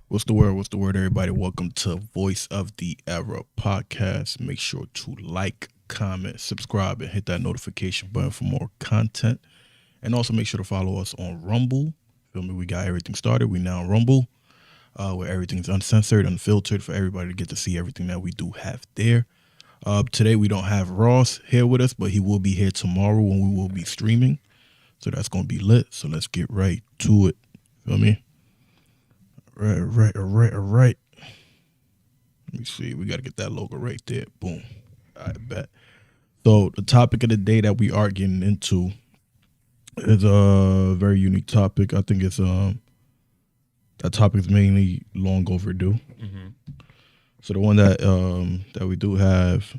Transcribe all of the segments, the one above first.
What's the word? What's the word, everybody? Welcome to Voice of the Era podcast. Make sure to like, comment, subscribe, and hit that notification button for more content. And also make sure to follow us on Rumble. Feel me? We got everything started. We now on Rumble, where everything's uncensored, unfiltered for everybody to get to see everything that we do have there. Today we don't have Ross here with us, but he will be here tomorrow when we will be streaming. So that's gonna be lit. So let's get right to it. Feel me? All right. Let me see. We got to get that logo right there. Boom. I bet. So the topic of the day that we are getting into is a very unique topic. I think it's that topic is mainly long overdue. Mm-hmm. So the one that we do have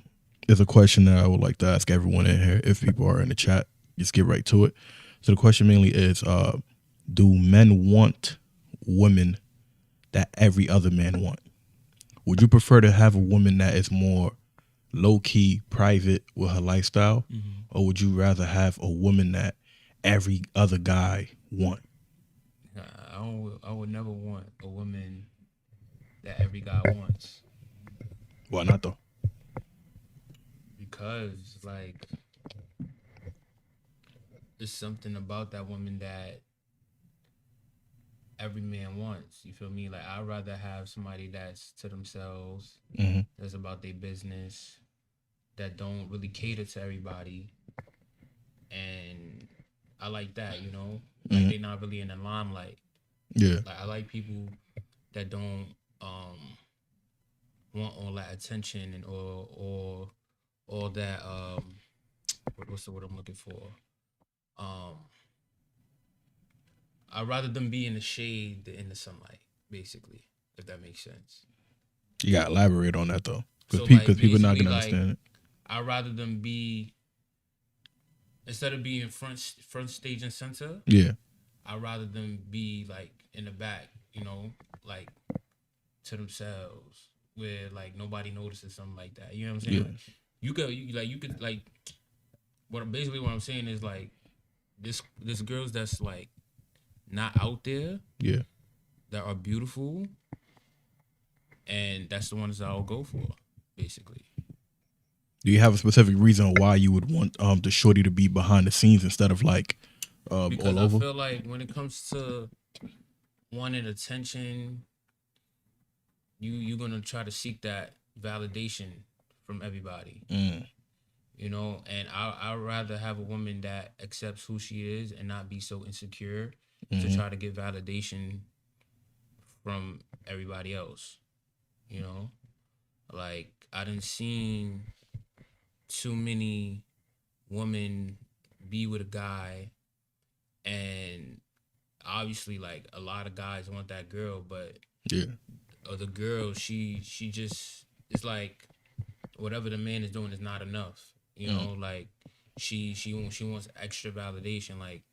is a question that I would like to ask everyone in here. If people are in the chat, just get right to it. So the question mainly is, do men want women that every other man want? Would you prefer to have a woman that is more low-key, private with her lifestyle, or would you rather have a woman that every other guy want? I would never want a woman that every guy wants Why not though? because, like, there's something about that woman that every man wants. You feel me? Like, I'd rather have somebody that's to themselves, Mm-hmm. that's about their business, that don't really cater to everybody, and I like that. Like Mhm. they not really in the limelight. Yeah. Like I like people that don't want all that attention and or all that what's the word I'm looking for? Um I'd rather them be in the shade than in the sunlight, basically, if that makes sense. You gotta elaborate on that though, So because like people not basically gonna like understand it. I'd rather them be, instead of being front stage and center, Yeah. I'd rather them be like in the back, like to themselves, where like nobody notices something like that. You know what I'm saying? Yeah. Like you could what I'm saying is like this girls that's like not out there, Yeah. that are beautiful, and that's the ones that I'll go for, basically. Do you have a specific reason why you would want the shorty to be behind the scenes instead of like Because all I over? feel like when it comes to wanting attention, you're gonna try to seek that validation from everybody. Mm. And I'd rather have a woman that accepts who she is and not be so insecure to Mm-hmm. try to get validation from everybody else. You know, like I didn't seen too many women be with a guy, and obviously like a lot of guys want that girl, but Yeah. the girl, she just, it's like whatever the man is doing is not enough. Mm. Like she wants extra validation. Like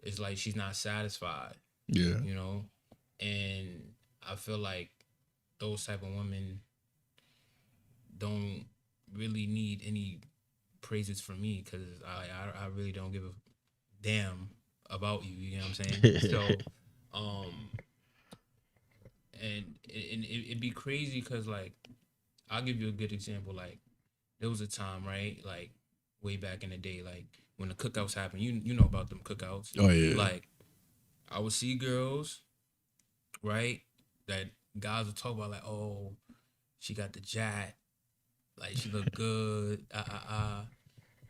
it's like she's not satisfied. Yeah. You know, and I feel like those type of women don't really need any praises from me, because I really don't give a damn about you. You know what I'm saying? So, um, and it'd be crazy because like I'll give you a good example. Like there was a time, right? Like way back in the day, like when the cookouts happened. You know about them cookouts. Oh yeah. Like I would see girls, right? That guys would talk about like, oh, she got the jack, like she look good,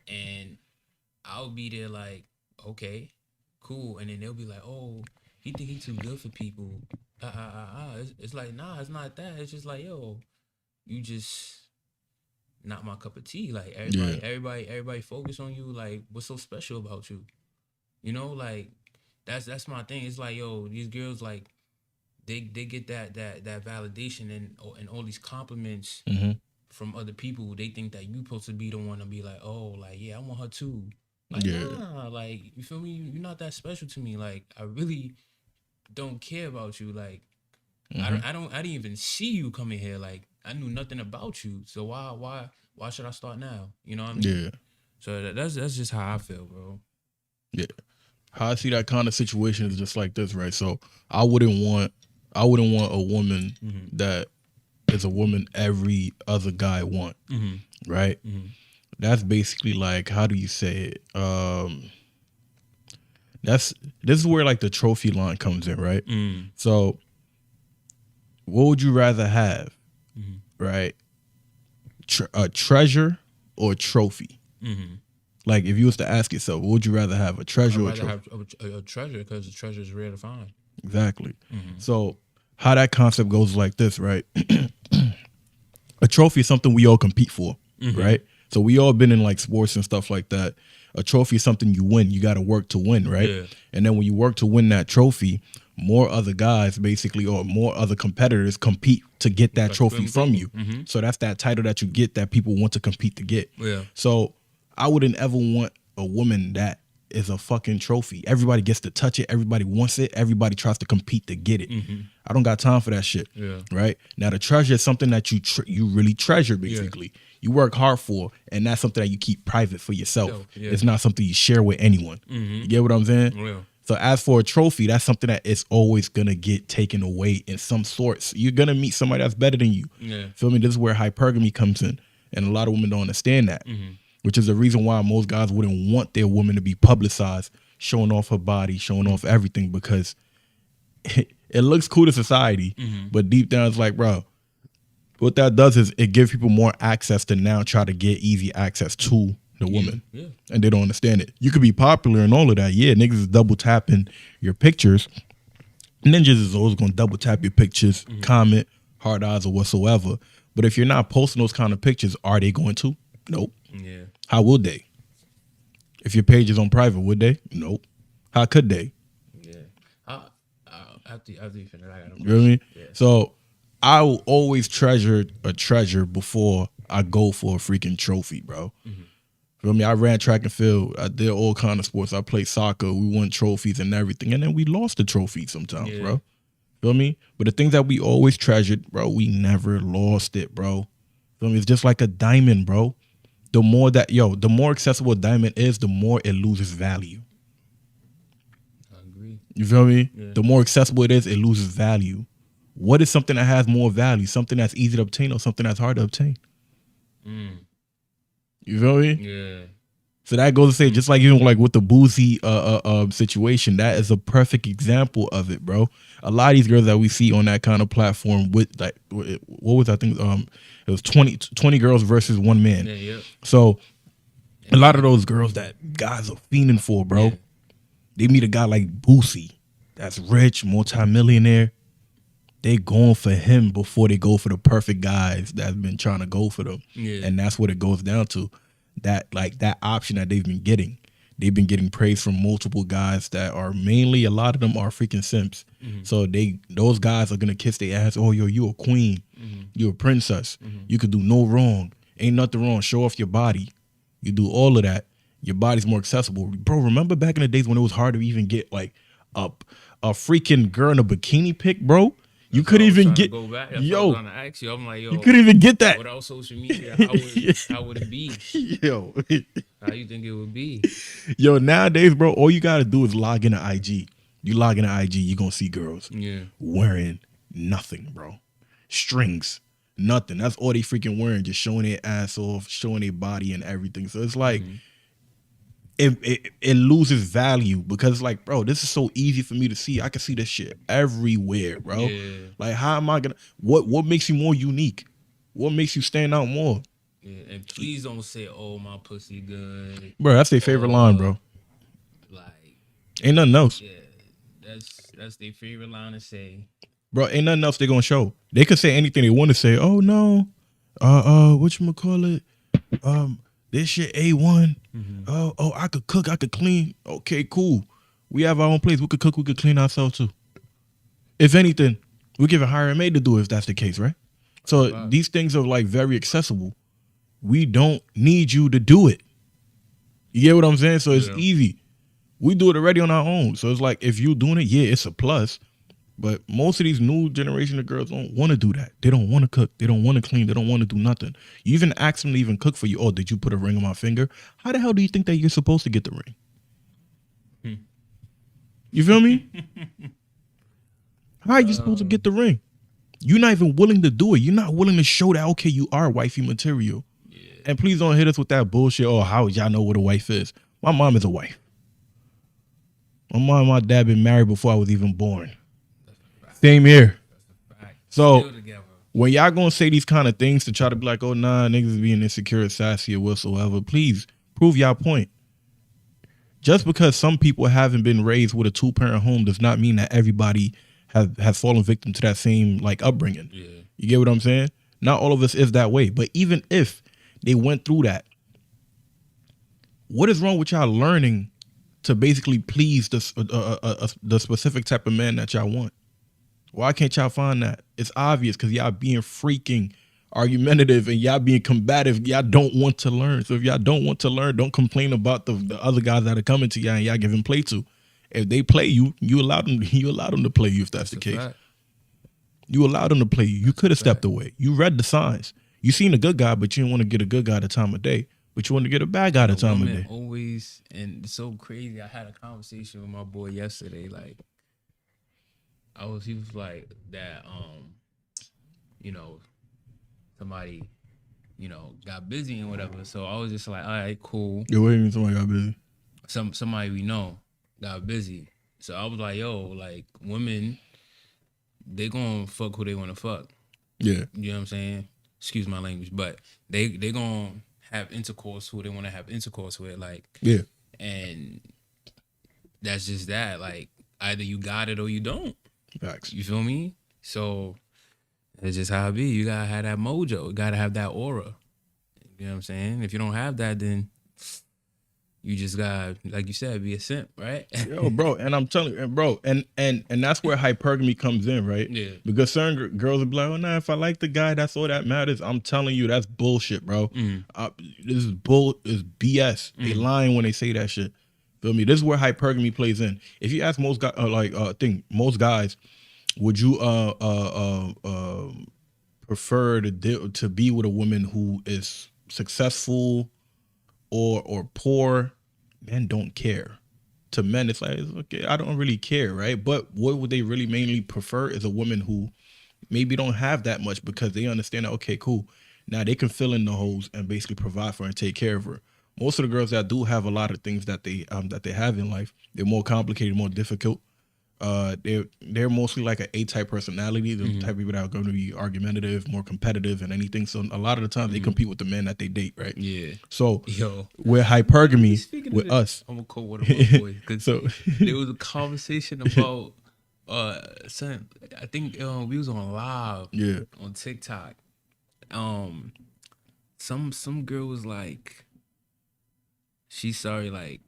and I'll be there like, okay, cool, and then they'll be like, oh, he think he too good for people, It's like, nah, it's not that. It's just like, yo, you just not my cup of tea. Like Yeah. everybody focus on you. Like, what's so special about you? Like that's my thing. It's like, yo, these girls like they get that validation and all these compliments Mm-hmm. from other people. They think that you supposed to be the one to be like, oh, like yeah, I want her too. Like Yeah. nah, like you feel me? You're not that special to me. Like I really don't care about you. Like Mm-hmm. I didn't even see you coming here. Like I knew nothing about you. So why should I start now? You know what I mean? Yeah. So that's just how I feel, bro. Yeah. How I see that kind of situation is just like this, right? So I wouldn't want I wouldn't want a woman that is a woman every other guy want, right? That's basically like, how do you say it? This is where like the trophy line comes in, right? So, what would you rather have, right? A treasure or a trophy? Like, if you was to ask yourself, what would you rather have, a treasure or a trophy? I'd rather have a treasure because the treasure is rare to find. Exactly. So, how that concept goes like this, right? A trophy is something we all compete for, right? So we all been in like sports and stuff like that. A trophy is something you win. You got to work to win, right? Yeah. And then when you work to win that trophy, more other guys basically, or more other competitors compete to get that trophy from you. So that's that title that you get that people want to compete to get. Yeah. So I wouldn't ever want a woman that is a fucking trophy. Everybody gets to touch it. Everybody wants it. Everybody tries to compete to get it. I don't got time for that shit. Yeah. Right? Now, the treasure is something that you really treasure, basically. You work hard for, and that's something that you keep private for yourself. It's not something you share with anyone. You get what I'm saying? Yeah. So as for a trophy, that's something that is always going to get taken away in some sorts. You're going to meet somebody that's better than you. Yeah. Feel me? This is where hypergamy comes in. And a lot of women don't understand that. Which is the reason why most guys wouldn't want their woman to be publicized, showing off her body, showing off everything, because it looks cool to society, but deep down it's like, bro, what that does is it gives people more access to now try to get easy access to the woman. Yeah. And they don't understand it. You could be popular and all of that. Yeah, niggas is double tapping your pictures. Ninjas is always going to double tap your pictures, comment, hard eyes or whatsoever. But if you're not posting those kind of pictures, are they going to? Nope. Yeah. How would they? If your page is on private, would they? Nope. How could they? Yeah. After you finish, I got a You know what I mean? Yeah. So I will always treasure a treasure before I go for a freaking trophy, bro. Feel me? I ran track and field. I did all kind of sports. I played soccer. We won trophies and everything. And then we lost the trophies sometimes, bro. Feel me? But the things that we always treasured, bro, we never lost it, bro. Feel me? It's just like a diamond, bro. The more accessible a diamond is, the more it loses value. I agree. You feel me? Yeah. The more accessible it is, it loses value. What is something that has more value? Something that's easy to obtain or something that's hard to obtain? You feel me? Yeah. So that goes to say, just like, you know, like with the boozy situation, that is a perfect example of it, bro. A lot of these girls that we see on that kind of platform with, like, what was, I think, it was 20 girls versus one man. Yeah. So a lot of those girls that guys are fiending for, bro, Yeah. they meet a guy like Boosie that's rich, multimillionaire. They going for him before they go for the perfect guys that's been trying to go for them. Yeah. And that's what it goes down to. That, like, that option that they've been getting. They've been getting praise from multiple guys that are mainly, a lot of them are freaking simps. So those guys are gonna kiss their ass. Oh, yo, you a queen. You a princess. You could do no wrong. Ain't nothing wrong. Show off your body. You do all of that. Your body's more accessible. Bro, remember back in the days when it was hard to even get like a freaking girl in a bikini pic, bro? You couldn't even get, go back. yo, I was trying to ask you. I'm like, yo, you couldn't even get that. without social media, how would it be? Yo, How you think it would be? yo, nowadays, bro, all you gotta do is log into IG. You log into IG, you gonna see girls wearing nothing, bro. Strings, nothing. That's all they freaking wearing, just showing their ass off, showing their body and everything. So it's like, it loses value because it's like, bro, this is so easy for me to see. I can see this shit everywhere, bro. Yeah. Like, how am I gonna? What makes you more unique? What makes you stand out more? Yeah, and please don't say, "Oh, my pussy good." Bro, that's their favorite line, bro. Like, Ain't nothing else. yeah, that's their favorite line to say. Bro, ain't nothing else they gonna show. They could say anything they want to say. Oh no, whatchamacallit? This shit A1. Oh, I could cook, I could clean. Okay, cool. We have our own place. We could cook, we could clean ourselves too. If anything, we give a hire maid to do it if that's the case, right? So these things are like very accessible. We don't need you to do it. You get what I'm saying? So it's easy. We do it already on our own. So it's like, if you're doing it, yeah, it's a plus. But most of these new generation of girls don't want to do that. They don't want to cook. They don't want to clean. They don't want to do nothing. You even ask them to even cook for you. Oh, did you put a ring on my finger? How the hell do you think that you're supposed to get the ring? You feel me? How are you supposed to get the ring? You're not even willing to do it. You're not willing to show that, okay, you are wifey material. Yeah. And please don't hit us with that bullshit. Oh, how would y'all know what a wife is? My mom is a wife. My mom and my dad been married before I was even born. Same here. So when y'all gonna say these kind of things to try to be like, oh nah, niggas is being insecure, sassy, or whatsoever, please prove y'all point. Just because some people haven't been raised with a 2-parent home does not mean that everybody has fallen victim to that same like upbringing. Yeah. You get what I'm saying? Not all of us is that way. But even if they went through that, what is wrong with y'all learning to basically please the specific type of man that y'all want? Why can't y'all find that? It's obvious because y'all being freaking argumentative and y'all being combative. Y'all don't want to learn. So if y'all don't want to learn, don't complain about the other guys that are coming to y'all and y'all giving play to. If they play you, you allow them to play you if that's the case. Fact. You allowed them to play you. You could have stepped away. You read the signs. You seen a good guy, but you didn't want to get a good guy the time of day. But you want to get a bad guy the time of day. Always, and it's so crazy. I had a conversation with my boy yesterday. Like, he was like that. You know, somebody, got busy and whatever. So I was just like, all right, cool. Yeah, what do you mean somebody got busy? Somebody we know got busy. So I was like, yo, like women, they gonna fuck who they wanna fuck. Yeah. You know what I'm saying? Excuse my language, but they gonna have intercourse who they wanna have intercourse with, like. Yeah. And that's just that. Like, either you got it or you don't. Facts. You feel me? So it's just how it be. You gotta have that mojo. You gotta have that aura. You know what I'm saying? If you don't have that, then you just gotta, like you said, be a simp, right? Yo, bro, and I'm telling you, bro, and that's where hypergamy comes in, right? Yeah. Because certain girls will be like, oh, nah, if I like the guy, that's all that matters. I'm telling you, that's bullshit, bro. This is BS. They lying when they say that shit. Feel me? This is where hypergamy plays in. If you ask most guys, most guys, would you prefer to be with a woman who is successful or poor? Men don't care. To men, it's like, okay, I don't really care, right? But what would they really mainly prefer is a woman who maybe don't have that much because they understand that, okay, cool. Now they can fill in the holes and basically provide for her and take care of her. Most of the girls that do have a lot of things that they have in life, they're more complicated, more difficult. They're mostly like an A-type personality, the type of people that are going to be argumentative, more competitive and anything. So a lot of the time they compete with the men that they date, right? Yeah. So with hypergamy with us, I'm gonna quote one of my boys because so there was a conversation about I think we was on live on TikTok. Some girl was like, she's sorry, like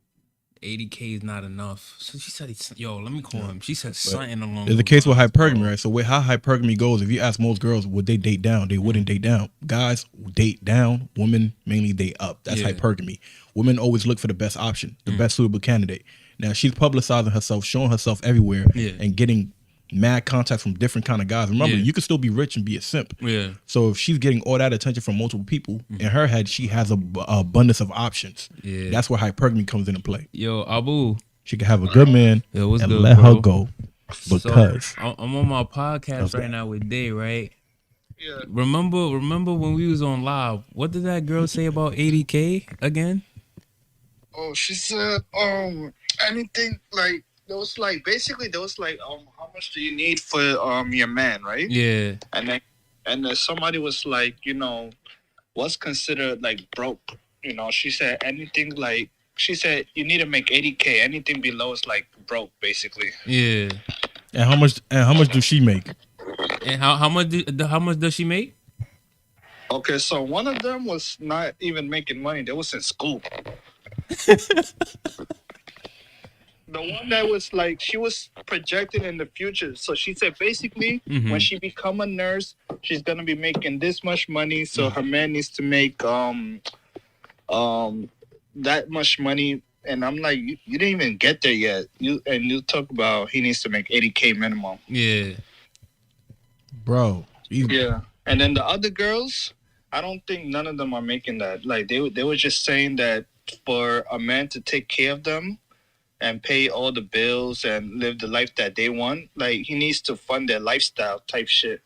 80K is not enough. So she said, yo, let me call him. She said something along. There's a case with hypergamy, right? So with how hypergamy goes, if you ask most girls, would they date down? They wouldn't date down. Guys date down. Women mainly date up. That's hypergamy. Women always look for the best option, the best suitable candidate. Now she's publicizing herself, showing herself everywhere, and getting mad contacts from different kind of guys. Remember, you can still be rich and be a simp. Yeah. So if she's getting all that attention from multiple people, in her head, she has a abundance of options. Yeah. That's where hypergamy comes into play. Yo, Abu. She can have a good man and good, let her go because. So, I'm on my podcast right now with Day, right? Yeah. Remember when we was on live, what did that girl say about 80K again? Oh, she said, anything like, there was like how much do you need for your man, right? Yeah. And then somebody was like, what's considered like broke? She said she said you need to make 80K. Anything below is like broke, basically. Yeah. And how much does she make? And how much does she make? Okay, so one of them was not even making money. They was in school. The one that was like, she was projected in the future. So she said basically when she become a nurse, she's gonna be making this much money. So her man needs to make that much money. And I'm like, you didn't even get there yet. You talk about he needs to make 80K minimum. Yeah. Bro. Yeah. And then the other girls, I don't think none of them are making that. Like they were just saying that for a man to take care of them, and pay all the bills and live the life that they want. Like he needs to fund their lifestyle type shit.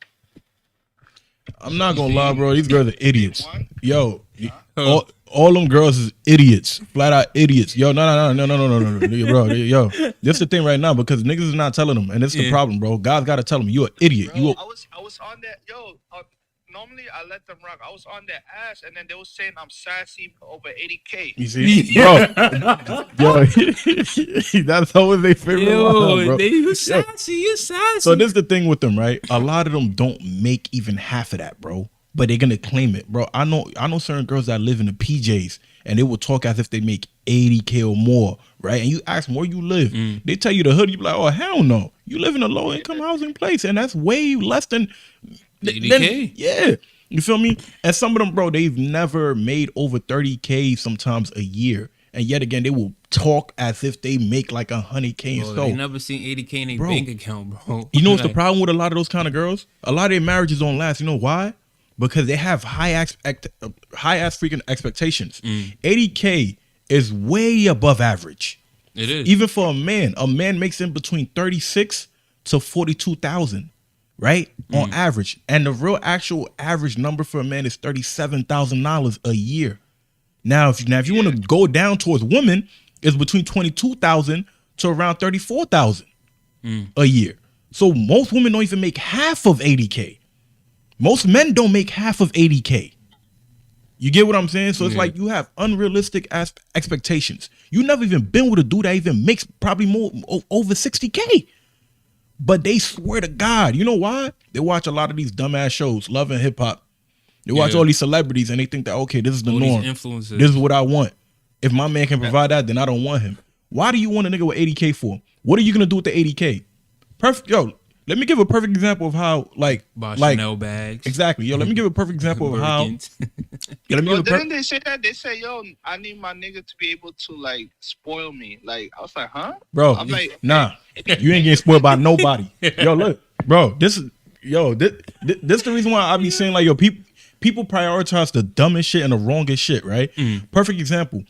I'm not gonna lie, bro. These girls are idiots. want- Yo, Huh. all them girls is idiots, flat out idiots. Yo, no, bro. Yo, this the thing right now because niggas is not telling them, and it's the Yeah. problem, bro. God's got to tell them you an idiot. Bro, You I was on that. Normally I let them rock. I was on their ass, and then they were saying I'm sassy over 80K. you see, bro. Yo, that's always their favorite line, bro. You sassy, you sassy. So this is the thing with them, right? A lot of them don't make even half of that, bro. But they're gonna claim it, bro. I know certain girls that live in the PJs and they will talk as if they make 80K or more, right? And you ask them where you live, they tell you the hood, you be like, oh hell no, you live in a low income housing place, and that's way less than 80K. Yeah, you feel me? And some of them, bro, they've never made over 30K sometimes a year, and yet again, they will talk as if they make like 100K. Bro, And they so, never seen 80K in their Bro. bank account, bro. you know what's the Like, problem with a lot of those kind of girls? A lot of their marriages don't last. You know why? Because they have high ass freaking expectations. 80K is way above average. It is. Even for a man makes in between 36 to 42,000, right? On average. And the real actual average number for a man is $37,000 a year. Now, if you want to go down towards women, it's between 22,000 to around 34,000 a year. So most women don't even make half of 80K. Most men don't make half of 80K. You get what I'm saying? So it's Yeah. like you have unrealistic expectations. You never even been with a dude that even makes probably more over 60K. But they swear to God. You know why? They watch a lot of these dumbass shows, Love and Hip Hop. They watch Yeah. all these celebrities and they think that, okay, this is the all these norm. influences. This is what I want. If my man can provide that, then I don't want him. Why do you want a nigga with 80K for? What are you gonna do with the 80K? Perfect. Yo, let me give a perfect example of how Buy like Chanel bags. exactly. Yo, let me give a perfect example of how. Birkins. Yo, let me Yo, give a didn't they say that? They say, yo, I need my nigga to be able to like spoil me. Like I was like, huh? bro. I'm like, Nah, you ain't getting spoiled by nobody. Yo, look, bro. This is this the reason why I be saying like yo, people prioritize the dumbest shit and the wrongest shit, right? Perfect example.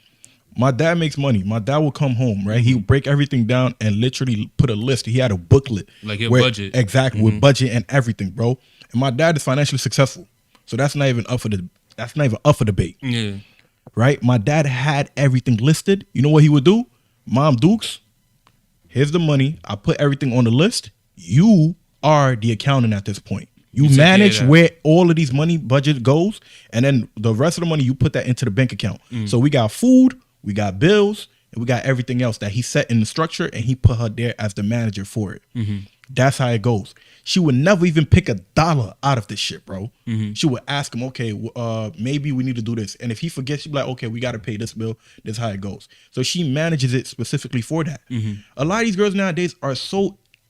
My dad makes money. My dad will come home, right? He would break everything down and literally put a list. He had a booklet. Like your budget. Exactly, with budget and everything, bro. And my dad is financially successful. So that's not even up for debate. Yeah. Right? My dad had everything listed. You know what he would do? Mom Dukes, here's the money. I put everything on the list. You are the accountant at this point. You take care of manage that. where all of these money budget goes, and then the rest of the money you put that into the bank account. So we got food, we got bills, and we got everything else that he set in the structure, and he put her there as the manager for it. That's how it goes. She would never even pick a dollar out of this shit, bro. She would ask him, okay, maybe we need to do this. And if he forgets, she'd be like, okay, we got to pay this bill. This is how it goes. So she manages it specifically for that. A lot of these girls nowadays are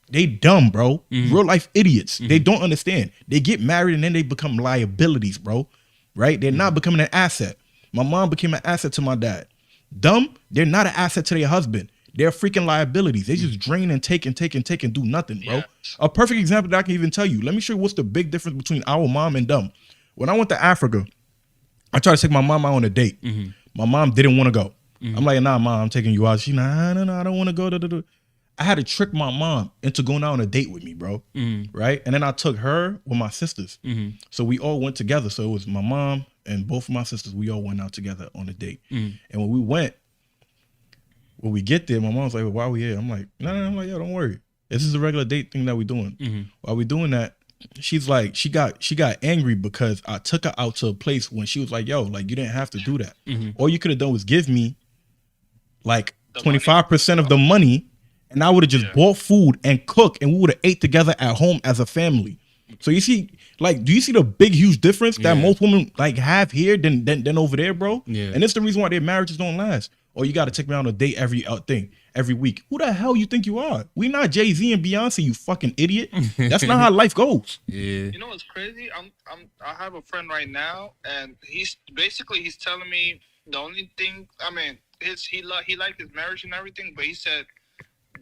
they dumb, bro. Real life idiots. They don't understand. They get married and then they become liabilities, bro. Right? They're not becoming an asset. My mom became an asset to my dad. Dumb, they're not an asset to their husband. They're freaking liabilities. They just drain and take and do nothing, bro. Yeah. A perfect example that I can even tell you. Let me show you what's the big difference between our mom and dumb. When I went to Africa, I tried to take my mom out on a date. My mom didn't want to go. I'm like, nah, mom, I'm taking you out. She, nah, I don't want to go. I had to trick my mom into going out on a date with me, bro. Right? And then I took her with my sisters. So we all went together. So it was my mom and both of my sisters. We all went out together on a date. And when we went, when we get there, my mom's like, well, why are we here? I'm like, no. I'm like, yo, don't worry. This is a regular date thing that we're doing. While we're doing that, she's like, she got angry because I took her out to a place when she was like, yo, like, you didn't have to do that. All you could have done was give me like 25% of the money, and I would have just bought food and cooked, and we would have ate together at home as a family. So you see, like, do you see the big, huge difference that most women like have here than over there, bro? Yeah. And it's the reason why their marriages don't last. Or you got to take me on a date every week. Who the hell you think you are? We not Jay-Z and Beyonce, you fucking idiot. That's not how life goes. Yeah. You know what's crazy? I have a friend right now, and he's telling me the only thing. I mean, he liked his marriage and everything, but he said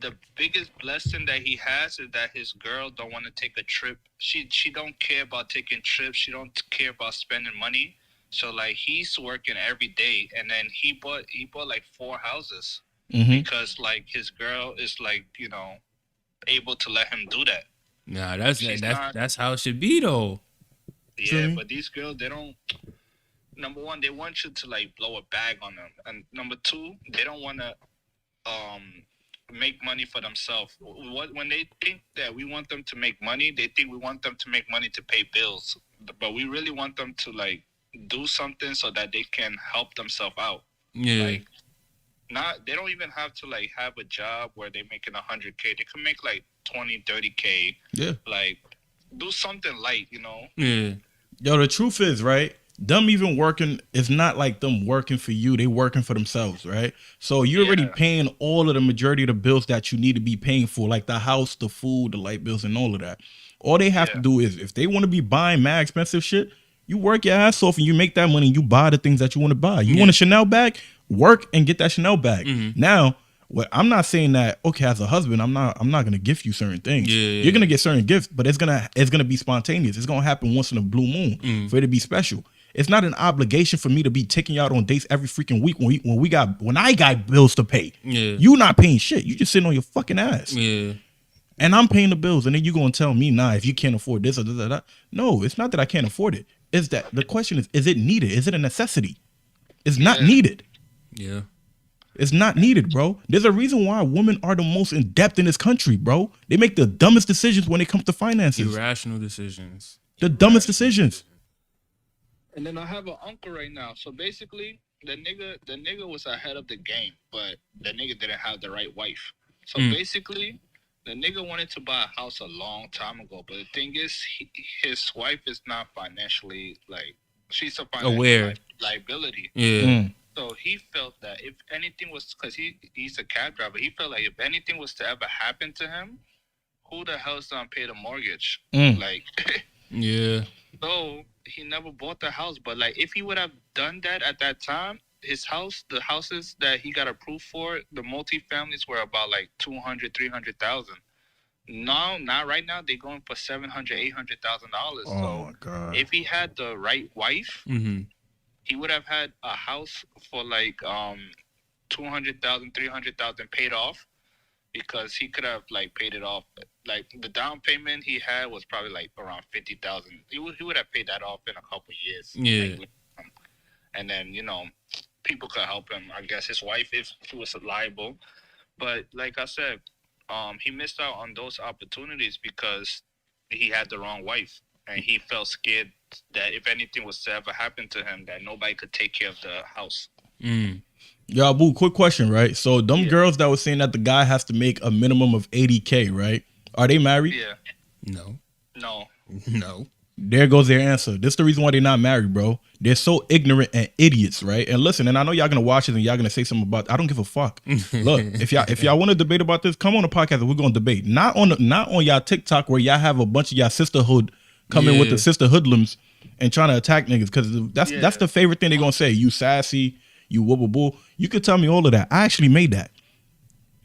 the biggest blessing that he has is that his girl don't want to take a trip. She don't care about taking trips. She don't care about spending money. So like he's working every day, and then he bought like 4 houses. because like his girl is like, you know, able to let him do that. Nah, She's not. that's how it should be though. Yeah, but these girls, they don't. Number one, they want you to like blow a bag on them, and number two, they don't want to make money for themselves. When they think that we want them to make money, they think we want them to make money to pay bills, but we really want them to like do something so that they can help themselves out. Yeah. Like, not, they don't even have to like have a job where they're making 100K. They can make like 20, 30K. Yeah. Like, do something light, you know? Yeah. Yo, the truth is, right? Them even working, it's not like them working for you. They working for themselves, right? So you're already paying all of the majority of the bills that you need to be paying for, like the house, the food, the light bills, and all of that. All they have to do is, if they want to be buying mad expensive shit, you work your ass off and you make that money and you buy the things that you want to buy. You want a Chanel bag? Work and get that Chanel bag. Now, what I'm not saying that, okay, as a husband, I'm not gonna gift you certain things. You're gonna get certain gifts, but it's gonna be spontaneous. It's gonna happen once in a blue moon for it to be special. It's not an obligation for me to be taking you out on dates every freaking week when I got bills to pay. Yeah. You not paying shit. You just sitting on your fucking ass. Yeah. And I'm paying the bills, and then you gonna tell me, nah, if you can't afford this or that. No, it's not that I can't afford it. It's that the question is it needed? Is it a necessity? It's not needed. Yeah. It's not needed, bro. There's a reason why women are the most in depth in this country, bro. They make the dumbest decisions when it comes to finances. Irrational decisions. The dumbest decisions. And then I have an uncle right now. So basically, the nigga was ahead of the game, but the nigga didn't have the right wife. So basically, the nigga wanted to buy a house a long time ago. But the thing is, his wife is not financially, like, she's a financial aware liability. Yeah. So he felt that if anything was, because he's a cab driver, he felt like if anything was to ever happen to him, who the hell's gonna pay the mortgage? Like, yeah. So he never bought the house. But like, if he would have done that at that time, his house, the houses that he got approved for, the multi-families were about like 200, 300,000. No, not right now. They're going for $700,000, $800,000. Oh my God. If he had the right wife, he would have had a house for like 200,000, 300,000 paid off, because he could have like paid it off. Like, the down payment he had was probably like around 50,000. He would have paid that off in a couple of years. Yeah. Like, and then, you know, people could help him. I guess his wife, if she was liable. But like I said, he missed out on those opportunities because he had the wrong wife, and he felt scared that if anything was to ever happen to him, that nobody could take care of the house. Yo, Boo, quick question, right? So them girls that were saying that the guy has to make a minimum of 80K, right? Are they married? Yeah. No. There goes their answer. This is the reason why they're not married, bro. They're so ignorant and idiots, right? And listen, and I know y'all gonna watch this and y'all gonna say something about. I don't give a fuck. Look, if y'all want to debate about this, come on the podcast and we're gonna debate. Not on y'all TikTok where y'all have a bunch of y'all sisterhood coming with the sister hoodlums and trying to attack niggas, because that's the favorite thing they're gonna say. You sassy, you whoop. You could tell me all of that. I actually made that.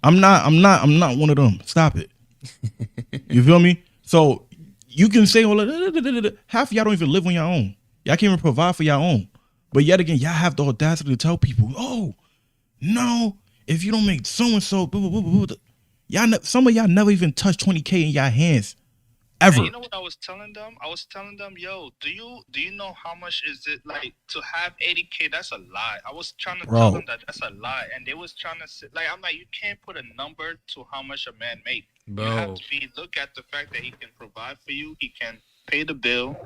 I'm not one of them. Stop it. You feel me? So you can say all of that. Half of y'all don't even live on your own. Y'all can't even provide for your own. But yet again, y'all have the audacity to tell people, oh, no, if you don't make so-and-so, some of y'all never even touch 20K in y'all hands. Ever. And you know what I was telling them? I was telling them, yo, do you know how much is it like to have 80K? That's a lie. I was trying to tell them that that's a lie, and they was trying to say, like, I'm like, you can't put a number to how much a man make. Bro. You have to look at the fact that he can provide for you, he can pay the bill,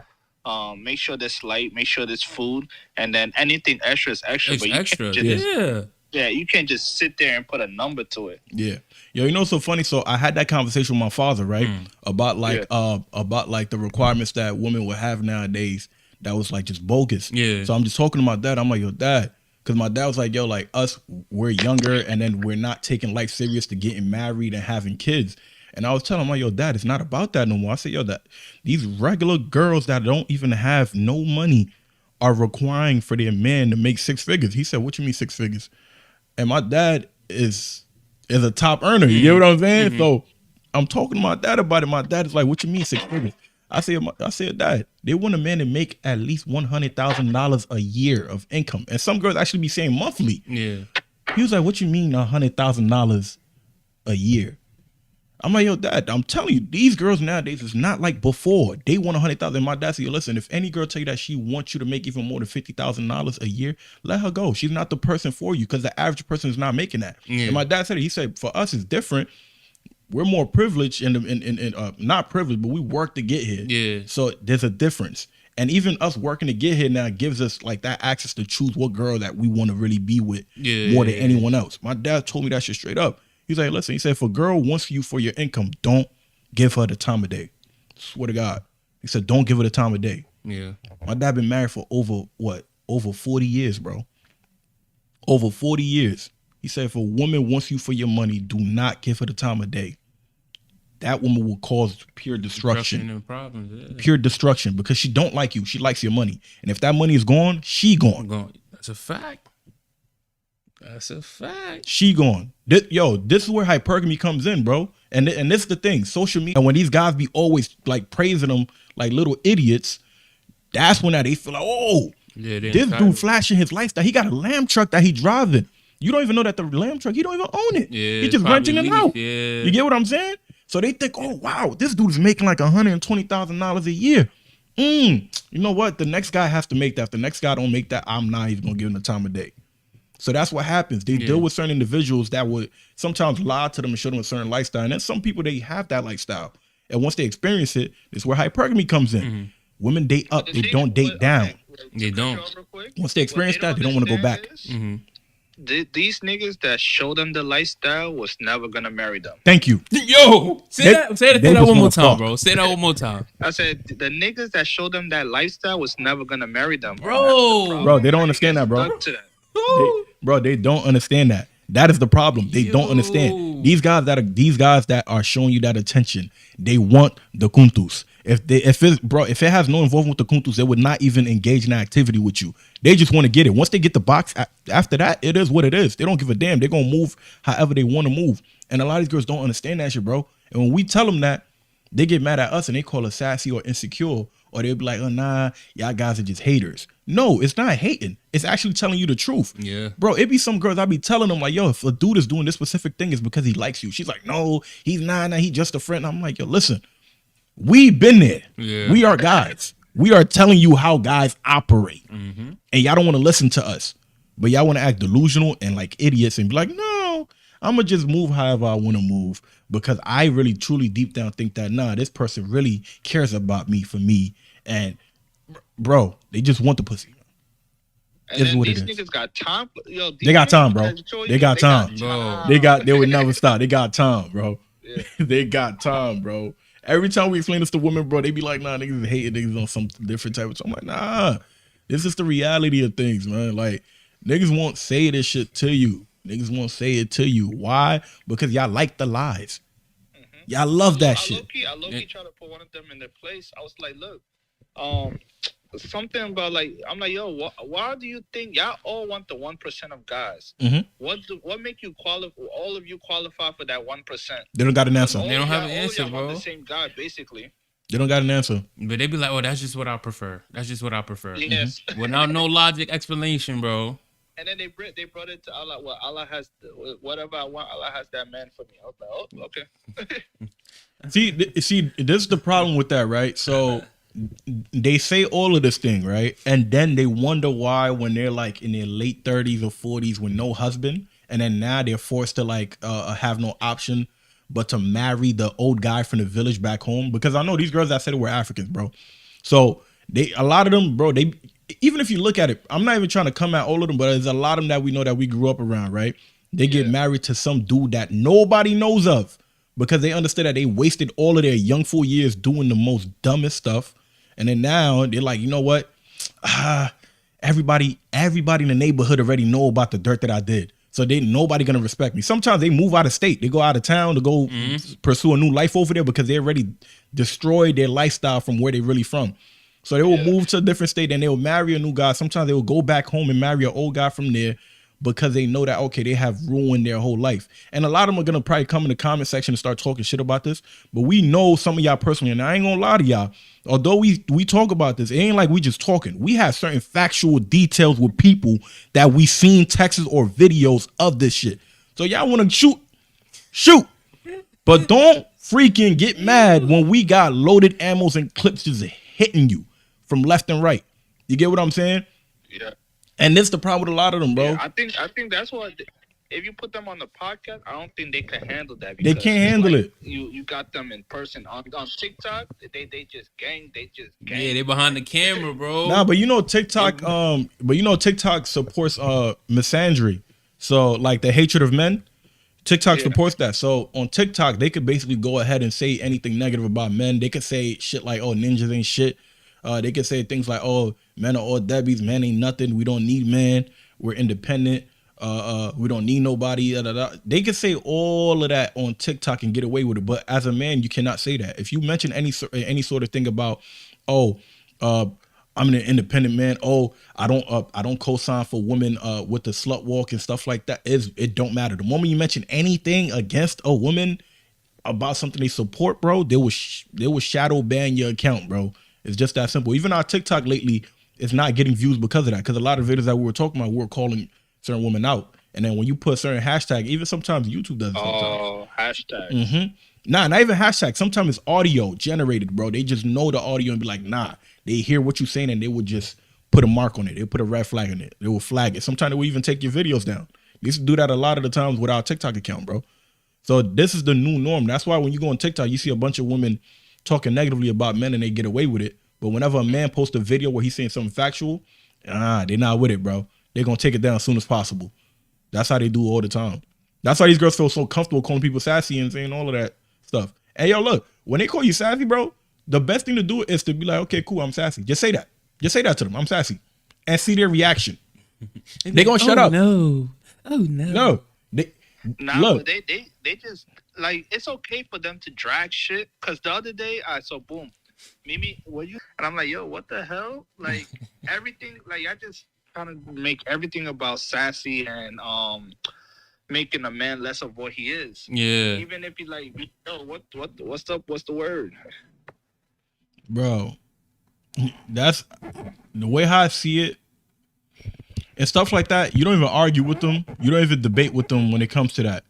make sure there's light, make sure there's food, and then anything extra is extra. But you extra, can't just, yeah, you can't just sit there and put a number to it. Yeah. Yo, you know what's so funny? So I had that conversation with my father, right? About the requirements that women would have nowadays that was like just bogus. Yeah. So I'm just talking about that. I'm like, yo, Dad, because my dad was like, yo, like us, we're younger and then we're not taking life serious to getting married and having kids. And I was telling him, like, yo, Dad, it's not about that no more. I said, yo, that these regular girls that don't even have no money are requiring for their man to make six figures. He said, what you mean six figures? And my dad is a top earner. You get what I'm saying? So I'm talking to my dad about it. My dad is like, what you mean six figures? I said, Dad, they want a man to make at least $100,000 a year of income. And some girls actually be saying monthly. Yeah. He was like, what you mean $100,000 a year? I'm like, yo, Dad, I'm telling you, these girls nowadays is not like before. They want 100,000. My dad said, yo, listen, if any girl tell you that she wants you to make even more than $50,000 a year, let her go. She's not the person for you because the average person is not making that. Yeah. And my dad said it. He said, for us, it's different. We're more privileged and not privileged, but we work to get here. Yeah. So there's a difference. And even us working to get here now gives us like that access to choose what girl that we want to really be with more than anyone else. My dad told me that shit straight up. He's like, listen, he said, if a girl wants you for your income, don't give her the time of day. Swear to God. He said, don't give her the time of day. Yeah. My dad been married for over 40 years, bro. Over 40 years. He said, if a woman wants you for your money, do not give her the time of day. That woman will cause pure destruction. And problems, yeah. Pure destruction because she don't like you. She likes your money. And if that money is gone, she gone. That's a fact. That's a fact. She gone. This is where hypergamy comes in, bro. And this is the thing. Social media, and when these guys be always like praising them like little idiots, that's when they feel like, oh, this dude flashing his lifestyle. He got a lamb truck that he driving. You don't even know that the lamb truck, he don't even own it. Yeah, he just renting it out. Yeah. You get what I'm saying? So they think, oh, wow, this dude is making like $120,000 a year. You know what? The next guy has to make that. If the next guy don't make that, I'm not even going to give him the time of day. So that's what happens. They deal with certain individuals that would sometimes lie to them and show them a certain lifestyle. And then some people, they have that lifestyle. And once they experience it, it's where hypergamy comes in. Mm-hmm. Women date up. They don't date down. They don't. Once they experience that, they don't want to go back. These niggas that show them the lifestyle was never going to marry them. Thank you. Yo, say that one more time, bro. Say that one more time. I said, the niggas that show them that lifestyle was never going to marry them. Bro, they don't understand that, bro. They don't understand that. That is the problem. They don't understand. These guys that are showing you that attention, they want the kuntus. If it has no involvement with the kuntus, they would not even engage in that activity with you. They just want to get it. Once they get the box, after that, it is what it is. They don't give a damn. They're gonna move however they want to move. And a lot of these girls don't understand that shit, bro. And when we tell them that, they get mad at us and they call us sassy or insecure, or they'll be like, oh, nah, y'all guys are just haters. No, it's not hating. It's actually telling you the truth. Yeah. Bro, it be some girls, I be telling them like, yo, if a dude is doing this specific thing, it's because he likes you. She's like, no, he's not. He's just a friend. I'm like, yo, listen, we've been there. Yeah. We are guys. We are telling you how guys operate. Mm-hmm. And y'all don't want to listen to us. But y'all want to act delusional and like idiots and be like, no, I'm going to just move however I want to move. Because I really, truly, deep down think that, nah, this person really cares about me for me. And bro, they just want the pussy. And then these niggas got time. Yo, they got time, bro. They got time. They would never stop. They got time, bro. Yeah. They got time, bro. Every time we explain this to women, bro, they be like, nah, niggas hating niggas on some different type of. I'm like, nah, this is the reality of things, man. Like, niggas won't say this shit to you. Niggas won't say it to you. Why? Because y'all like the lies. Mm-hmm. Y'all love that shit. I low-key try to put one of them in their place. I was like, look, something about like, I'm like, yo, why do you think y'all all want the 1% of guys? Mm-hmm. What make you qualify? All of you qualify for that 1%? They don't got an answer. They don't have an answer, bro. Want the same guy, basically. They don't got an answer. But they be like, oh, that's just what I prefer. That's just what I prefer. Yes. Mm-hmm. Without no logic explanation, bro. And then they brought it to Allah. Well, Allah has whatever I want. Allah has that man for me. I was like, oh, okay. See, this is the problem with that, right? So they say all of this thing, right? And then they wonder why when they're like in their late 30s or 40s with no husband, and then now they're forced to like have no option but to marry the old guy from the village back home. Because I know these girls that said were Africans, bro. So a lot of them, bro, even if you look at it, I'm not even trying to come at all of them, but there's a lot of them that we know that we grew up around, right? They get married to some dude that nobody knows of because they understood that they wasted all of their young full years doing the most dumbest stuff. And then now they're like, you know what? Everybody in the neighborhood already know about the dirt that I did. So nobody gonna respect me. Sometimes they move out of state. They go out of town to go pursue a new life over there because they already destroyed their lifestyle from where they really from. So they will move to a different state and they will marry a new guy. Sometimes they will go back home and marry an old guy from there. because they know that, okay, they have ruined their whole life. And a lot of them are going to probably come in the comment section and start talking shit about this. But we know some of y'all personally, and I ain't going to lie to y'all. Although we talk about this, it ain't like we just talking. We have certain factual details with people that we seen texts or videos of this shit. So y'all want to shoot. But don't freaking get mad when we got loaded ammos and clips just hitting you from left and right. You get what I'm saying? Yeah. And this the problem with a lot of them, bro. Yeah, I think that's what. If you put them on the podcast, I don't think they can handle that. They can't handle it. You got them in person on TikTok. They just gang. Yeah, they behind the camera, bro. Nah, but TikTok. TikTok supports misandry. So like the hatred of men. TikTok supports that. So on TikTok, they could basically go ahead and say anything negative about men. They could say shit like, oh, ninjas ain't shit. They could say things like, oh, men are all debies. Men ain't nothing. We don't need men. We're independent. We don't need nobody. Da, da, da. They could say all of that on TikTok and get away with it. But as a man, you cannot say that. If you mention any sort of thing about, oh, I'm an independent man. Oh, I don't co-sign for women with the slut walk and stuff like that. It don't matter. The moment you mention anything against a woman about something they support, bro, they will shadow ban your account, bro. It's just that simple. Even our TikTok lately is not getting views because of that. Because a lot of videos that we were talking about, we were calling certain women out. And then when you put a certain hashtag, even sometimes YouTube does it. Oh, hashtag. Mm-hmm. Nah, not even hashtag. Sometimes it's audio generated, bro. They just know the audio and be like, nah. They hear what you're saying and they would just put a mark on it. They'll put a red flag on it. They will flag it. Sometimes they will even take your videos down. They used to do that a lot of the times with our TikTok account, bro. So this is the new norm. That's why when you go on TikTok, you see a bunch of women talking negatively about men and they get away with it. But whenever a man posts a video where he's saying something factual, they're not with it, bro. They're going to take it down as soon as possible. That's how they do all the time. That's why these girls feel so comfortable calling people sassy and saying all of that stuff. And yo, look, when they call you sassy, bro, the best thing to do is to be like, okay, cool, I'm sassy. Just say that. Just say that to them. I'm sassy. And see their reaction. They're going to shut up. No. Oh, no. No. Look. They just, like, it's okay for them to drag shit. Because the other day, so boom. Mimi, what you? And I'm like, yo, what the hell? Like, everything, like, I just kind of make everything about sassy and making a man less of what he is. Yeah. Even if he like, yo, what's up? What's the word? Bro, that's the way how I see it. And stuff like that, you don't even argue with them. You don't even debate with them when it comes to that.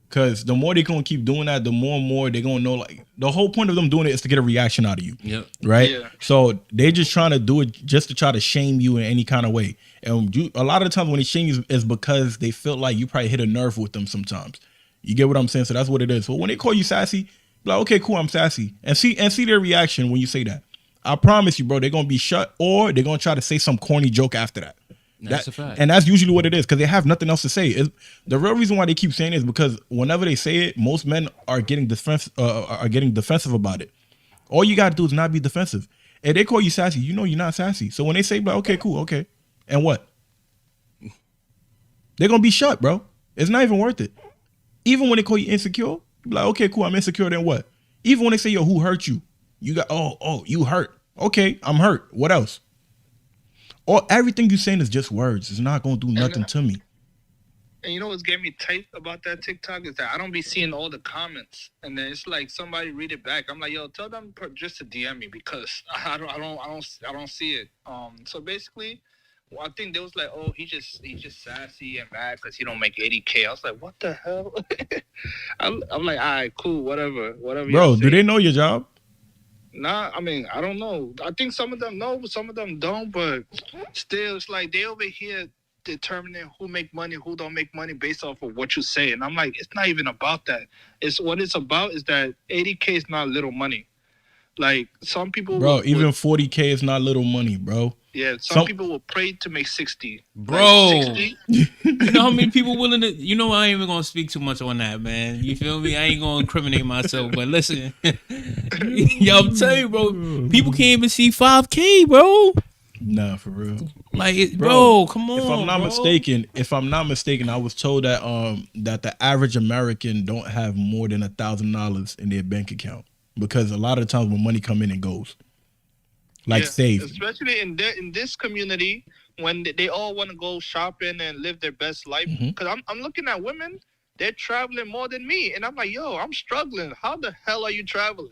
Because the more they're going to keep doing that, the more and more they're going to know, like, the whole point of them doing it is to get a reaction out of you. Yep. Right? Yeah. So they're just trying to do it just to try to shame you in any kind of way. And a lot of the times when they shame you is because they feel like you probably hit a nerve with them sometimes. You get what I'm saying? So that's what it is. So when they call you sassy, be like, okay, cool, I'm sassy. And see their reaction when you say that. I promise you, bro, they're going to be shut or they're going to try to say some corny joke after that. That's a fact. And that's usually what it is because they have nothing else to say. The real reason why they keep saying it is because whenever they say it, most men are getting defensive about it. All you got to do is not be defensive. If they call you sassy, you know you're not sassy. So when they say, like, okay, cool, okay. And what? They're going to be shut, bro. It's not even worth it. Even when they call you insecure, you be like, okay, cool, I'm insecure, then what? Even when they say, yo, who hurt you? You got, you hurt. Okay, I'm hurt. What else? Or everything you're saying is just words. It's not going to do nothing to me. And you know what's getting me tight about that TikTok is that I don't be seeing all the comments, and then it's like somebody read it back. I'm like, yo, tell them just to DM me because I don't see it. So basically, I think they was like, oh, he's just sassy and mad because he don't make 80K. I was like, what the hell? I'm like, all right, cool, whatever. Bro, do they know your job? Nah, I mean, I don't know. I think some of them know, but some of them don't. But still, it's like they over here determining who make money, who don't make money based off of what you say. And I'm like, it's not even about that. It's what it's about is that 80K is not little money. Like some people, bro, even 40K is not little money, bro. Yeah, some people will pray to make 60. Bro, like 60? You know how many people willing to, I ain't even going to speak too much on that, man. You feel me? I ain't going to incriminate myself, but listen. Yo, I'm telling you, bro, people can't even see 5K, bro. Nah, for real. Like, bro, come on, If I'm not mistaken, I was told that that the average American don't have more than $1,000 in their bank account because a lot of the times when money come in, it goes. like save. especially in this community when they all want to go shopping and live their best life. Mm-hmm. Because I'm looking at women, they're traveling more than me, and I'm like, yo, I'm struggling. How the hell are you traveling?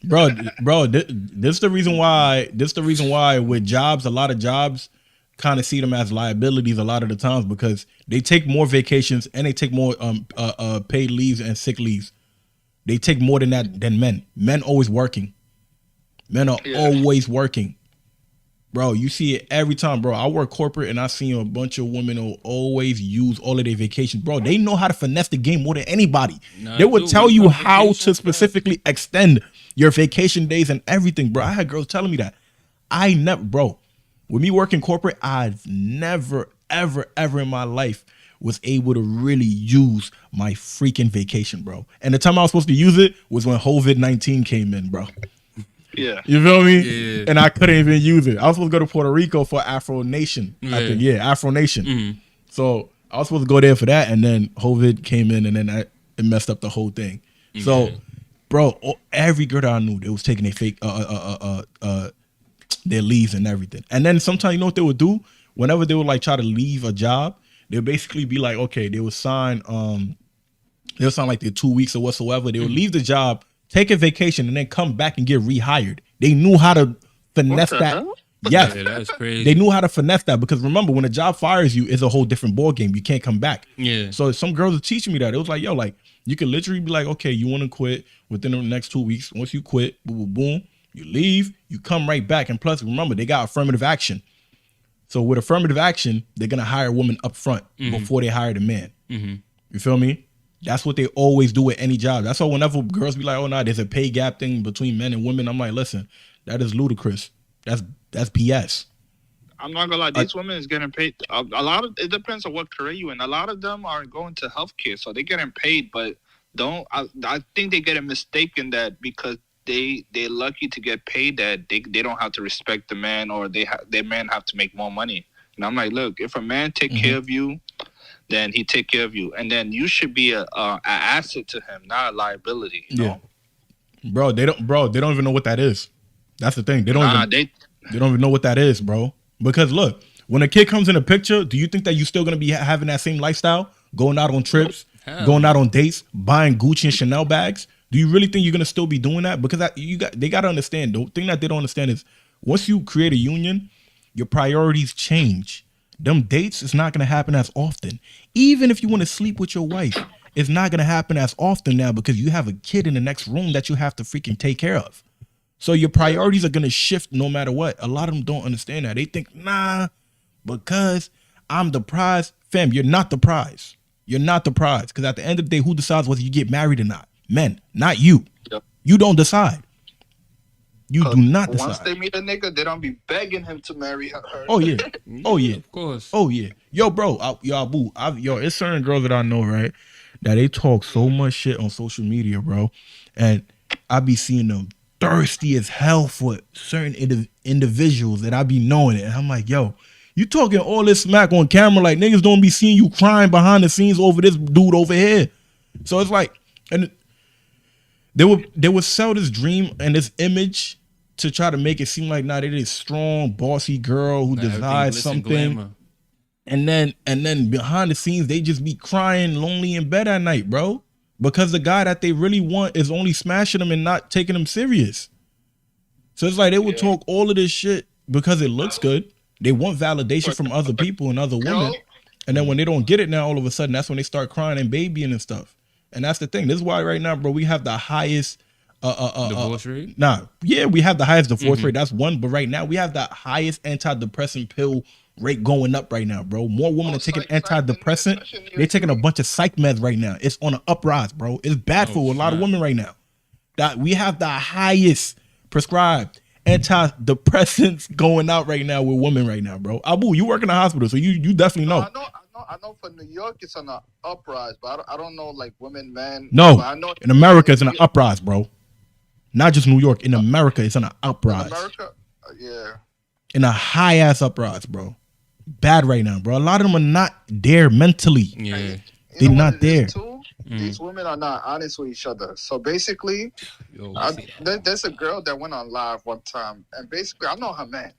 bro, this the reason why. This the reason why with jobs, a lot of jobs kind of see them as liabilities a lot of the times because they take more vacations and they take more paid leaves and sick leaves. They take more than that than men. Men always working. Men are always working. Bro, you see it every time, bro. I work corporate and I see a bunch of women who always use all of their vacations. Bro, they know how to finesse the game more than anybody. They will tell you how to specifically extend your vacation days and everything, bro. I had girls telling me that. I never, bro, with me working corporate, I've never, ever, ever in my life was able to really use my freaking vacation, bro. And the time I was supposed to use it was when COVID-19 came in, bro. Yeah. You feel me? Yeah. And I couldn't even use it. I was supposed to go to Puerto Rico for Afro Nation. I think, Afro Nation. Mm-hmm. So I was supposed to go there for that, and then COVID came in, and then it messed up the whole thing. So, bro, every girl that I knew, they was taking their fake their leaves and everything. And then sometimes, you know what they would do? Whenever they would like try to leave a job, they would basically be like, okay, they would sign like their 2 weeks or whatsoever. They would leave the job, take a vacation, and then come back and get rehired. They knew how to finesse that. Hell? Yes, Yeah, that's crazy. they knew how to finesse that because remember, when a job fires you, it's a whole different ball game. You can't come back. Yeah. So some girls are teaching me that. It was like, yo, like you could literally be like, okay, you want to quit within the next 2 weeks. Once you quit, boom, boom, boom, you leave, you come right back. And plus, remember, they got affirmative action. So with affirmative action, they're gonna hire a woman up front before they hire the man. Mm-hmm. You feel me? That's what they always do at any job. That's why whenever girls be like, oh, nah, there's a pay gap thing between men and women, I'm like, listen, that is ludicrous. That's BS. I'm not gonna lie, these women is getting paid. A lot of it depends on what career you in. A lot of them are going to healthcare, so they're getting paid. But I think they get it mistaken that because they're lucky to get paid that they don't have to respect the man or their man have to make more money. And I'm like, look, if a man take care of you, then he take care of you, and then you should be a asset to him, not a liability. You know? Bro, they don't even know what that is. That's the thing. They don't even know what that is, bro. Because look, when a kid comes in the picture, do you think that you're still gonna be having that same lifestyle, going out on trips, going out on dates, buying Gucci and Chanel bags? Do you really think you're gonna still be doing that? Because they gotta understand. The thing that they don't understand is once you create a union, your priorities change. Them dates is not gonna happen as often. Even if you want to sleep with your wife, it's not gonna happen as often now because you have a kid in the next room that you have to freaking take care of. So your priorities are gonna shift no matter what. A lot of them don't understand that. They think, nah, because I'm the prize. Fam, you're not the prize. You're not the prize. Because at the end of the day, who decides whether you get married or not? Men, not you. Yep. You don't decide. You do not decide. Once they meet a nigga, they don't be begging him to marry her. Oh yeah. Oh yeah. Of course. Oh yeah. Yo, bro. It's certain girls that I know, right? That they talk so much shit on social media, bro. And I be seeing them thirsty as hell for certain individuals that I be knowing it. And I'm like, yo, you talking all this smack on camera like niggas don't be seeing you crying behind the scenes over this dude over here. So it's like, and they would sell this dream and this image to try to make it seem like it is strong, bossy girl who desires something. And then behind the scenes, they just be crying lonely in bed at night, bro. Because the guy that they really want is only smashing them and not taking them serious. So it's like they will talk all of this shit because it looks good. They want validation from other people and other women. And then when they don't get it now, all of a sudden, that's when they start crying and babying and stuff. And that's the thing. This is why right now, bro, we have the highest divorce rate? We have the highest divorce rate. That's one. But right now, we have the highest antidepressant pill rate going up right now, bro. More women are taking antidepressant. They're taking a bunch of psych meds right now. It's on an uprise, bro. It's bad for a lot of women right now. That we have the highest prescribed antidepressants going out right now with women right now, bro. Abu, you work in a hospital, so you definitely know. I know for New York it's on an uprise, but I don't know like women, men. No, I know in America it's an uprise, bro. Not just New York. In America, it's on an uprise. In America, yeah. In a high ass uprise, bro. Bad right now, bro. A lot of them are not there mentally. Yeah. They're not there. These women are not honest with each other. So basically, Yo, there's a girl that went on live one time, and basically, I know her man.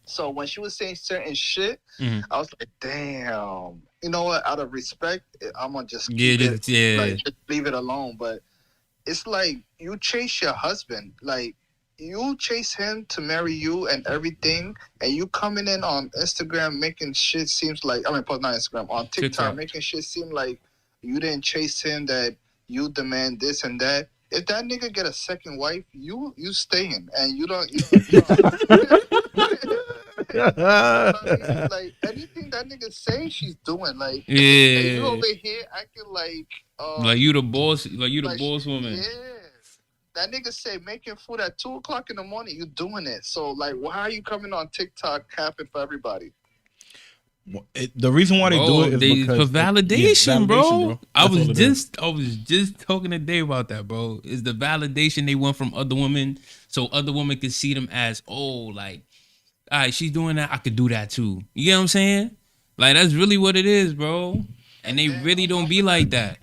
So when she was saying certain shit, I was like, damn. You know what? Out of respect, I'm gonna just keep it, like, just leave it alone. But it's like you chase your husband, like you chase him to marry you and everything, and you coming in on Instagram making shit seems like, I mean, not Instagram, on TikTok making shit seem like you didn't chase him, that you demand this and that. If that nigga get a second wife, you staying, and you don't. You know what I mean? Like anything that nigga say, she's doing. Like, and you over here acting like you the boss, like you the boss woman. Yeah. That nigga say making food at 2:00 in the morning, you doing it. So like, why are you coming on TikTok capping for everybody? The reason why they do it is because for validation, bro. I was just talking today about that, bro. Is the validation they want from other women, so other women can see them as, oh, like, all right, she's doing that, I could do that too. You get what I'm saying? Like, that's really what it is, bro. And they really don't be like that.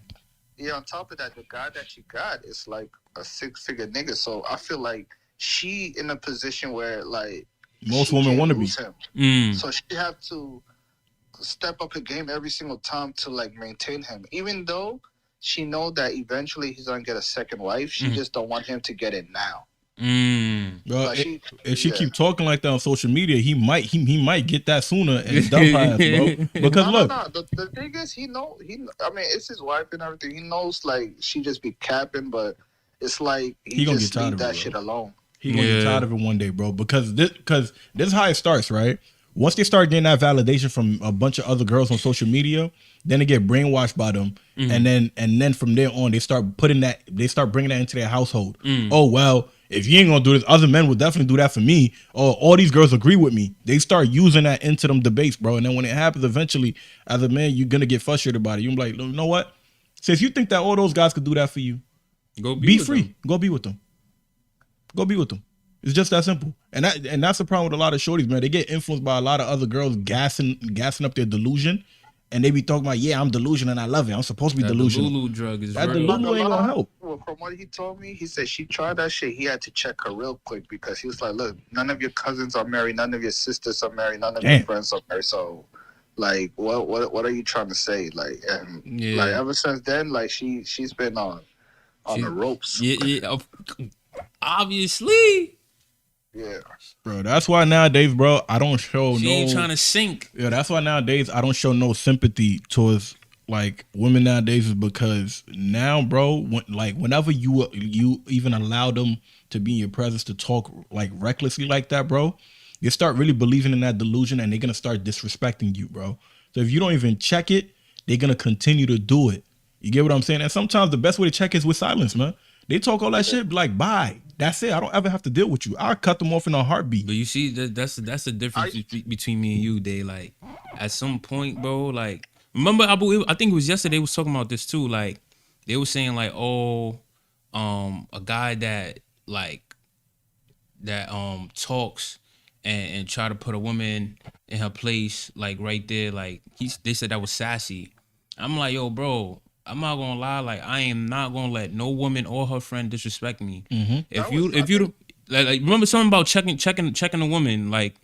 Yeah, on top of that, the guy that you got is like a 6-figure nigga. So I feel like she in a position where like most women want to be. So she have to step up her game every single time to like maintain him. Even though she know that eventually he's gonna get a second wife, she just don't want him to get it now. Well, if she keep talking like that on social media, he might get that sooner and dump her ass, bro. Because look, the thing is, I mean, it's his wife and everything. He knows like she just be capping, but it's like he gonna just get tired leave of that it, shit alone. He gonna get tired of it one day, bro. Because this is how it starts, right? Once they start getting that validation from a bunch of other girls on social media, then they get brainwashed by them, and then from there on, they start bringing that into their household. Oh well, if you ain't gonna do this, other men will definitely do that for me. Or all these girls agree with me. They start using that into them debates, bro. And then when it happens, eventually, as a man, you're gonna get frustrated about it. You're like, you know what? So if you think that all those guys could do that for you, go be free. Them. Go be with them. Go be with them. It's just that simple. And that's the problem with a lot of shorties, man. They get influenced by a lot of other girls gassing up their delusion. And they be talking about, yeah, I'm delusional and I love it. I'm supposed to be delusional. The Lulu drug is that Lulu ain't gonna help. Well, from what he told me, he said she tried that shit. He had to check her real quick because he was like, look, none of your cousins are married. None of your sisters are married. None of your friends are married. So, like, what are you trying to say? Like, and like ever since then, like she's been on the ropes. Yeah, obviously. Yeah, bro. That's why nowadays, bro, I don't show she ain't trying to sink. Yeah, that's why nowadays I don't show no sympathy towards like women nowadays, is because now, bro, whenever you even allow them to be in your presence to talk like recklessly like that, bro, you start really believing in that delusion, and they're gonna start disrespecting you, bro. So if you don't even check it, they're gonna continue to do it. You get what I'm saying? And sometimes the best way to check is with silence, man. They talk all that shit, like, bye. That's it. I don't ever have to deal with you. I'll cut them off in a heartbeat. But you see, that's the difference between me and you, Day. Like, at some point, bro, like, remember, I think it was yesterday, they was talking about this too. Like, they were saying, like, oh, a guy that, like, that talks and try to put a woman in her place, like, right there, like, they said that was sassy. I'm like, yo, bro, I'm not gonna lie, like, I am not gonna let no woman or her friend disrespect me. If you like remember something about checking a woman, like,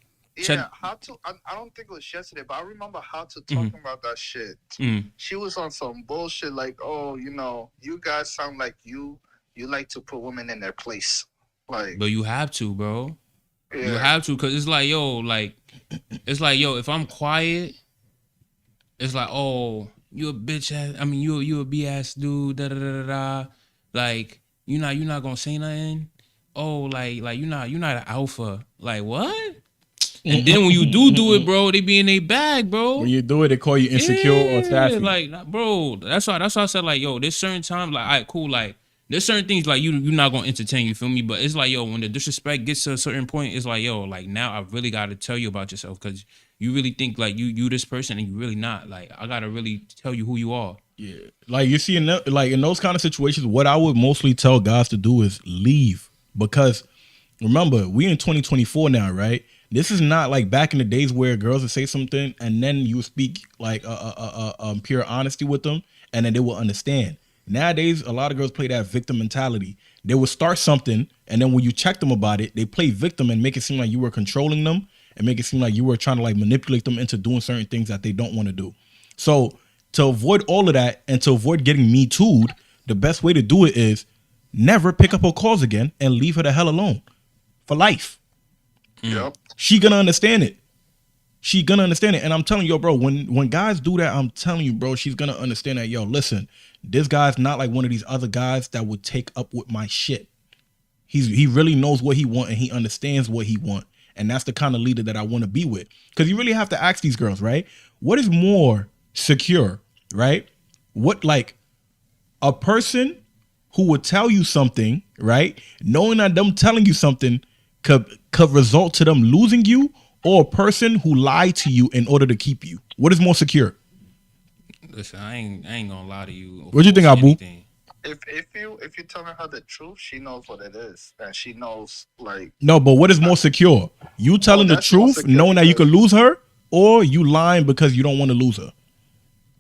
how to I don't think it was yesterday, but I remember how to talking about that shit. She was on some bullshit like, oh, you know, you guys sound like you like to put women in their place, like. But you have to, bro. Yeah. You have to, cause it's like, yo, if I'm quiet, it's like, oh, you a bitch ass. I mean, you a B ass dude. Da da da da. Like, you're not gonna say nothing. Oh, like you're not an alpha. Like, what? And then when you do it, bro, they be in their bag, bro. When you do it, they call you insecure or sassy. Like, bro, that's why I said, like, yo, there's certain times, like, all right, cool, like, there's certain things like you're not gonna entertain, you feel me? But it's like, yo, when the disrespect gets to a certain point, it's like, yo, like, now I really gotta tell you about yourself, because you really think like you this person and you really not. Like, I gotta really tell you who you are. Yeah, like, you see, in those kind of situations, what I would mostly tell guys to do is leave, because remember, we in 2024 now, right? This is not like back in the days where girls would say something and then you speak like pure honesty with them, and then they will understand. Nowadays, a lot of girls play that victim mentality. They will start something, and then when you check them about it, they play victim and make it seem like you were controlling them and make it seem like you were trying to like manipulate them into doing certain things that they don't want to do. So to avoid all of that and to avoid getting me too'd, the best way to do it is never pick up her calls again and leave her the hell alone for life. Yep. She gonna understand it. She gonna understand it. And I'm telling you, bro, when guys do that, I'm telling you, bro, she's gonna understand that, yo, listen, this guy's not like one of these other guys that would take up with my shit. He really knows what he want and he understands what he want. And that's the kind of leader that I want to be with. Because you really have to ask these girls, right? What is more secure, right? What, like, a person who would tell you something, right? Knowing that them telling you something could result to them losing you, or a person who lied to you in order to keep you? What is more secure? Listen, I ain't gonna lie to you. What do you think, Abu? Anything. If you telling her the truth, she knows what it is, and she knows like. No, but what is more secure? You telling the that's more truth, secure knowing that you because- could lose her, or you lying because you don't want to lose her?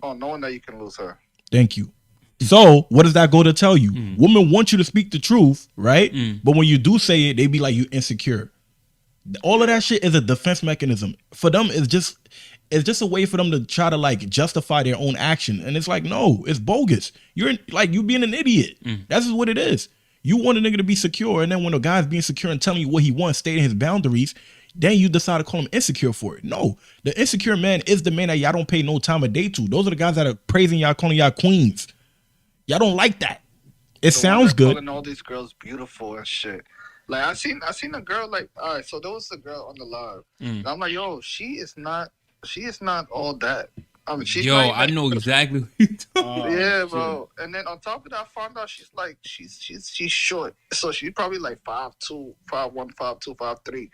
Oh, knowing that you can lose her. Thank you. So what does that go to tell you? Women want you to speak the truth, right? But when you do say it, they be like, you insecure. All of that shit is a defense mechanism. For them, it's just a way for them to try to like justify their own action. And it's like, no, it's bogus. You're like, you being an idiot. That's just what it is. You want a nigga to be secure, and then when a guy's being secure and telling you what he wants, stating his boundaries, then you decide to call him insecure for it. No, the insecure man is the man that y'all don't pay no time of day to. Those are the guys that are praising y'all, calling y'all queens. Y'all don't like that. It sounds good. Calling all these girls beautiful and shit. Like I seen a girl like, all right, so there was a girl on the live. And I'm like, yo, she is not all that. I mean, she's Yo, not, I know exactly what you're talking yeah, bro. And then on top of that, I found out she's like she's short. So she's probably like 5'2", 5'1", 5'2", 5'3".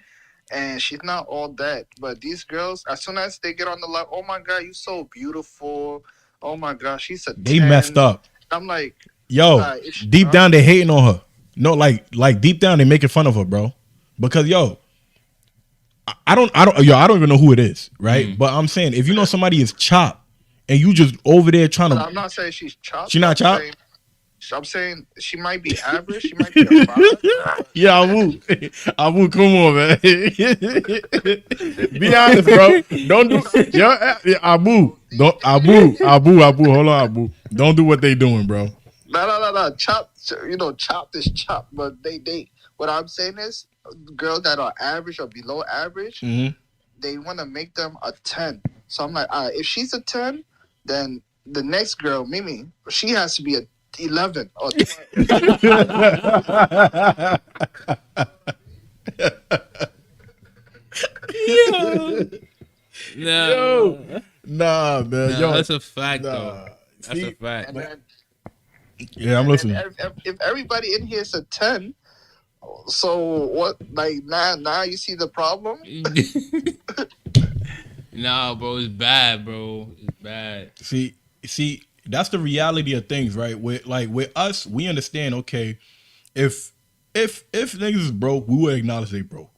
And she's not all that. But these girls, as soon as they get on the live, oh my God, you so beautiful. Oh my God, she's a 10. They messed up. I'm like, yo, deep down they hating on her. No, like deep down they making fun of her, bro. Because yo, I don't even know who it is, right? But I'm saying if you know somebody is chopped and you just over there trying to, I'm not saying she's chopped. She not chopped. I'm saying she might be average. She might be a 5. Yeah, Abu, come on, man. Be honest, bro. Don't do Abu. Don't Abu. Hold on, Abu. Don't do what they doing, bro. No. Chopped, chopped is chopped. But they. What I'm saying is, girls that are average or below average, they want to make them a 10. So I'm like, all right, if she's a 10, then the next girl, Mimi, she has to be a 11 or 12. Nah, man. Yo, that's a fact, though. That's a fact. Yeah, I'm listening. If everybody in here is a 10, so what? Like now you see the problem? Nah, bro, it's bad, bro. It's bad. See, that's the reality of things, right? With us, we understand. Okay, if niggas is broke, we will acknowledge they broke.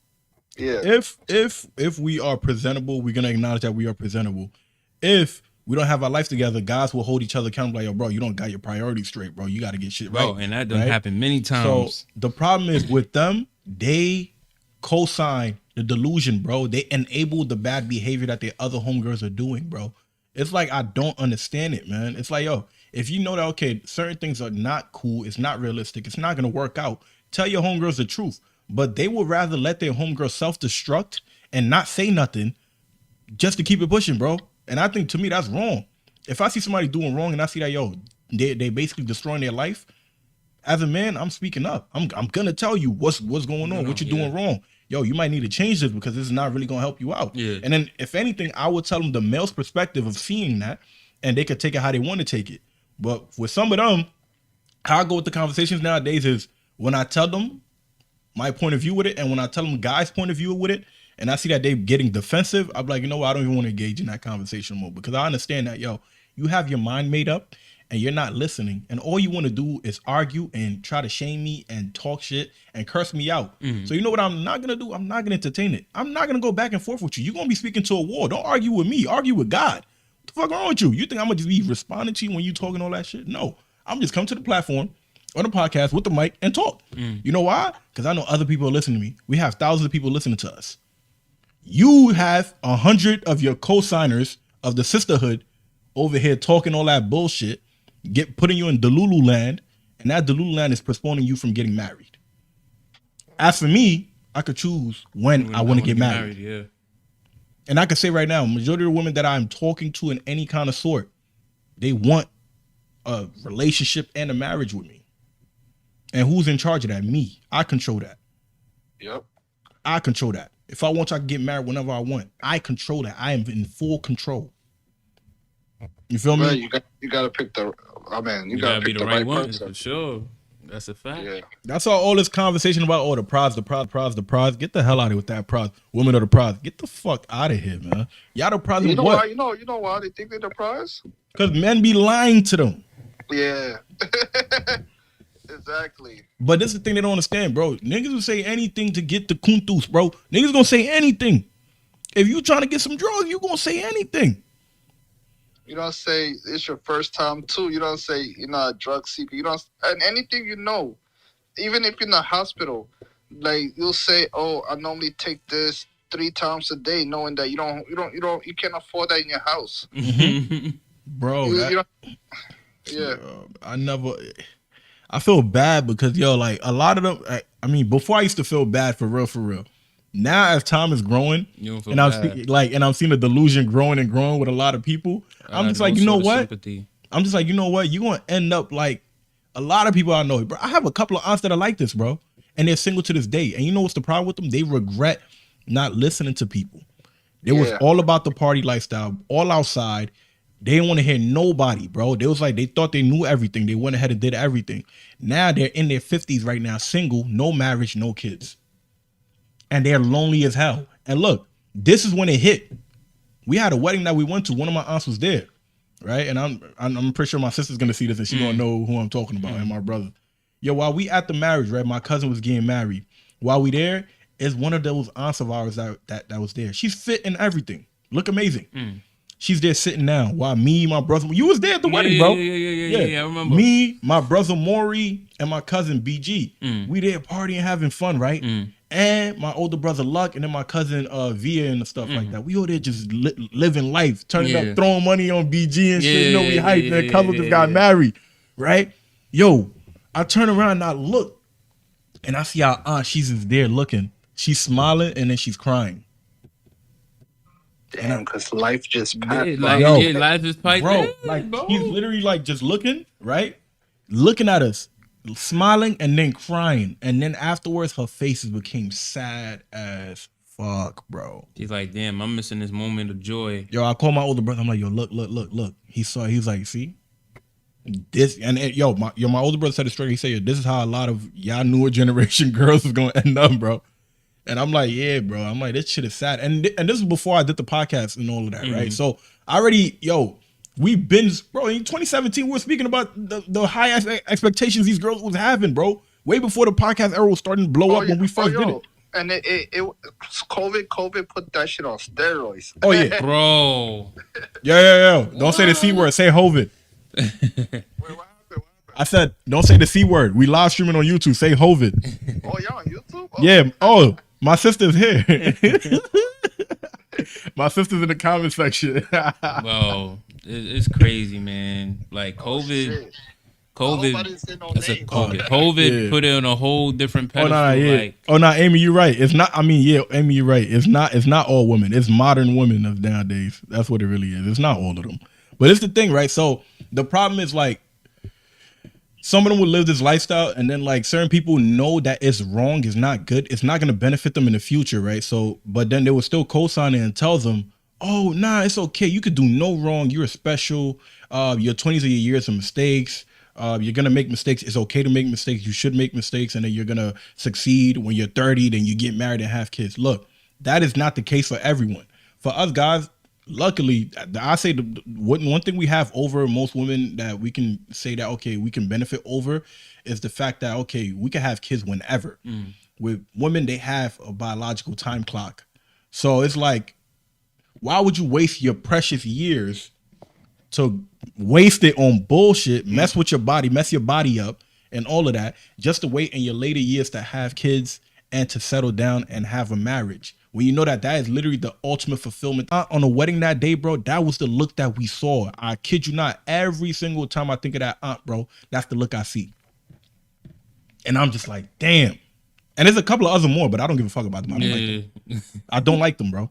Yeah. If we are presentable, we're gonna acknowledge that we are presentable. If we don't have our life together, guys will hold each other accountable. Like, yo, bro, you don't got your priorities straight, bro. You got to get shit right. Bro, and that doesn't happen many times. So the problem is with them, they co-sign the delusion, bro. They enable the bad behavior that their other homegirls are doing, bro. It's like, I don't understand it, man. It's like, yo, if you know that, okay, certain things are not cool, it's not realistic, it's not going to work out, tell your homegirls the truth. But they would rather let their homegirl self-destruct and not say nothing just to keep it pushing, bro. And I think, to me, that's wrong. If I see somebody doing wrong and I see that, yo, they basically destroying their life, as a man, I'm speaking up. I'm gonna tell you what's going on, what you're doing wrong. Yo, you might need to change this because this is not really gonna help you out. Yeah. And then, if anything, I would tell them the male's perspective of seeing that, and they could take it how they want to take it. But with some of them, how I go with the conversations nowadays is when I tell them my point of view with it, and when I tell them guys' point of view with it, and I see that they're getting defensive, I'm like, you know what? I don't even want to engage in that conversation more because I understand that, yo, you have your mind made up and you're not listening. And all you want to do is argue and try to shame me and talk shit and curse me out. So you know what I'm not going to do? I'm not going to entertain it. I'm not going to go back and forth with you. You're going to be speaking to a wall. Don't argue with me. Argue with God. What the fuck wrong with you? You think I'm gonna just be responding to you when you talking all that shit? No, I'm just come to the platform on the podcast with the mic and talk. You know why? Because I know other people are listening to me. We have thousands of people listening to us. You have 100 of your co-signers of the sisterhood over here talking all that bullshit, putting you in Delulu land, and that Delulu land is postponing you from getting married. As for me, I could choose when I want to get married. Yeah. And I can say right now, majority of the women that I'm talking to in any kind of sort, they want a relationship and a marriage with me. And who's in charge of that? Me. I control that. Yep. I control that. If I want, I can get married whenever I want. I control that. I am in full control. You feel me? You got to pick the. I mean, you got to be pick the the right right one person. for sure. That's a fact. Yeah. That's all this conversation about. Oh, the prize. Get the hell out of here with that prize. Women are the prize. Get the fuck out of here, man. Y'all the prize. You know what? why? You know why they think they're the prize? Because men be lying to them. Yeah. Exactly. But this is the thing they don't understand, bro. Niggas will say anything to get the kuntus, bro. Niggas gonna say anything. If you trying to get some drugs, you gonna say anything. You don't say it's your first time too. You don't say you're not a drug seeker. You don't, and anything you know, even if you're in the hospital, like you'll say, "Oh, I normally take this 3 times a day," knowing that you can't afford that in your house, bro. Yeah. I feel bad because like a lot of them. I mean, before I used to feel bad for real. Now, as time is growing, and I'm seeing the delusion growing and growing with a lot of people. I'm just like, you know what? Sympathy. I'm just like, you know what? You're gonna end up like a lot of people I know, bro. I have a couple of aunts that are like this, bro, and they're single to this day. And you know what's the problem with them? They regret not listening to people. It was all about the party lifestyle, all outside. They didn't want to hear nobody, bro. They was like, they thought they knew everything. They went ahead and did everything. Now they're in their 50s right now, single, no marriage, no kids. And they're lonely as hell. And look, this is when it hit. We had a wedding that we went to. One of my aunts was there, right? And I'm pretty sure my sister's gonna see this and she's gonna know who I'm talking about, and my brother. Yo, while we at the marriage, right? My cousin was getting married. While we there, is one of those aunts of ours that was there. She's fit and everything. Look amazing. She's there sitting down. While me, my brother, you was there at the wedding, bro. Yeah, I remember. Me, my brother Maury, and my cousin BG. We there partying, having fun, right? And my older brother Luck, and then my cousin Via and stuff like that. We all there just living life, turning up, throwing money on BG and shit. You know, we hyped. And cousin just got married, right? Yo, I turn around and I look, and I see our aunt. She's just there looking. She's smiling, and then she's crying. Damn, because life just passed. Life just piped. Bro, he's literally like just looking, right? Looking at us, smiling, and then crying. And then afterwards, her faces became sad as fuck, bro. She's like, damn, I'm missing this moment of joy. Yo, I called my older brother. I'm like, yo, look. He was like, see? This, and my older brother said it straight. He said, this is how a lot of y'all newer generation girls is going to end up, bro. And I'm like, yeah, bro. I'm like, this shit is sad. And this was before I did the podcast and all of that, right? So we've been, bro, in 2017, we were speaking about the high expectations these girls was having, bro. Way before the podcast era was starting to blow up when we first did it. And it COVID put that shit on steroids. Oh, yeah. Bro. Yeah. Don't say the C word. Say Hovid. Wait, what happened? I said, don't say the C word. We live streaming on YouTube. Say Hovid. Oh, y'all on YouTube? Oh. Yeah. Oh, my sister's here. My sister's in the comment section. Bro, it's crazy, man. Like COVID. COVID put it on a whole different pedestal. Amy, you're right. It's not. I mean, Amy, you're right. It's not all women. It's modern women of nowadays. That's what it really is. It's not all of them. But it's the thing, right? So the problem is like, some of them would live this lifestyle, and then like certain people know that it's wrong, it's not good, it's not gonna benefit them in the future, right? So, but then they will still co-sign it and tell them, oh, nah, it's okay. You could do no wrong. You're special. Your 20s are your years of mistakes. You're gonna make mistakes. It's okay to make mistakes. You should make mistakes, and then you're gonna succeed. When you're 30, then you get married and have kids. Look, that is not the case for everyone. For us guys, luckily, I say one thing we have over most women that we can say that, okay, we can benefit over is the fact that, okay, we can have kids whenever. With women, they have a biological time clock. So it's like, why would you waste your precious years to waste it on bullshit, mess with your body, mess your body up, and all of that, just to wait in your later years to have kids and to settle down and have a marriage. When you know that is literally the ultimate fulfillment. On a wedding that day, bro, that was the look that we saw. I kid you not. Every single time I think of that aunt, bro, that's the look I see. And I'm just like, damn. And there's a couple of other more, but I don't give a fuck about them. I don't like them. I don't like them, bro.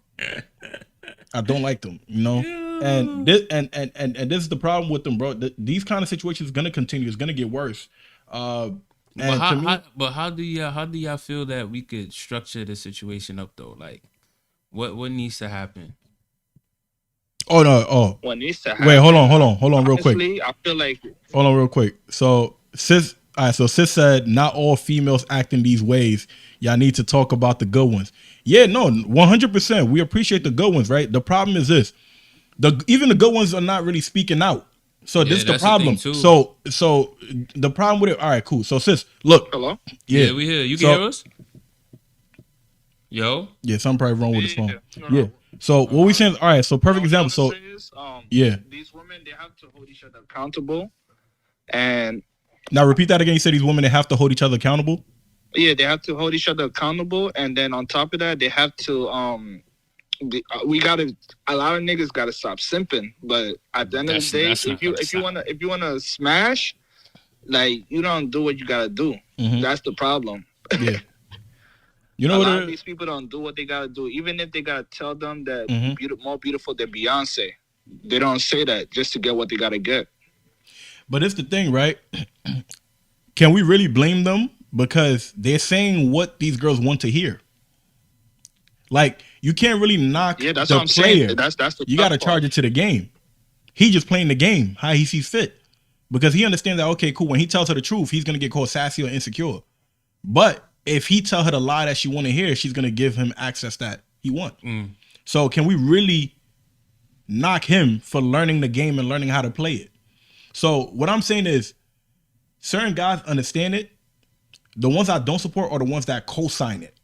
I don't like them, you know? And this and this is the problem with them, bro. These kind of situations are gonna continue. It's gonna get worse. But how do y'all feel that we could structure the situation up though? Like, what needs to happen? Oh no! Oh, what needs to happen? Wait, hold on, real quick. Honestly, I feel like hold on, real quick. So sis, all right. So sis said, not all females act in these ways. Y'all need to talk about the good ones. Yeah, no, 100%. We appreciate the good ones, right? The problem is this: even the good ones are not really speaking out. So this is the problem. So the problem with it. All right, cool. So sis, look. Hello. Yeah, we hear you. Can hear us? Yo. Yeah, something probably wrong with his phone. Yeah. So what we saying? All right. So perfect example. So yeah, these women, they have to hold each other accountable. And now repeat that again. You said these women, they have to hold each other accountable. Yeah, they have to hold each other accountable, and then on top of that, they have to a lot of niggas gotta stop simping. But at the end of the day, if you wanna smash, like, you don't do what you gotta do. Mm-hmm. That's the problem. Yeah. You know, a lot of these people don't do what they gotta do, even if they gotta tell them that more beautiful than Beyonce. They don't say that just to get what they gotta get. But it's the thing, right? Can we really blame them? Because they're saying what these girls want to hear. Like, you can't really knock the player. That's the you got to charge it to the game. He just playing the game how he sees fit. Because he understands that, okay, cool, when he tells her the truth, he's going to get called sassy or insecure. But if he tell her the lie that she want to hear, she's going to give him access that he wants. So can we really knock him for learning the game and learning how to play it? So what I'm saying is, certain guys understand it. The ones I don't support are the ones that co-sign it.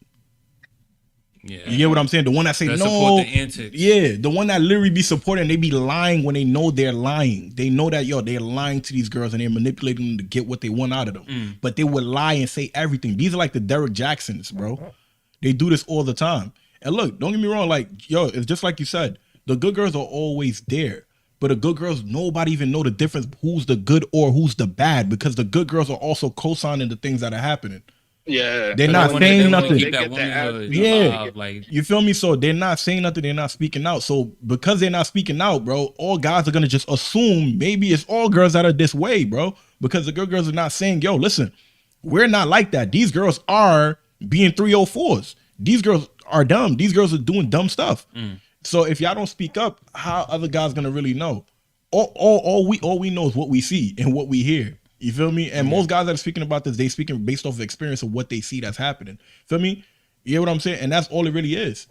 Yeah. You get what I'm saying? The one that say no. Support the antics. Yeah, the one that literally be supporting, they be lying when they know they're lying. They know that, they're lying to these girls and they're manipulating them to get what they want out of them. But they would lie and say everything. These are like the Derek Jacksons, bro. They do this all the time. And look, don't get me wrong, like, it's just like you said, the good girls are always there. But the good girls, nobody even know the difference who's the good or who's the bad, because the good girls are also co-signing the things that are happening. Yeah. They're not saying nothing. Yeah. Like, you feel me? So they're not saying nothing. They're not speaking out. So because they're not speaking out, bro, all guys are going to just assume maybe it's all girls that are this way, bro. Because the good girls are not saying, yo, listen, we're not like that. These girls are being 304s. These girls are dumb. These girls are doing dumb stuff. So if y'all don't speak up, how other guys gonna really know? All we know is what we see and what we hear. You feel me? And most guys that are speaking about this, they speaking based off of experience of what they see that's happening. Feel me? You hear what I'm saying? And that's all it really is.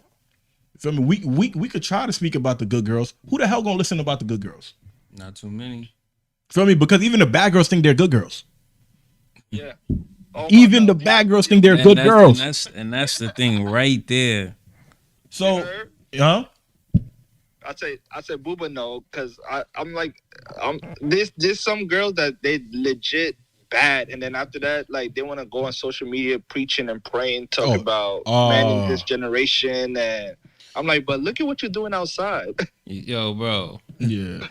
Feel me? We could try to speak about the good girls. Who the hell gonna listen about the good girls? Not too many. Feel me? Because even the bad girls think they're good girls. Yeah. Even the bad girls think they're good girls. And that's the thing right there. So, I say Booba no, because I'm like, there's some girls that they legit bad, and then after that, like, they want to go on social media preaching and praying, talking about men in this generation, and I'm like, but look at what you're doing outside. Yo, bro. Yeah.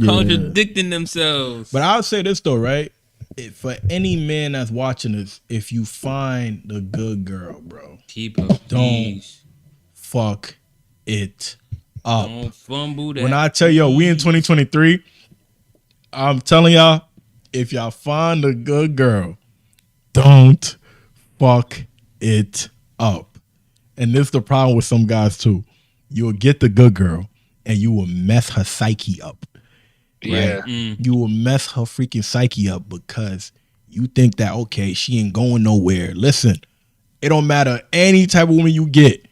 Contradicting themselves. But I'll say this though, right? For any man that's watching this, if you find the good girl, bro, keep her. Don't fuck it up. Don't fumble that. When I tell y'all we in 2023, I'm telling y'all, if y'all find a good girl, don't fuck it up. And this is the problem with some guys too. You'll get the good girl and you will mess her psyche up. Right? Yeah. You will mess her freaking psyche up because you think that, okay, she ain't going nowhere. Listen, it don't matter any type of woman you get.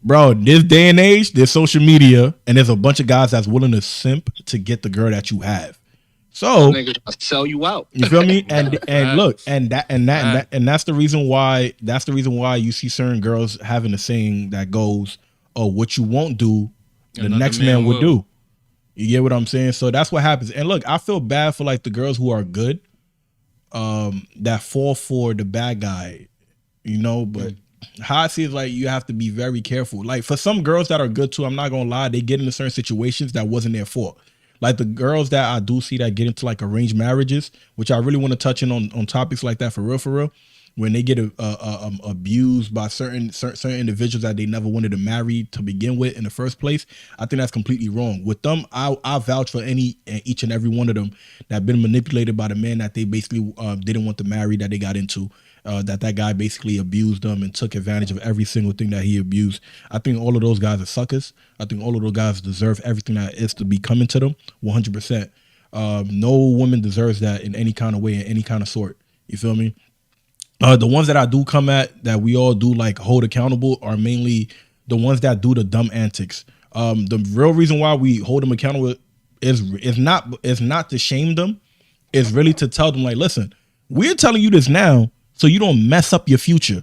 Bro, this day and age, there's social media, and there's a bunch of guys that's willing to simp to get the girl that you have. So niggas sell you out. You feel me? And look, and that's the reason why you see certain girls having a saying that goes, "Oh, what you won't do, the next man would do." You get what I'm saying? So that's what happens. And look, I feel bad for like the girls who are good, that fall for the bad guy, you know, but how I see it is like you have to be very careful. Like for some girls that are good too, I'm not gonna lie, they get into certain situations that wasn't their fault. Like the girls that I do see that get into like arranged marriages, which I really want to touch in on topics like that for real, when they get abused by certain individuals that they never wanted to marry to begin with in the first place. I think that's completely wrong. With them, I vouch for each and every one of them that been manipulated by the man that they basically didn't want to marry, that they got into. That guy basically abused them and took advantage of every single thing that he abused. I think all of those guys are suckers. I think all of those guys deserve everything that is to be coming to them 100%. No woman deserves that in any kind of way, in any kind of sort. You feel me? The ones that I do come at that we all do like hold accountable are mainly the ones that do the dumb antics. The real reason why we hold them accountable is not to shame them. It's really to tell them like, listen, we're telling you this now so you don't mess up your future.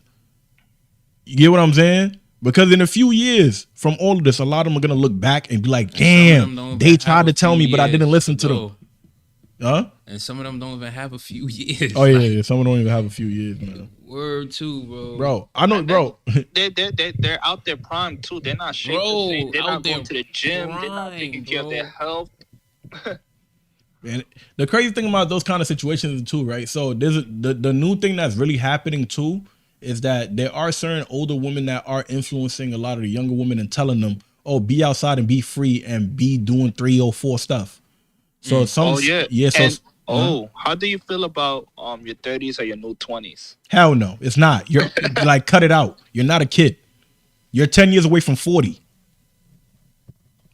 You get what I'm saying? Because in a few years from all of this, a lot of them are gonna look back and be like, damn, they tried to tell me, but I didn't listen to them. Huh? And some of them don't even have a few years. Oh yeah. Some of them don't even have a few years, man. Word too, bro. Bro, I know, bro. They're out there prime too. They're not shaping. They're not going to the gym. They're not taking care of their health. And the crazy thing about those kind of situations too, right? So there's the new thing that's really happening too is that there are certain older women that are influencing a lot of the younger women and telling them, "Oh, be outside and be free and be doing 3 or 4 stuff." So some, and, how do you feel about your 30s or your new 20s? Hell no, it's not. You're like, cut it out. You're not a kid. You're 10 years away from 40.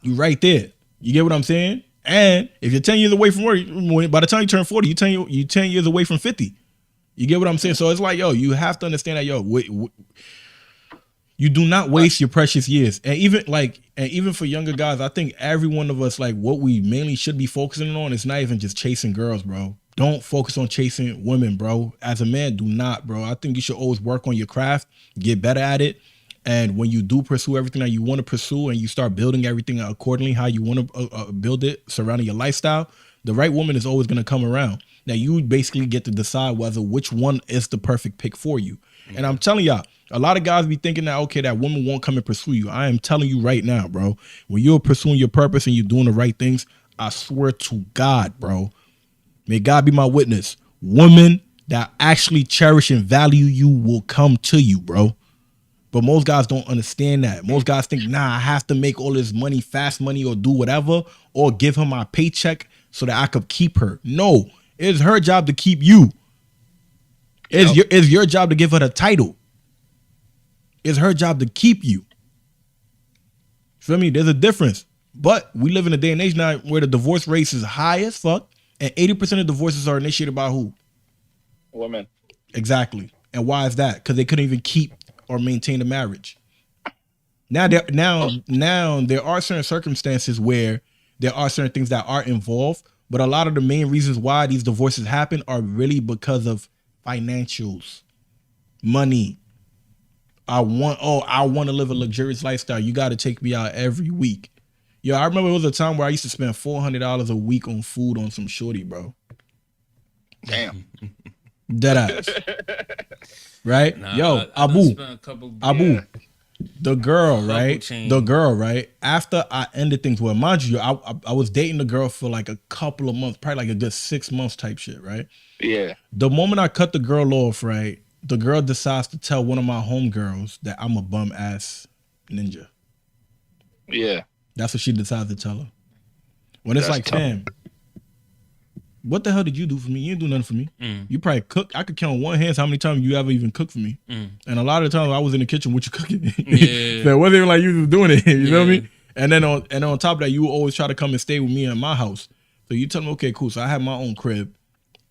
You right there. You get what I'm saying? And if you're 10 years away from 40, by the time you turn 40, you 10 years away from 50. You get what I'm saying? So it's like, yo, you have to understand that, yo, you do not waste your precious years. And even for younger guys, I think every one of us, like, what we mainly should be focusing on is not even just chasing girls, bro. Don't focus on chasing women, bro. As a man, do not, bro. I think you should always work on your craft, get better at it. And when you do pursue everything that you want to pursue and you start building everything accordingly, how you want to build it surrounding your lifestyle, the right woman is always going to come around. Now, you basically get to decide which one is the perfect pick for you. Mm-hmm. And I'm telling y'all, a lot of guys be thinking that, okay, that woman won't come and pursue you. I am telling you right now, bro, when you're pursuing your purpose and you're doing the right things, I swear to God, bro, may God be my witness, women that actually cherish and value you will come to you, bro. But most guys don't understand that. Most guys think, nah, I have to make all this money, fast money, or do whatever, or give her my paycheck so that I could keep her. No, it's her job to keep you. It's your job to give her the title. It's her job to keep you. Feel me? There's a difference. But we live in a day and age now where the divorce rate is high as fuck, and 80% of divorces are initiated by who? Women. Exactly. And why is that? Because they couldn't even keep or maintain the marriage. Now there are certain circumstances where there are certain things that are involved, but a lot of the main reasons why these divorces happen are really because of financials, money. I want to live a luxurious lifestyle. You got to take me out every week. Yo, I remember it was a time where I used to spend $400 a week on food on some shorty, bro. Damn. Dead ass. Right? Nah, Yo, Abu, the girl, right? After I ended things, well, mind you, I was dating the girl for like a couple of months, probably like a good 6 months type shit, right? Yeah. The moment I cut the girl off, right, the girl decides to tell one of my homegirls that I'm a bum ass ninja. Yeah. That's what she decides to tell her. When it's like, tough. fam, what the hell did you do for me? You didn't do nothing for me. You probably cook. I could count on one hand how many times you ever even cooked for me. And a lot of the times I was in the kitchen with you cooking. Yeah. So it wasn't even like you was doing it. You know what I mean? And then on top of that, you always try to come and stay with me in my house. So you tell me, okay, cool. So I have my own crib.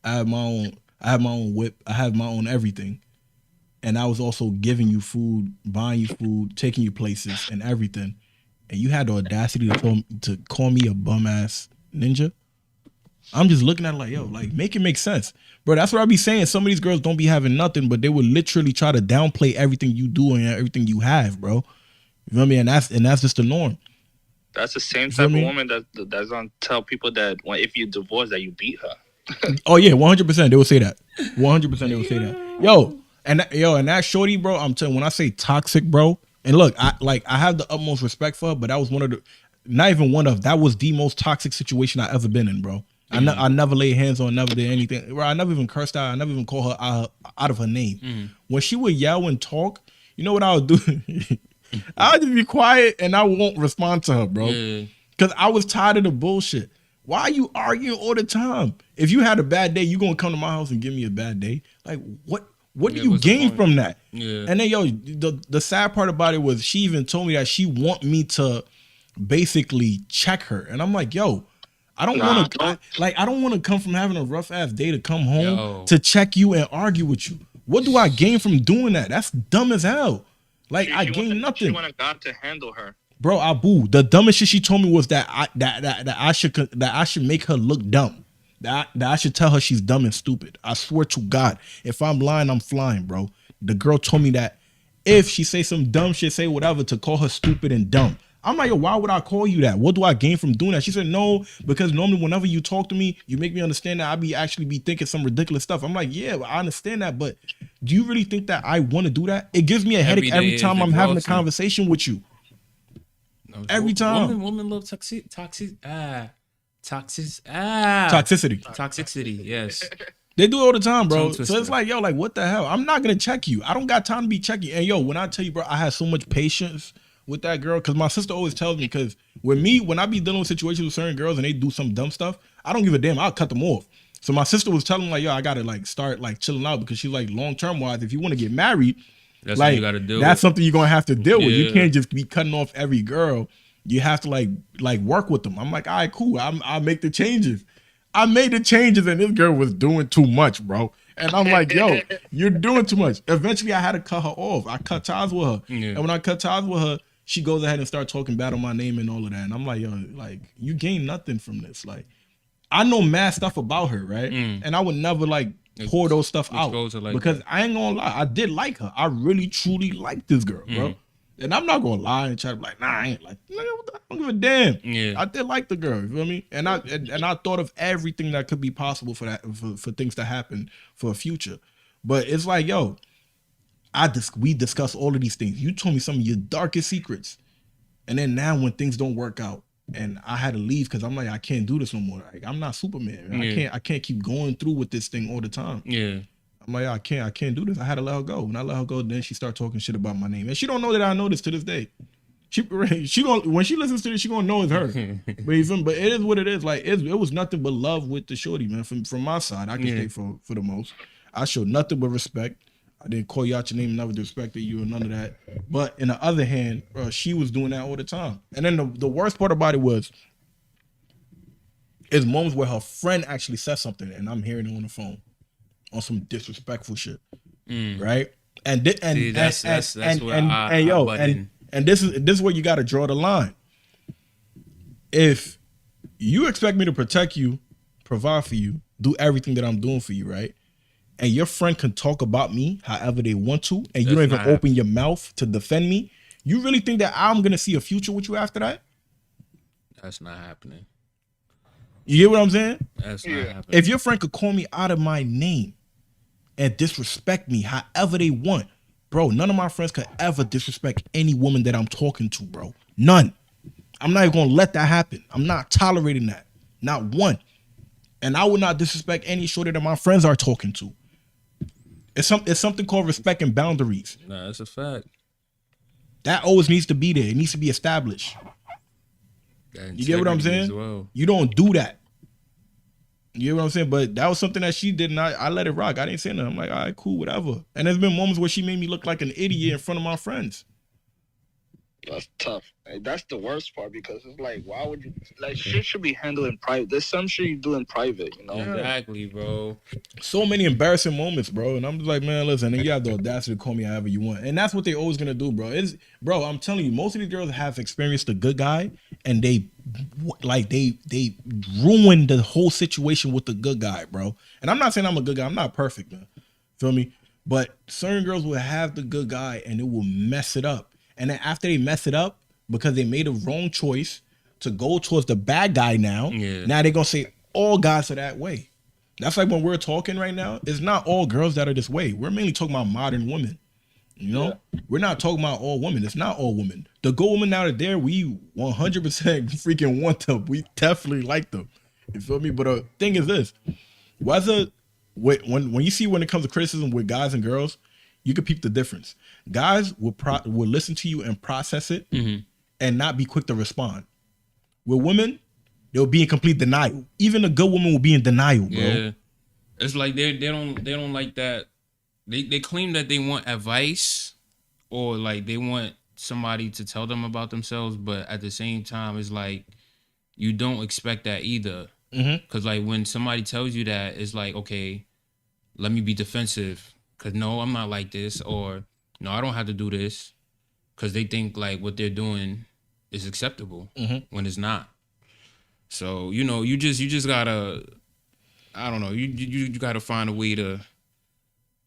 I have my own whip. I have my own everything. And I was also giving you food, buying you food, taking you places and everything. And you had the audacity to call me a bum ass ninja. I'm just looking at it like, yo, like, make it make sense. Bro, that's what I be saying. Some of these girls don't be having nothing, but they would literally try to downplay everything you do and everything you have, bro. You know what I mean? And that's just the norm. That's the same You feel type of me? woman that's gonna tell people that if you divorce that you beat her. Oh yeah, 100%. They will say that. 100% they will say that. And that shorty, bro. I'm telling you, when I say toxic, bro. And look, I have the utmost respect for her, but that was one of the, not even one of, that was the most toxic situation I ever been in, bro. I never laid hands on, never did anything. Bro, I never even cursed her. I never even called her out of her name. When she would yell and talk, you know what I would do? I would just be quiet and I won't respond to her, bro. Because I was tired of the bullshit. Why are you arguing all the time? If you had a bad day, you gonna come to my house and give me a bad day? Like what do you gain from that? Yeah. And then the sad part about it was she even told me that she want me to basically check her. And I'm like, yo, I don't want to I don't want to come from having a rough ass day to come home to check you and argue with you. What do I gain from doing that? That's dumb as hell. Like I gain nothing. She wanted God to handle her. Bro, Abu, the dumbest shit she told me was that I should make her look dumb. That I should tell her she's dumb and stupid. I swear to God, if I'm lying, I'm flying, bro. The girl told me that if she say some dumb shit, say whatever, to call her stupid and dumb. I'm like, yo, why would I call you that? What do I gain from doing that? She said, no, because normally whenever you talk to me, you make me understand that I actually be thinking some ridiculous stuff. I'm like, yeah, I understand that, but do you really think that I want to do that? It gives me a headache every time I'm having a conversation with you. Every time. Women love toxicity. Yes. They do it all the time, bro. So it's like, yo, like, what the hell? I'm not gonna check you. I don't got time to be checking. And yo, when I tell you, bro, I had so much patience with that girl, because my sister always tells me, because with me, when I be dealing with situations with certain girls and they do some dumb stuff, I don't give a damn. I'll cut them off. So my sister was telling me, like, yo, I gotta like start like chilling out, because she's like, long term wise, if you want to get married, that's like, what you gotta do. That's something you're gonna have to deal with. You can't just be cutting off every girl. You have to like work with them. I'm like, all right, cool. I'll make the changes. I made the changes, and this girl was doing too much, bro. And I'm like, yo, you're doing too much. Eventually, I had to cut her off. I cut ties with her. Yeah. And when I cut ties with her, she goes ahead and starts talking bad on my name and all of that. And I'm like, yo, like, you gain nothing from this. Like, I know mad stuff about her, right? And I would never like pour those stuff out, like, because I ain't gonna lie, I did like her. I really truly like this girl, bro. And I'm not gonna lie and try to be like, nah, I ain't like, I don't give a damn. Yeah. I did like the girl, you feel me? And I thought of everything that could be possible for that, for things to happen for a future. But it's like, yo, we discussed all of these things. You told me some of your darkest secrets. And then now when things don't work out, and I had to leave because I'm like, I can't do this no more. Like, I'm not Superman. I can't keep going through with this thing all the time. Yeah. I'm like, I can't do this. I had to let her go. When I let her go, then she started talking shit about my name. And she don't know that I know this to this day. She gonna, when she listens to this, she gonna know it's her. But it is what it is. Like, it was nothing but love with the shorty, man. From my side, I can say for the most. I showed nothing but respect. I didn't call you out your name, never disrespected you or none of that. But in the other hand, she was doing that all the time. And then the worst part about it was, is moments where her friend actually said something and I'm hearing it on the phone on some disrespectful shit, right? And this is where you got to draw the line. If you expect me to protect you, provide for you, do everything that I'm doing for you, right? And your friend can talk about me however they want to, and you don't even open your mouth to defend me, you really think that I'm going to see a future with you after that? That's not happening. You get what I'm saying? That's not happening. If your friend could call me out of my name and disrespect me however they want, bro, none of my friends could ever disrespect any woman that I'm talking to, bro. None. I'm not even going to let that happen. I'm not tolerating that. Not one. And I would not disrespect any shorty that my friends are talking to. It's something called respect and boundaries. Nah, that's a fact. That always needs to be there. It needs to be established. You get what I'm saying? Well. You don't do that. You get what I'm saying? But that was something that she did, and I let it rock. I didn't say nothing. I'm like, all right, cool, whatever. And there's been moments where she made me look like an idiot in front of my friends. That's tough. That's the worst part, because it's like, why would you, like, shit should be handled in private. There's some shit you do in private, you know? Exactly, bro. So many embarrassing moments, bro. And I'm just like, man, listen, and you have the audacity to call me however you want. And that's what they're always gonna do, bro. Bro, I'm telling you, most of these girls have experienced the good guy, and they ruined the whole situation with the good guy, bro. And I'm not saying I'm a good guy. I'm not perfect, man. Feel me? But certain girls will have the good guy and it will mess it up. And then after they mess it up, because they made a wrong choice, to go towards the bad guy now. Yeah. Now they're gonna say all guys are that way. That's like when we're talking right now, it's not all girls that are this way. We're mainly talking about modern women. You know, we're not talking about all women. It's not all women. The good women out of there, we 100% freaking want them. We definitely like them. You feel me? But the thing is this: whether when you see when it comes to criticism with guys and girls, you can peep the difference. Guys will listen to you and process it and not be quick to respond. With women, they'll be in complete denial. Even a good woman will be in denial, bro. Yeah, it's like they don't like that. They claim that they want advice or like they want somebody to tell them about themselves, but at the same time, it's like you don't expect that either. Because like when somebody tells you that, it's like, okay, let me be defensive. Because no, I'm not like this, or no, I don't have to do this. Because they think like what they're doing is acceptable when it's not. So you know, you just gotta, I don't know, you gotta find a way to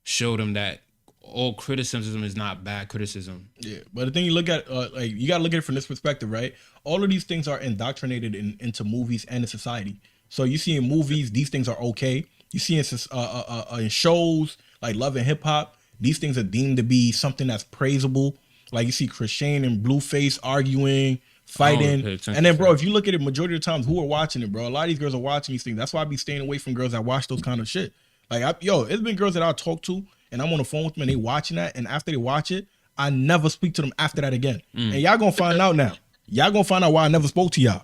show them that all criticism is not bad criticism. Yeah, but the thing you look at, like you gotta look at it from this perspective, right? All of these things are indoctrinated into movies and in society. So you see in movies, these things are okay. You see in shows like Love and Hip Hop, these things are deemed to be something that's praisable. Like you see Christian and Blueface arguing, fighting, and then bro, if you look at it, majority of the times, who are watching it, bro? A lot of these girls are watching these things. That's why I be staying away from girls that watch those kind of shit. Like, it's been girls that I talk to, and I'm on the phone with them, and they watching that, and after they watch it, I never speak to them after that again. And y'all gonna find out now. Y'all gonna find out why I never spoke to y'all.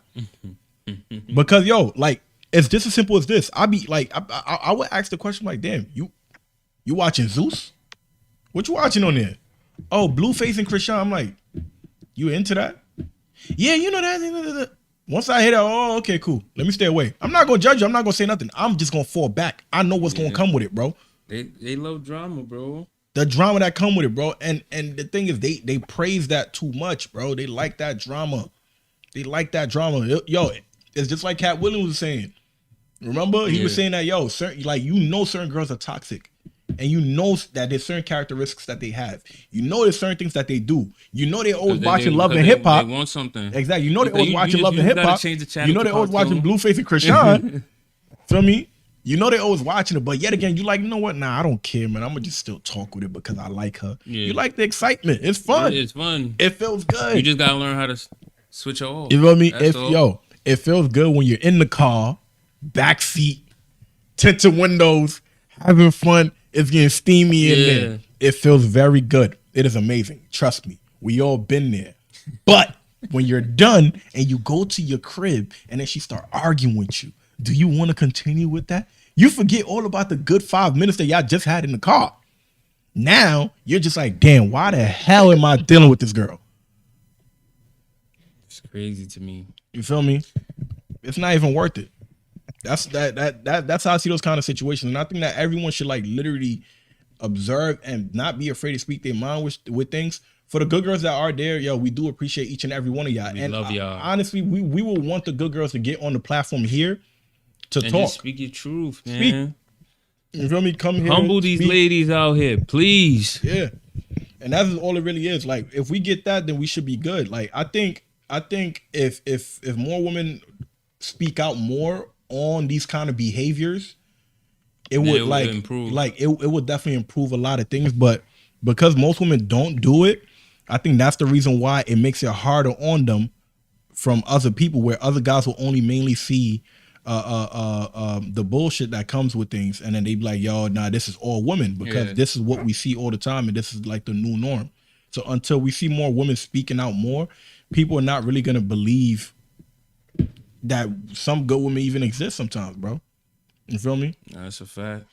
Because, like, it's just as simple as this. I be like, I would ask the question like, damn, you watching Zeus? What you watching on there? Oh, Blueface and Christian. I'm like, you into that? Yeah, you know that. Once I hit it, oh, okay, cool. Let me stay away. I'm not gonna judge you. I'm not gonna say nothing. I'm just gonna fall back. I know what's gonna come with it, bro. They love drama, bro. The drama that come with it, bro. And the thing is, they praise that too much, bro. They like that drama. They like that drama. Yo, it's just like Cat Williams was saying. Remember, he was saying that, certain, like, certain girls are toxic. And you know that there's certain characteristics that they have. You know there's certain things that they do. You know they're always watching Love and Hip Hop. They want something. Exactly. You know they're always watching Love and Hip Hop. You know they're always watching Blueface and Christian. Feel me? You know they're always watching it. But yet again, you like, you know what? Nah, I don't care, man. I'm going to just still talk with it because I like her. Yeah. You like the excitement. It's fun. It's fun. It feels good. You just got to learn how to switch it off. You feel me? It feels good when you're in the car, backseat, tinted windows, having fun. It's getting steamy in there. It feels very good. It is amazing. Trust me. We all been there. But when you're done and you go to your crib and then she start arguing with you, do you want to continue with that? You forget all about the good 5 minutes that y'all just had in the car. Now you're just like, damn, why the hell am I dealing with this girl? It's crazy to me. You feel me? It's not even worth it. That's how I see those kind of situations. And I think that everyone should like literally observe and not be afraid to speak their mind with things. For the good girls that are there, we do appreciate each and every one of y'all. We love y'all. Honestly, we will want the good girls to get on the platform here to talk. Just speak your truth, man. You feel me? Come here. Humble these ladies out here, please. Yeah. And that's all it really is. Like, if we get that, then we should be good. Like, I think if more women speak out more on these kind of behaviors, it would improve. Like it would definitely improve a lot of things. But because most women don't do it, I think that's the reason why it makes it harder on them from other people, where other guys will only mainly see the bullshit that comes with things, and then they be like, yo, nah, this is all women, because this is what we see all the time, and this is like the new norm. So until we see more women speaking out more, people are not really gonna believe that some good women even exist sometimes, bro. You feel me? That's a fact.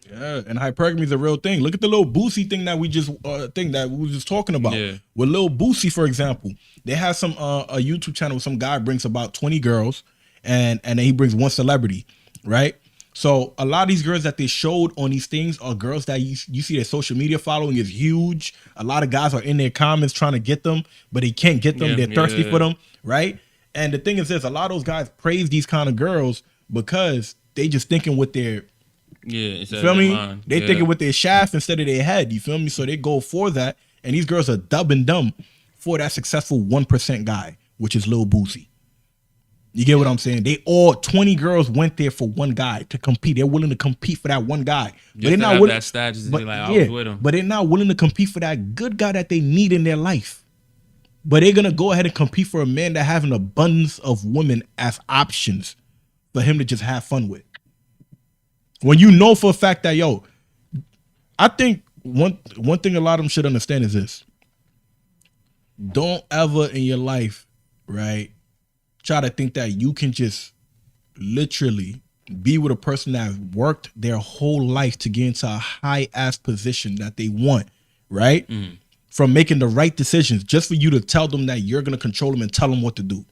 Yeah, and hypergamy is a real thing. Look at the little Boosie thing that we just talking about. Yeah. With Lil Boosie, for example, they have some a YouTube channel where some guy brings about 20 girls, and then he brings one celebrity, right? So a lot of these girls that they showed on these things are girls that you see their social media following is huge. A lot of guys are in their comments trying to get them, but they can't get them. They're thirsty for them, right? And the thing is this, a lot of those guys praise these kind of girls because they just thinking with their, you feel me? Mind. They thinking with their shaft instead of their head, you feel me? So they go for that, and these girls are dubbing them for that successful 1% guy, which is Lil Boosie. You get what I'm saying? They all 20 girls went there for one guy to compete. They're willing to compete for that one guy. But they're not willing that status. But, like, I yeah, was with him. but they're not willing to compete for that good guy that they need in their life. But they're gonna go ahead and compete for a man that has an abundance of women as options for him to just have fun with. When you know for a fact that, yo, I think one thing a lot of them should understand is this. Don't ever in your life, right, try to think that you can just literally be with a person that worked their whole life to get into a high-ass position that they want, right? From making the right decisions just for you to tell them that you're going to control them and tell them what to do.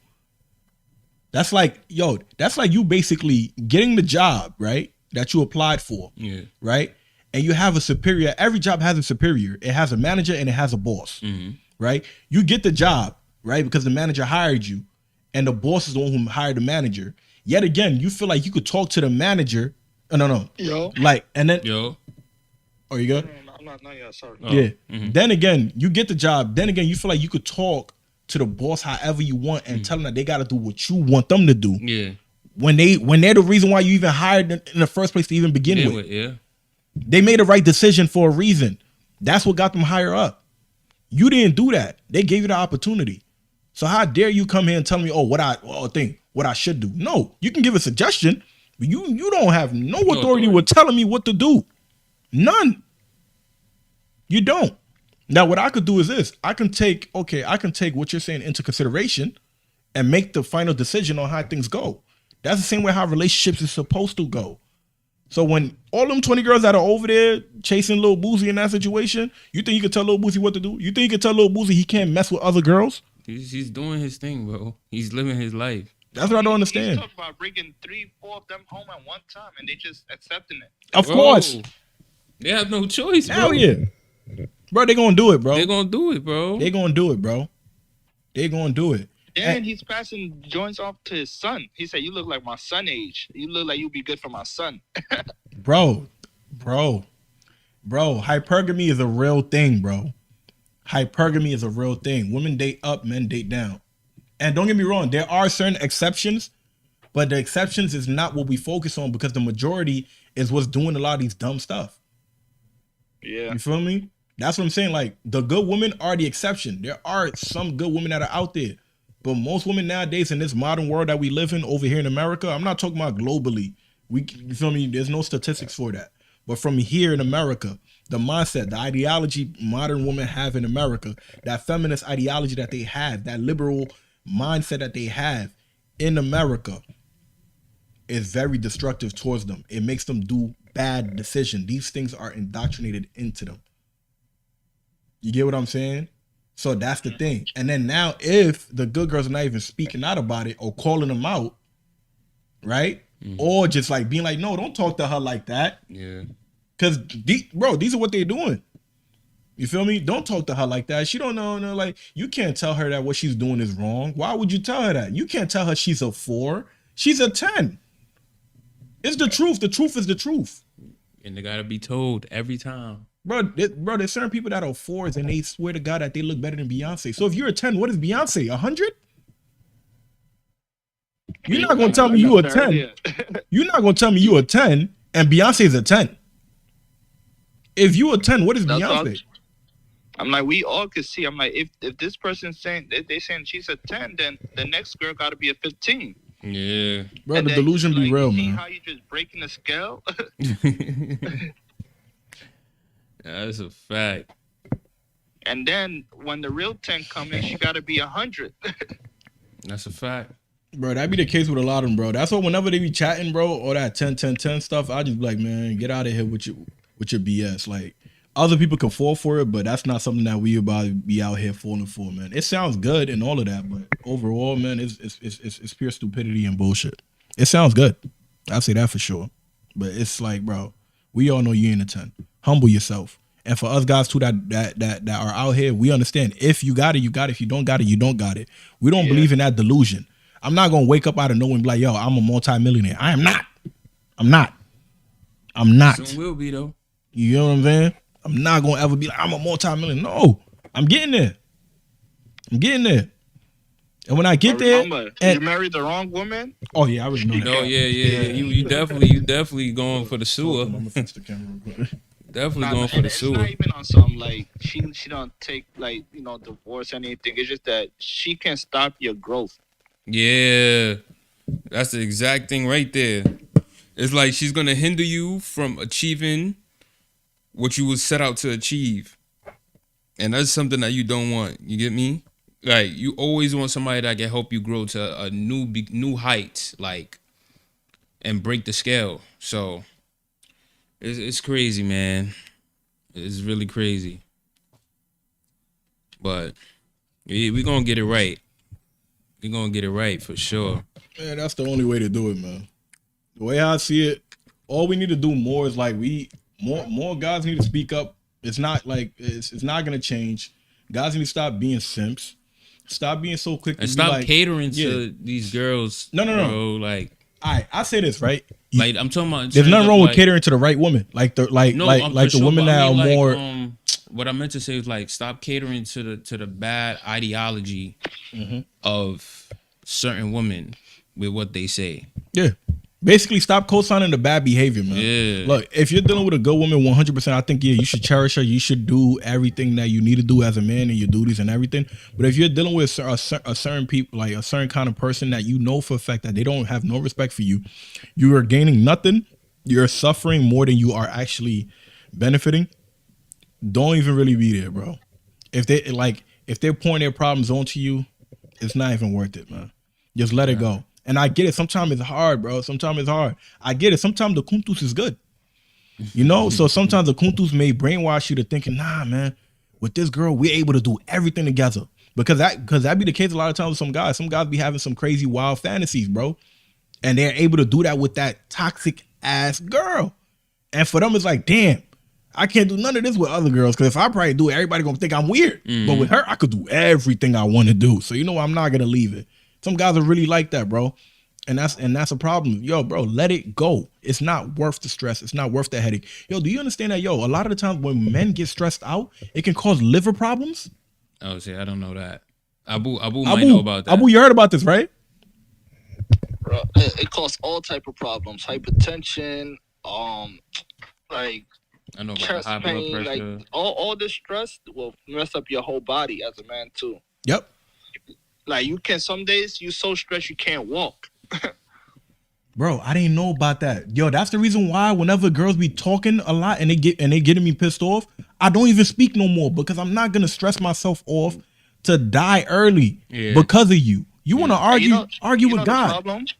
That's like, yo, that's like you basically getting the job, right, that you applied for, right? And you have a superior. Every job has a superior. It has a manager and it has a boss, right? You get the job, right, because the manager hired you and the boss is the one who hired the manager. Yet again, you feel like you could talk to the manager. No. Yo. Like, and then. Yo. Oh, you good? No, I'm not yet, sorry. Oh. Yeah. Then again, you get the job. Then again, you feel like you could talk to the boss however you want and tell them that they got to do what you want them to do. Yeah. When they're the reason why you even hired them in the first place to even begin with. Yeah. They made the right decision for a reason. That's what got them higher up. You didn't do that. They gave you the opportunity. So how dare you come here and tell me, what I should do? No, you can give a suggestion, but you don't have no authority with telling me what to do. None. You don't. Now, what I could do is this. I can take what you're saying into consideration and make the final decision on how things go. That's the same way how relationships is supposed to go. So when all them 20 girls that are over there chasing Lil Boosie in that situation, you think you could tell Lil Boosie what to do? You think you could tell Lil Boosie he can't mess with other girls? He's doing his thing, bro. He's living his life. That's what I don't understand. He's talking about bringing 3-4 of them home at one time, and they just accepting it. Of course. They have no choice, bro. Hell yeah. Bro, they gonna do it, bro. They gonna do it, bro. They gonna do it, bro. They gonna do it. And he's passing joints off to his son. He said, "You look like my son age. You look like you'd be good for my son." Bro, hypergamy is a real thing, bro. Hypergamy is a real thing. Women date up, men date down. And don't get me wrong, there are certain exceptions, but the exceptions is not what we focus on because the majority is what's doing a lot of these dumb stuff. Yeah. You feel me? That's what I'm saying. Like, the good women are the exception. There are some good women that are out there. But most women nowadays in this modern world that we live in over here in America, I'm not talking about globally. You feel me? There's no statistics for that. But from here in America, the mindset, the ideology modern women have in America, that feminist ideology that they have, that liberal mindset that they have in America is very destructive towards them. It makes them do bad decisions. These things are indoctrinated into them. You get what I'm saying? So that's the thing. And then now if the good girls are not even speaking out about it or calling them out, right? Or just like being like, no, don't talk to her like that. Yeah. Because, these are what they're doing. You feel me? Don't talk to her like that. She don't know. No, like, you can't tell her that what she's doing is wrong. Why would you tell her that? You can't tell her she's a 4. She's a 10. It's the truth. The truth is the truth. And they gotta be told every time. Bro, there's certain people that are 4s and they swear to God that they look better than Beyonce. So if you're a 10, what is Beyonce? 100? You're not gonna tell me you a 10. You're not gonna tell me you a 10 and Beyonce's a 10. If you a 10, what is Beyonce? I'm like, we all could see. I'm like, if this person's saying they saying she's a 10, then the next girl got to be a 15. Yeah, bro, the delusion be real, see man. how you just breaking the scale? That's a fact. And then when the real 10 come in, she got to be 100. That's a fact. Bro, that be the case with a lot of them, bro. That's why whenever they be chatting, bro, all that 10 stuff, I just be like, man, get out of here with your BS. Like, other people can fall for it, but that's not something that we about to be out here falling for, man. It sounds good and all of that, but overall, man, it's pure stupidity and bullshit. It sounds good. I'll say that for sure. But it's like, bro, we all know you ain't a 10. Humble yourself. And for us guys too that are out here, we understand. If you got it, you got it. If you don't got it, you don't got it. We don't believe in that delusion. I'm not gonna wake up out of nowhere and be like, yo, I'm a multi-millionaire. I am not. I'm not. Soon will be though. You know what I'm saying? I'm not gonna ever be like, I'm a multi-millionaire. No, I'm getting there. And when I get But there, remember, you and married the wrong woman. oh yeah, I already know that. No, yeah. You definitely going for the sewer. I'm gonna fix the camera real quick. Definitely going for the It's not sewer. even on some like she don't take like divorce or anything. It's just that she can stop your growth. Yeah, that's the exact thing right there. It's like she's gonna hinder you from achieving what you was set out to achieve, and that's something that you don't want. You get me? Like you always want somebody that can help you grow to a new height, like, and break the scale. So it's crazy, man. It's really crazy. But we gonna get it right. We gonna get it right for sure. Man, that's the only way to do it, man. The way I see it, all we need to do more is like more guys need to speak up. It's not like it's not gonna change. Guys need to stop being simps. Stop being so quick to And be stop like, catering to these girls. No. Bro, like, I say this right. like I'm talking about. There's nothing wrong with catering to the right woman, like the the women that are more. What I meant to say was like stop catering to the bad ideology of certain women with what they say. Yeah. Basically, stop co-signing the bad behavior, man. Yeah. Look, if you're dealing with a good woman 100%, I think, yeah, you should cherish her. You should do everything that you need to do as a man and your duties and everything. But if you're dealing with a certain people, like a certain kind of person that you know for a fact that they don't have no respect for you, you are gaining nothing. You're suffering more than you are actually benefiting. Don't even really be there, bro. If they're pouring their problems onto you, it's not even worth it, man. Just let it go. And I get it. Sometimes it's hard, bro. Sometimes it's hard. I get it. Sometimes the kuntus is good. You know? So sometimes the kuntus may brainwash you to thinking, nah, man, with this girl, we're able to do everything together. Because that be the case a lot of times with some guys. Some guys be having some crazy wild fantasies, bro. And they're able to do that with that toxic ass girl. And for them, it's like, damn, I can't do none of this with other girls. Because if I probably do it, everybody gonna think I'm weird. But with her, I could do everything I want to do. So you know I'm not gonna leave it. Some guys are really like that, bro. And that's a problem. Yo, bro, let it go. It's not worth the stress. It's not worth the headache. Yo, do you understand that, yo, a lot of the times when men get stressed out, it can cause liver problems? Oh, see, I don't know that. Abu might know about that. Abu, you heard about this, right? Bro, it causes all type of problems. Hypertension, like I know about chest high blood pain, pressure. like all this stress will mess up your whole body as a man too. Yep. Like some days you so stressed you can't walk. Bro, I didn't know about that. Yo, that's the reason why whenever girls be talking a lot and they getting me pissed off, I don't even speak no more because I'm not gonna stress myself off to die early because of you. You want to argue with God.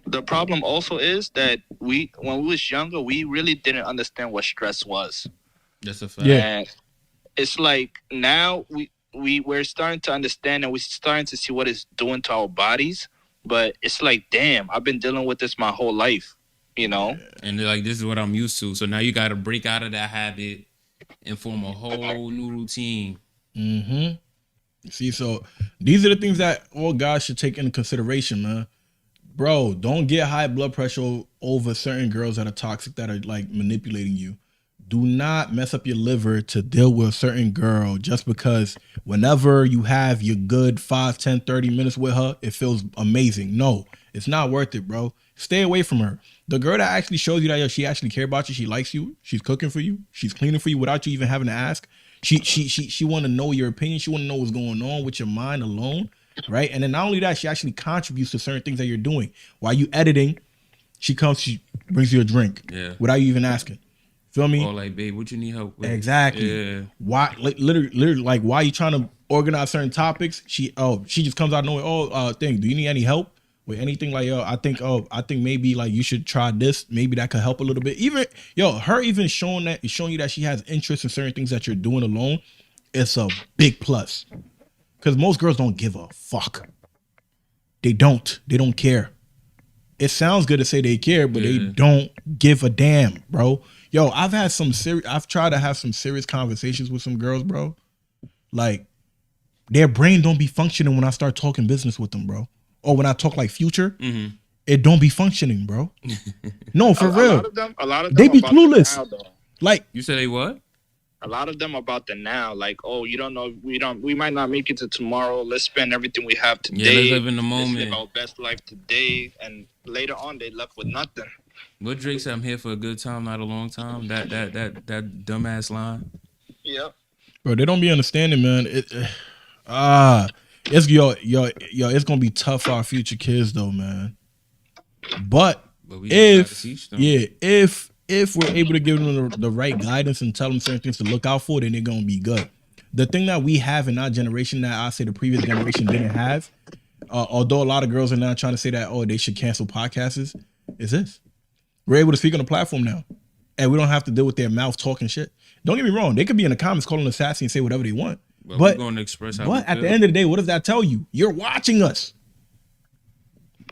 The problem also is that when we was younger, we really didn't understand what stress was. That's a fact. Yeah. And it's like now we're starting to understand and we're starting to see what it's doing to our bodies. But it's like, damn, I've been dealing with this my whole life, you know? And they're like, this is what I'm used to. So now you got to break out of that habit and form a whole new routine. Mm-hmm. See, so these are the things that all guys should take into consideration, man. Bro, don't get high blood pressure over certain girls that are toxic, that are like manipulating you. Do not mess up your liver to deal with a certain girl just because whenever you have your good 5, 10, 30 minutes with her, it feels amazing. No, it's not worth it, bro. Stay away from her. The girl that actually shows you that she actually cares about you, she likes you, she's cooking for you, she's cleaning for you without you even having to ask. She want to know your opinion. She want to know what's going on with your mind alone, right? And then not only that, she actually contributes to certain things that you're doing. While you editing, she brings you a drink without you even asking. Feel me? Or like, babe, what you need help with? Exactly. Yeah. Why? Literally, like, why you trying to organize certain topics? She just comes out knowing, thing. Do you need any help with anything? Like, I think maybe like you should try this. Maybe that could help a little bit. Even her even showing you that she has interest in certain things that you're doing alone. It's a big plus. Because most girls don't give a fuck. They don't care. It sounds good to say they care, but they don't give a damn, bro. Yo, I've tried to have some serious conversations with some girls, bro. Like, their brain don't be functioning when I start talking business with them, bro. Or when I talk like future, it don't be functioning, bro. No, for real. A lot of them they be clueless. now, like, you said they what? A lot of them about the now, like, oh, you don't know, we might not make it to tomorrow. Let's spend everything we have today. Yeah, let's live in the Let's moment. live our best life today, and later on, they left with nothing. What Drake said, "I'm here for a good time, not a long time." That dumbass line. Yep. Bro, they don't be understanding, man. It's it's gonna be tough for our future kids though, man. But we just gotta teach them. if we're able to give them the right guidance and tell them certain things to look out for, then they're gonna be good. The thing that we have in our generation that I say the previous generation didn't have, although a lot of girls are now trying to say that they should cancel podcasts, is this. We're able to speak on the platform now, and we don't have to deal with their mouth talking shit. Don't get me wrong; they could be in the comments calling us sassy and say whatever they want. But we're going to express how. But at the end of the day, what does that tell you? You're watching us.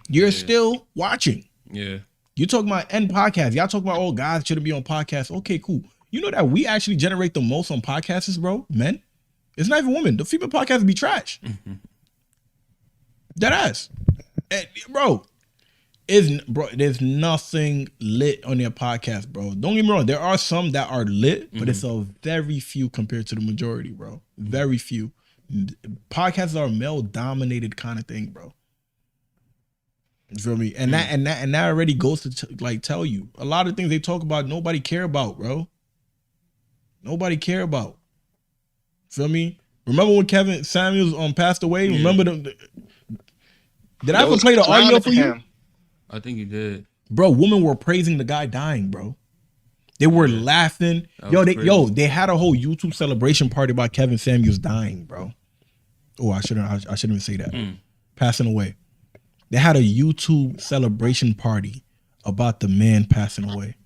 You're still watching. Yeah. You talking about end podcasts. Y'all talking about guys shouldn't be on podcasts. Okay, cool. You know that we actually generate the most on podcasts, bro. Men. It's not even women. The female podcasts be trash. That ass. And, bro. There's nothing lit on their podcast, bro. Don't get me wrong. There are some that are lit, but it's a very few compared to the majority, bro. Very few. Podcasts are a male-dominated kind of thing, bro. You feel me? And that already goes to tell you a lot of things they talk about. Nobody care about, bro. Nobody care about. Feel me? Remember when Kevin Samuels passed away? Yeah. Remember them? Did I ever play the audio for you? I think you did. Bro, women were praising the guy dying, bro. They were laughing. They had a whole YouTube celebration party about Kevin Samuels dying, bro. Oh, I shouldn't even say that. Passing away. They had a YouTube celebration party about the man passing away.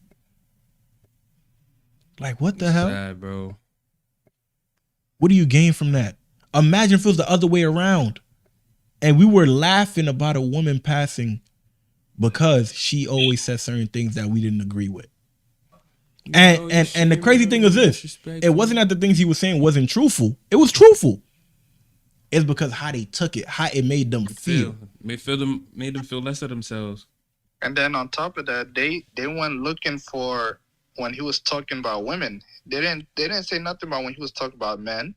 Like, what the hell? Sad, bro. What do you gain from that? Imagine if it was the other way around. And we were laughing about a woman passing because she always said certain things that we didn't agree with. And the crazy thing is this. It wasn't that the things he was saying wasn't truthful. It was truthful. It's because how they took it, how it made them feel. Made them feel less of themselves. And then on top of that, they went looking for when he was talking about women. They didn't say nothing about when he was talking about men.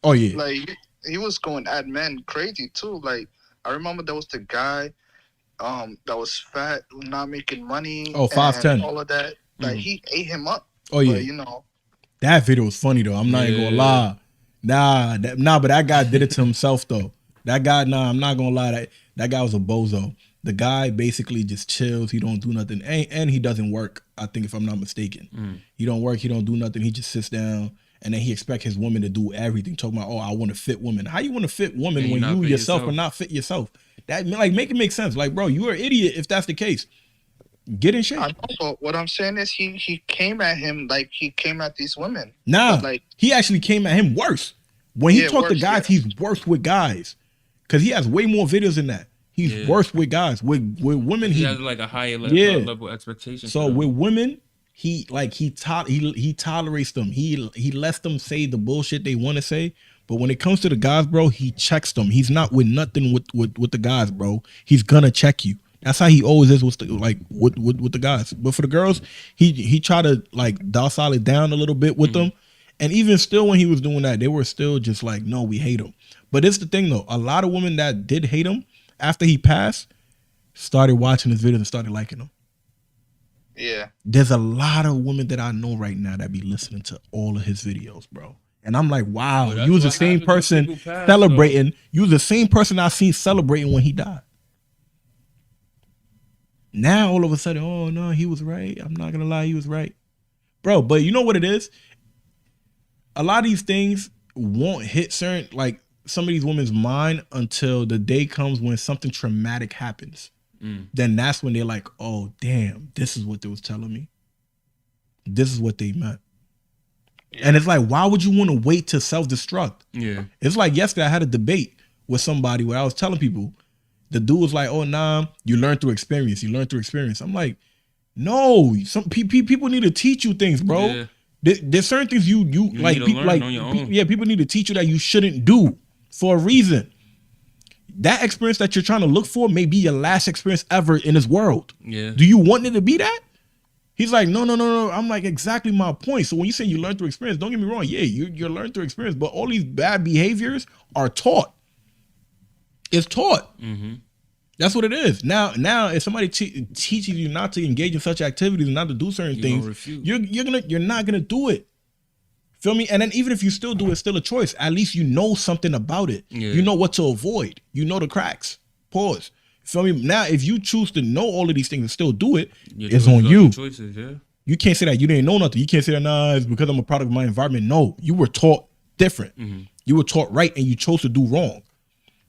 Oh yeah. Like he was going at men crazy too. Like I remember there was the guy that was fat, not making money. Oh, 5'10". All of that. Like he ate him up. Oh yeah. But, you know. That video was funny though. I'm not even gonna lie. But that guy did it to himself though. That guy, I'm not gonna lie. That guy was a bozo. The guy basically just chills. He don't do nothing, and he doesn't work. I think, if I'm not mistaken, he don't work. He don't do nothing. He just sits down, and then he expects his woman to do everything. Talking about, I want to fit women. How you want to fit women when you yourself are not fit yourself? That make it make sense. Like, bro, you're an idiot if that's the case. Get in shape. I know, but what I'm saying is he came at him like he came at these women. Nah, he actually came at him worse. When he talked to guys, he's worse with guys. Because he has way more videos than that. He's worse with guys. With women, he has like a higher level expectation. So with women, he tolerates them. He lets them say the bullshit they want to say. But when it comes to the guys, bro, he checks them. He's not with nothing with the guys, bro. He's gonna check you. That's how he always is with the guys. But for the girls, he tried to docile it down a little bit with them. And even still, when he was doing that, they were still just like, no, we hate him. But it's the thing, though. A lot of women that did hate him after he passed started watching his videos and started liking him. Yeah. There's a lot of women that I know right now that be listening to all of his videos, bro. And I'm like, wow, you was the same person celebrating. You was the same person I seen celebrating when he died. Now, all of a sudden, oh, no, he was right. I'm not going to lie, he was right. Bro, but you know what it is? A lot of these things won't hit some of these women's mind until the day comes when something traumatic happens. Then that's when they're like, oh, damn, this is what they was telling me. This is what they meant. Yeah. And it's like, why would you want to wait to self-destruct? Yeah. It's like yesterday I had a debate with somebody where I was telling people, the dude was like, oh, nah, you learn through experience. You learn through experience. I'm like, no, some people need to teach you things, bro. Yeah. There's certain things you like. People need to teach you that you shouldn't do for a reason. That experience that you're trying to look for may be your last experience ever in this world. Yeah. Do you want it to be that? He's like, no. I'm like, exactly my point. So when you say you learn through experience, don't get me wrong. Yeah, you learn through experience, but all these bad behaviors are taught. It's taught. Mm-hmm. That's what it is. Now, if somebody teaches you not to engage in such activities and not to do certain things, you're not gonna do it. Feel me? And then even if you still do it, it's still a choice. At least you know something about it. Yeah. You know what to avoid. You know the cracks. Pause. Feel me? Now, if you choose to know all of these things and still do it, it's on you. Choices, yeah. You can't say that you didn't know nothing. You can't say that, nah, it's because I'm a product of my environment. No, you were taught different. Mm-hmm. You were taught right and you chose to do wrong.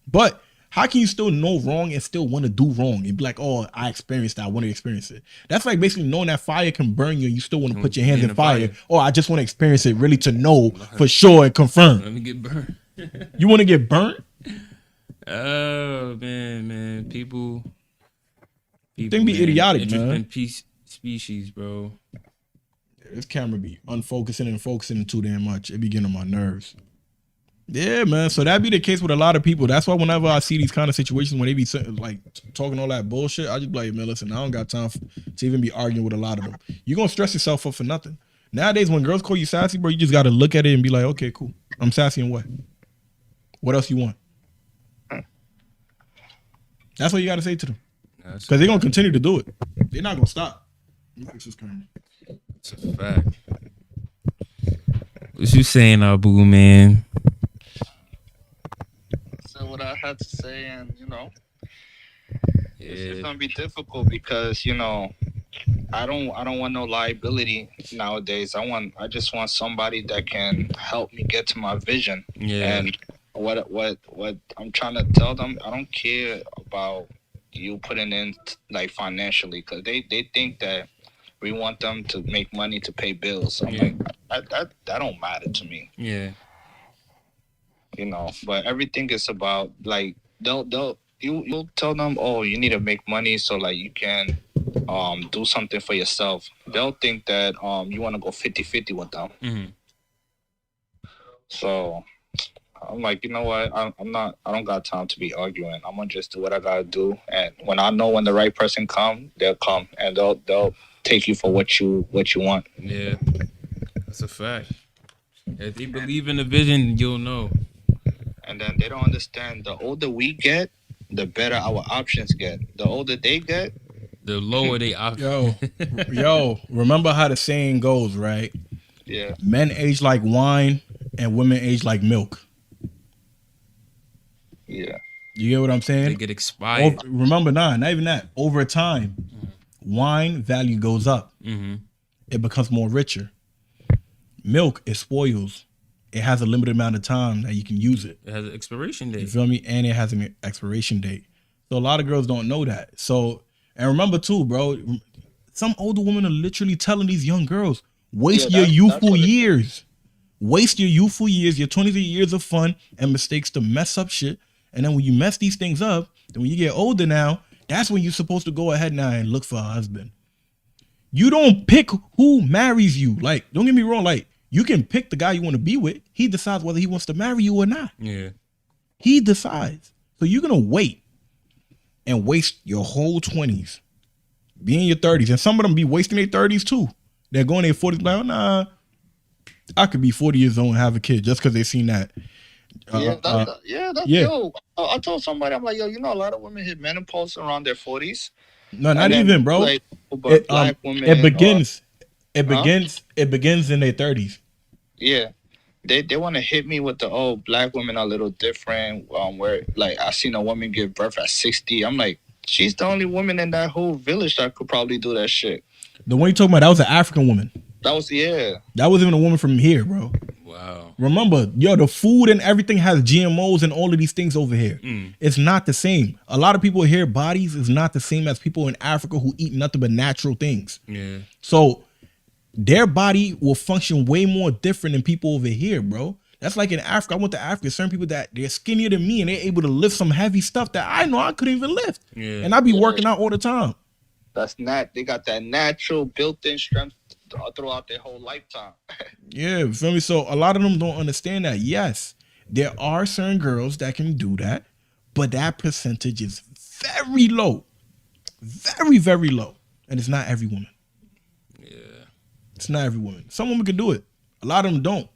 But how can you still know wrong and still want to do wrong and be like, oh, I experienced that, I want to experience it? That's like basically knowing that fire can burn you and you still want to put your hands in fire. Oh, I just want to experience it really to know for sure and confirm. Let me get burned. You want to get burnt? Oh, man. People Think be idiotic, man. Interesting species, bro. This camera be unfocusing and focusing too damn much. It be getting on my nerves. Yeah, man. So that be the case with a lot of people. That's why whenever I see these kind of situations when they be like talking all that bullshit, I just be like, man, listen, I don't got time to even be arguing with a lot of them. You're going to stress yourself up for nothing. Nowadays, when girls call you sassy, bro, you just got to look at it and be like, okay, cool. I'm sassy in what? What else you want? That's what you got to say to them. Because they're going to continue to do it. They're not going to stop. Let me fix this camera. It's a fact. What you saying, Abu, man? What I had to say, and it's Yeah. gonna be difficult because I don't want no liability nowadays. I just want somebody that can help me get to my vision. Yeah. And what I'm trying to tell them, I don't care about you putting in like financially, because they think that we want them to make money to pay bills. So I'm like, that don't matter to me. Yeah. But everything is about like you'll tell them, oh, you need to make money so like you can do something for yourself. They'll think that you want to go 50-50 with them. Mm-hmm. So I'm like, you know what? I don't got time to be arguing. I'm gonna just do what I gotta do, and when the right person come, they'll come and they'll take you for what you want. Yeah, that's a fact. If they believe in the vision, you'll know. And then they don't understand. The older we get, the better our options get. The older they get, the lower they options. Yo, remember how the saying goes, right? Yeah. Men age like wine and women age like milk. Yeah. You get what I'm saying? They get expired. Remember, not even that. Over time, wine value goes up. Mm-hmm. It becomes more richer. Milk, it spoils. It has a limited amount of time that you can use it. It has an expiration date. You feel me? And it has an expiration date. So a lot of girls don't know that. So, and remember too, bro, some older women are literally telling these young girls, waste your youthful years. Waste your youthful years, your 23 years of fun and mistakes to mess up shit. And then when you mess these things up, then when you get older now, that's when you're supposed to go ahead now and look for a husband. You don't pick who marries you. Like, don't get me wrong, like, you can pick the guy you want to be with. He decides whether he wants to marry you or not. Yeah. He decides. So you're going to wait and waste your whole 20s, be in your 30s. And some of them be wasting their 30s too. They're going in their 40s like, oh, nah, I could be 40 years old and have a kid just because they seen that. Yo, I told somebody, I'm like, yo, a lot of women hit menopause around their 40s. No, not even, bro. Like, black women, it begins in their 30s. Yeah. They want to hit me with the, black women are a little different. Where like I seen a woman give birth at 60. I'm like, she's the only woman in that whole village that could probably do that shit. The one you talking about, that was an African woman. That was That wasn't even a woman from here, bro. Wow. Remember, the food and everything has GMOs and all of these things over here. It's not the same. A lot of people here, bodies is not the same as people in Africa who eat nothing but natural things. Yeah. So their body will function way more different than people over here, bro. That's like in Africa. I went to Africa. Certain people that they're skinnier than me and they're able to lift some heavy stuff that I know I couldn't even lift. Yeah. And I be working out all the time. They got that natural built-in strength throughout their whole lifetime. Yeah, you feel me? So a lot of them don't understand that. Yes, there are certain girls that can do that, but that percentage is very low. Very, very low. And it's not every woman. It's not every woman. Some women can do it. A lot of them don't.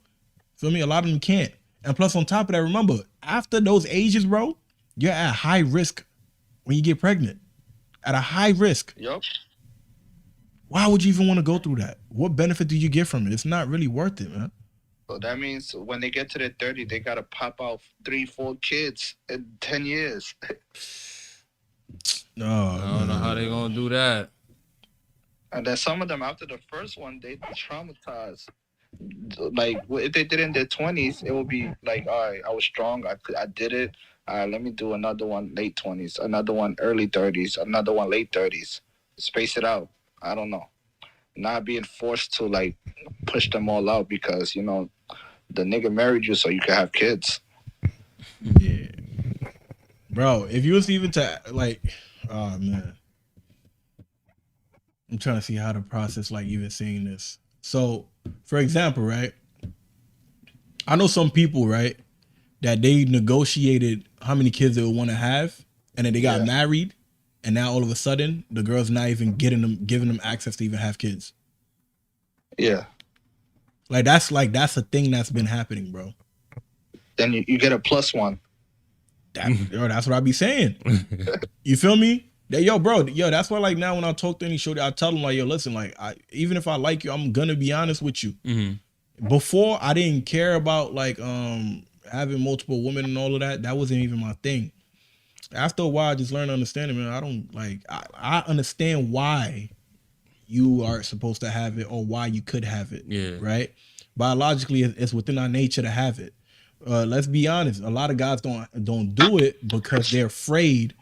Feel me? A lot of them can't. And plus, on top of that, remember, after those ages, bro, you're at high risk when you get pregnant. At a high risk. Yup. Why would you even want to go through that? What benefit do you get from it? It's not really worth it, man. So that means when they get to their 30, they gotta pop out 3-4 kids in 10 years. No, I don't know how they gonna do that. And then some of them after the first one, they traumatized. Like if they did it in their 20s, it would be like, all right, I was strong, I did it. All right, let me do another one late 20s, another one early 30s, another one late 30s. Space it out. I don't know. Not being forced to like push them all out because the nigga married you so you can have kids. Yeah. Bro, if you was even to like, oh man. I'm trying to see how to process like even seeing this. So, for example, right? I know some people, right, that they negotiated how many kids they would want to have, and then they got married, and now all of a sudden the girl's not even giving them access to even have kids. Yeah. That's a thing that's been happening, bro. Then you get a +1. That's what I be saying. You feel me? That's why like now when I talk to any shorty, I tell them like, yo, listen, like even if I like you, I'm gonna be honest with you. Mm-hmm. Before I didn't care about like having multiple women and all of that. That wasn't even my thing. After a while, I just learned to understand it, man. I don't like I understand why you are supposed to have it or why you could have it. Yeah. Right? Biologically, it's within our nature to have it. Let's be honest. A lot of guys don't do it because they're afraid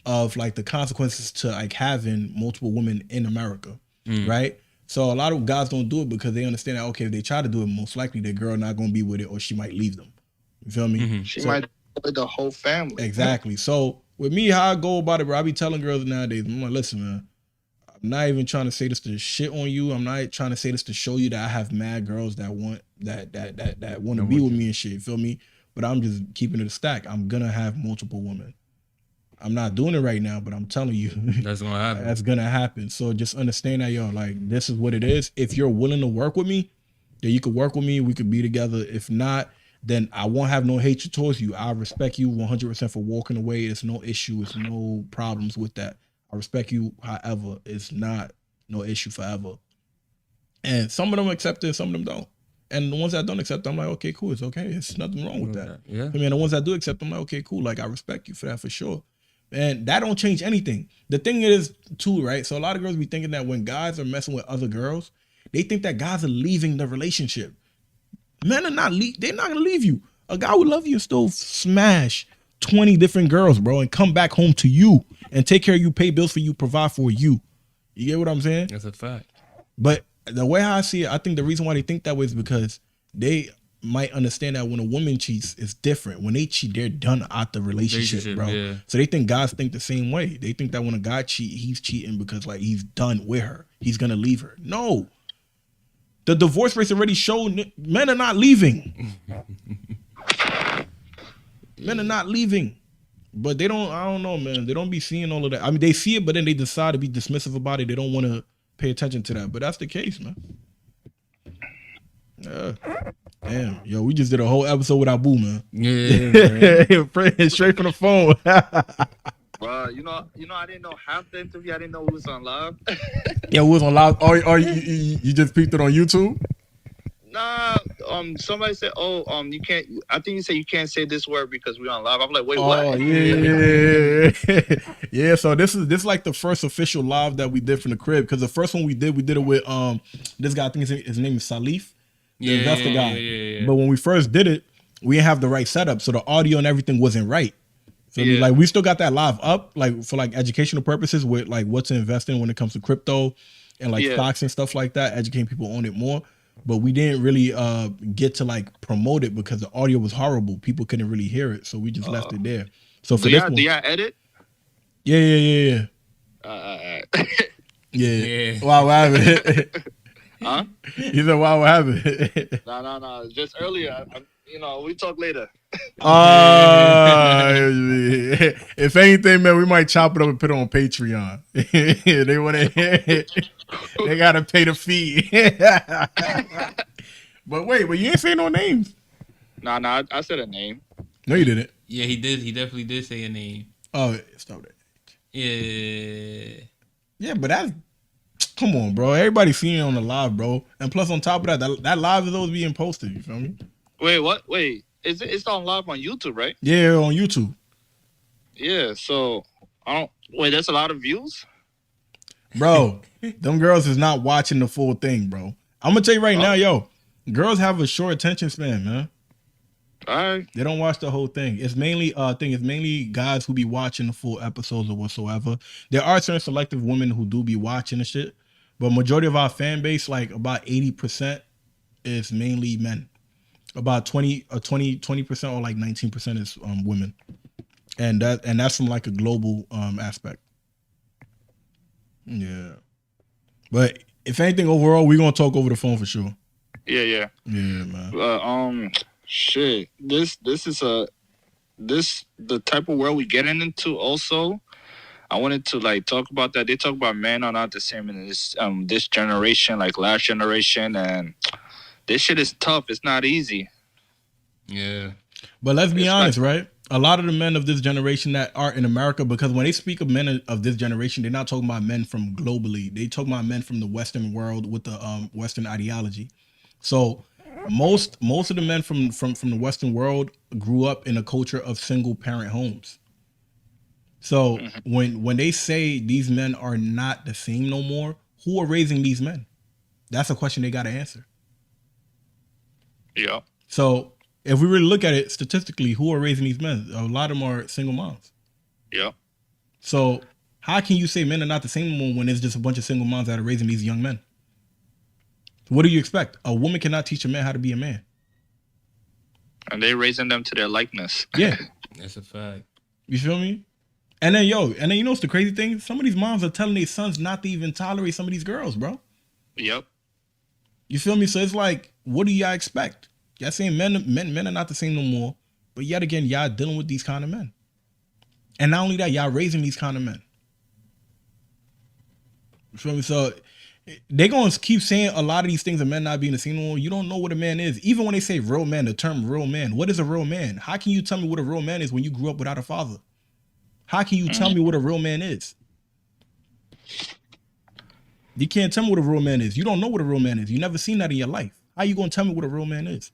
of like the consequences to like having multiple women in America, right? So a lot of guys don't do it because they understand that okay, if they try to do it, most likely their girl not gonna be with it or she might leave them. You feel me? Mm-hmm. She might with the whole family. Exactly. So with me, how I go about it, bro, I be telling girls nowadays, I'm like, listen, man, I'm not even trying to say this to shit on you. I'm not trying to say this to show you that I have mad girls that want that want to be with me and shit. You feel me? But I'm just keeping it a stack. I'm gonna have multiple women. I'm not doing it right now, but I'm telling you, that's gonna happen. That's gonna happen. So just understand that, yo, like this is what it is. If you're willing to work with me, then you could work with me. We could be together. If not, then I won't have no hatred towards you. I respect you 100% for walking away. It's no issue. It's no problems with that. I respect you. However, it's not no issue forever. And some of them accept it, some of them don't. And the ones that don't accept it, I'm like, okay, cool. It's okay. It's nothing wrong with that. Yeah. I mean, the ones that do accept it, I'm like, okay, cool. Like I respect you for that for sure. And that don't change anything. The thing is too, right? So a lot of girls be thinking that when guys are messing with other girls, they think that guys are leaving the relationship. Men are not they're not gonna leave you. A guy would love you and still smash 20 different girls, bro, and come back home to you and take care of you, pay bills for you, provide for you. You get what I'm saying? That's a fact. But the way how I see it, I think the reason why they think that way is because they might understand that when a woman cheats, it's different. When they cheat, they're done out the relationship, bro. Yeah. So they think guys think the same way. They think that when a guy cheat, he's cheating because like he's done with her. He's gonna leave her. No. The divorce rates already show men are not leaving. Men are not leaving. But they don't, I don't know, man. They don't be seeing all of that. I mean, they see it, but then they decide to be dismissive about it. They don't want to pay attention to that. But that's the case, man. Damn, yo, we just did a whole episode with Abu, man. Yeah, man. Straight from the phone. Bro, I didn't know half the interview. I didn't know it was on live. Yeah, we was on live. Or you just peeped it on YouTube? Nah, somebody said, you can't. I think you said you can't say this word because we're on live. I'm like, wait, what? Oh yeah. Yeah. So this is like the first official live that we did from the crib because the first one we did it with this guy. I think his name is Salif, the investor guy. Yeah. But when we first did it, we didn't have the right setup, so the audio and everything wasn't right. So like we still got that live up, like for like educational purposes with like what to invest in when it comes to crypto and like stocks and stuff like that, educating people on it more. But we didn't really get to like promote it because the audio was horrible. People couldn't really hear it, so we just left it there. So for this one, do y'all edit? Yeah. Yeah. Wow, what happened? Huh? You said, wow, what happened? No. Just earlier, we talk later. Oh, if anything, man, we might chop it up and put it on Patreon. They want to. They gotta pay the fee. But wait, you ain't say no names. Nah, I said a name. No, you didn't. Yeah, he did. He definitely did say a name. Oh, stop that. Yeah. Yeah, but that's come on, bro. Everybody seeing it on the live, bro. And plus, on top of that live is always being posted. You feel me? Wait, what? Wait, it's on live on YouTube, right? Yeah, on YouTube. Yeah. So I don't. Wait, that's a lot of views. Bro, them girls is not watching the full thing, bro. I'm gonna tell you right now, yo, girls have a short attention span, man. All right. They don't watch the whole thing. It's mainly it's mainly guys who be watching the full episodes or whatsoever. There are certain selective women who do be watching the shit, but majority of our fan base, like about 80%, is mainly men. About 20% or like 19% is women, and that's from like a global aspect. Yeah, but if anything, overall, we're gonna talk over the phone for sure. Yeah, man. Shit. This is the type of world we getting into. Also, I wanted to like talk about that. They talk about men are not the same in this generation, like last generation, and this shit is tough. It's not easy. Yeah. But let's be honest, right? A lot of the men of this generation that are in America, because when they speak of men of this generation, they're not talking about men from globally. They talk about men from the Western world with the Western ideology. So most of the men from the Western world grew up in a culture of single parent homes. So when they say these men are not the same no more, who are raising these men? That's a question they got to answer. Yeah. So if we really look at it statistically, who are raising these men? A lot of them are single moms. Yeah. So how can you say men are not the same anymore when there's just a bunch of single moms that are raising these young men? What do you expect? A woman cannot teach a man how to be a man. And they raising them to their likeness. Yeah. That's a fact. You feel me? And then you know what's the crazy thing? Some of these moms are telling their sons not to even tolerate some of these girls, bro. Yep. You feel me? So it's like, what do y'all expect? Y'all saying men are not the same no more, but yet again, y'all dealing with these kind of men. And not only that, y'all raising these kind of men. You feel me? So they gonna keep saying a lot of these things of men not being the same no more. You don't know what a man is. Even when they say real man, the term real man, what is a real man? How can you tell me what a real man is when you grew up without a father? How can you tell me what a real man is? You can't tell me what a real man is. You don't know what a real man is. You never seen that in your life. How you gonna tell me what a real man is?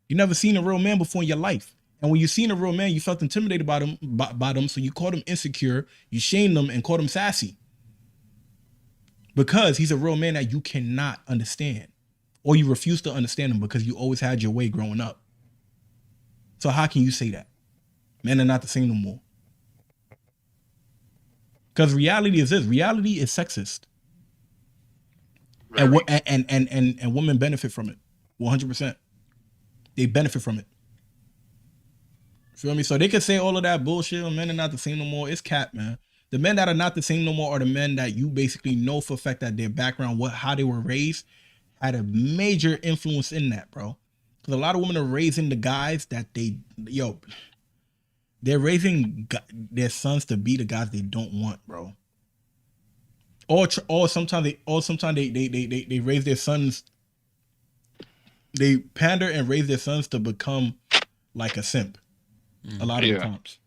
You never seen a real man before in your life. And when you seen a real man, you felt intimidated by them, so you called him insecure, you shamed him and called him sassy. Because he's a real man that you cannot understand. Or you refuse to understand him because you always had your way growing up. So how can you say that? Men are not the same no more. Because reality is this. Reality is sexist. And women benefit from it. 100%. They benefit from it. Feel me? So they can say all of that bullshit. Men are not the same no more. It's cap, man. The men that are not the same no more are the men that you basically know for a fact that their background, how they were raised, had a major influence in that, bro. Because a lot of women are raising the guys that they're raising their sons to be the guys they don't want, bro. Or sometimes they raise their sons. They pander and raise their sons to become like a simp. A lot of the times.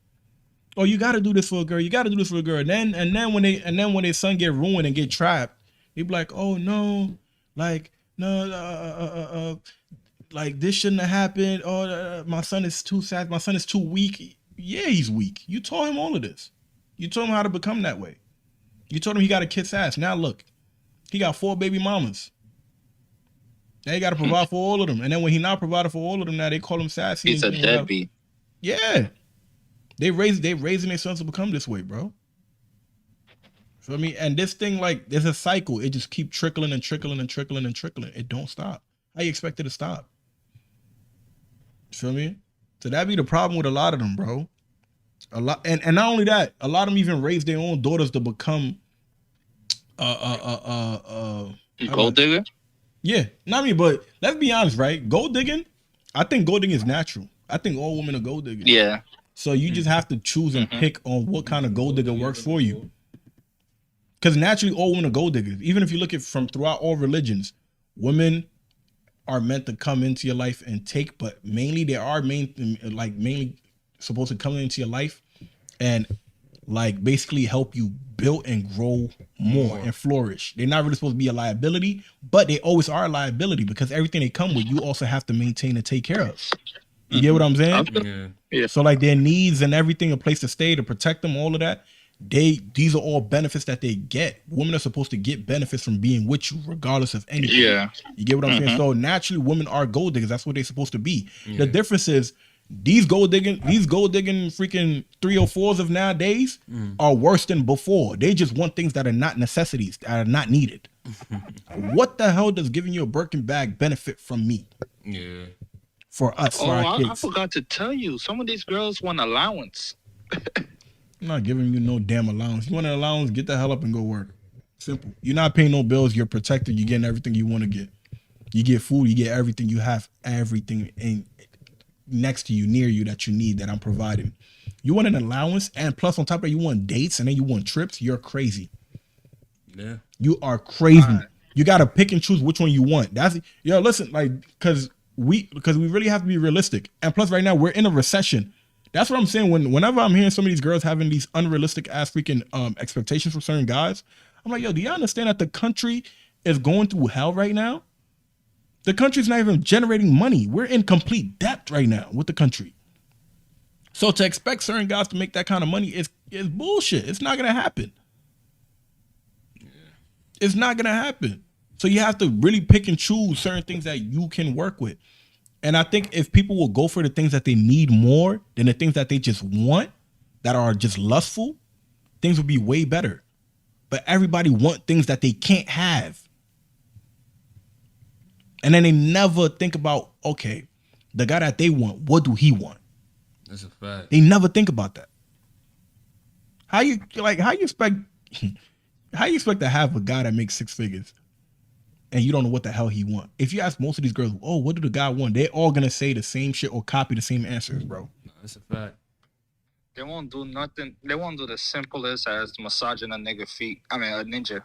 Oh, you got to do this for a girl. You got to do this for a girl. And then when their son get ruined and get trapped, they be like, oh no, like no, like this shouldn't have happened. Oh, my son is too sad. My son is too weak. Yeah, he's weak. You taught him all of this. You told him how to become that way. You told him he got to kiss ass. Now look, he got 4 baby mamas. Now he got to provide for all of them. And then when he not provided for all of them, now they call him sassy. He's a deadbeat. Yeah. They raising their sons to become this way, bro. Feel me? And this thing, like, there's a cycle. It just keep trickling and trickling and trickling and trickling. It don't stop. How you expect it to stop? Feel me? So that be the problem with a lot of them, bro. A lot, and not only that, a lot of them even raise their own daughters to become gold digger? Yeah. Not me, but let's be honest, right? Gold digging, I think gold digging is natural. I think all women are gold diggers. Yeah. So you just have to choose and pick on what kind of gold digger works for you. Because naturally, all women are gold diggers. Even if you look at from throughout all religions, women are meant to come into your life and take, but mainly they are mainly supposed to come into your life and like basically help you build and grow more and flourish. They're not really supposed to be a liability, but they always are a liability because everything they come with, you also have to maintain and take care of. You get what I'm saying? Yeah. So like their needs and everything, a place to stay, to protect them, all of that. These are all benefits that they get. Women are supposed to get benefits from being with you, regardless of anything. Yeah. You get what I'm saying? So naturally, women are gold diggers. That's what they're supposed to be. The difference is these gold digging freaking 304s of nowadays are worse than before. They just want things that are not necessities, that are not needed. What the hell does giving you a Birkin bag benefit from me? Yeah. For us, for our kids. I forgot to tell you, some of these girls want allowance. I'm not giving you no damn allowance. You want an allowance, get the hell up and go work. Simple. You're not paying no bills. You're protected. You're getting everything you want to get. You get food. You get everything. You have everything in next to you, near you that you need, that I'm providing. You want an allowance, and plus on top of that, you want dates, and then you want trips. You're crazy. Yeah. You are crazy. You got to pick and choose which one you want. That's listen, like because we really have to be realistic. And plus, right now we're in a recession. That's what I'm saying. Whenever I'm hearing some of these girls having these unrealistic ass freaking expectations from certain guys, I'm like, yo, do you understand that the country is going through hell right now? The country's not even generating money. We're in complete debt right now with the country. So to expect certain guys to make that kind of money is bullshit. It's not gonna happen. It's not gonna happen. So you have to really pick and choose certain things that you can work with. And I think if people will go for the things that they need more than the things that they just want, that are just lustful, things would be way better. But everybody want things that they can't have. And then they never think about, okay, the guy that they want, what do he want? That's a fact. They never think about that. How you expect to have a guy that makes 6 figures and you don't know what the hell he want? If you ask most of these girls, oh, what do the guy want? They're all gonna say the same shit or copy the same answers, bro. That's a fact. They won't do nothing. They won't do the simplest as massaging a nigga feet. I mean, a ninja.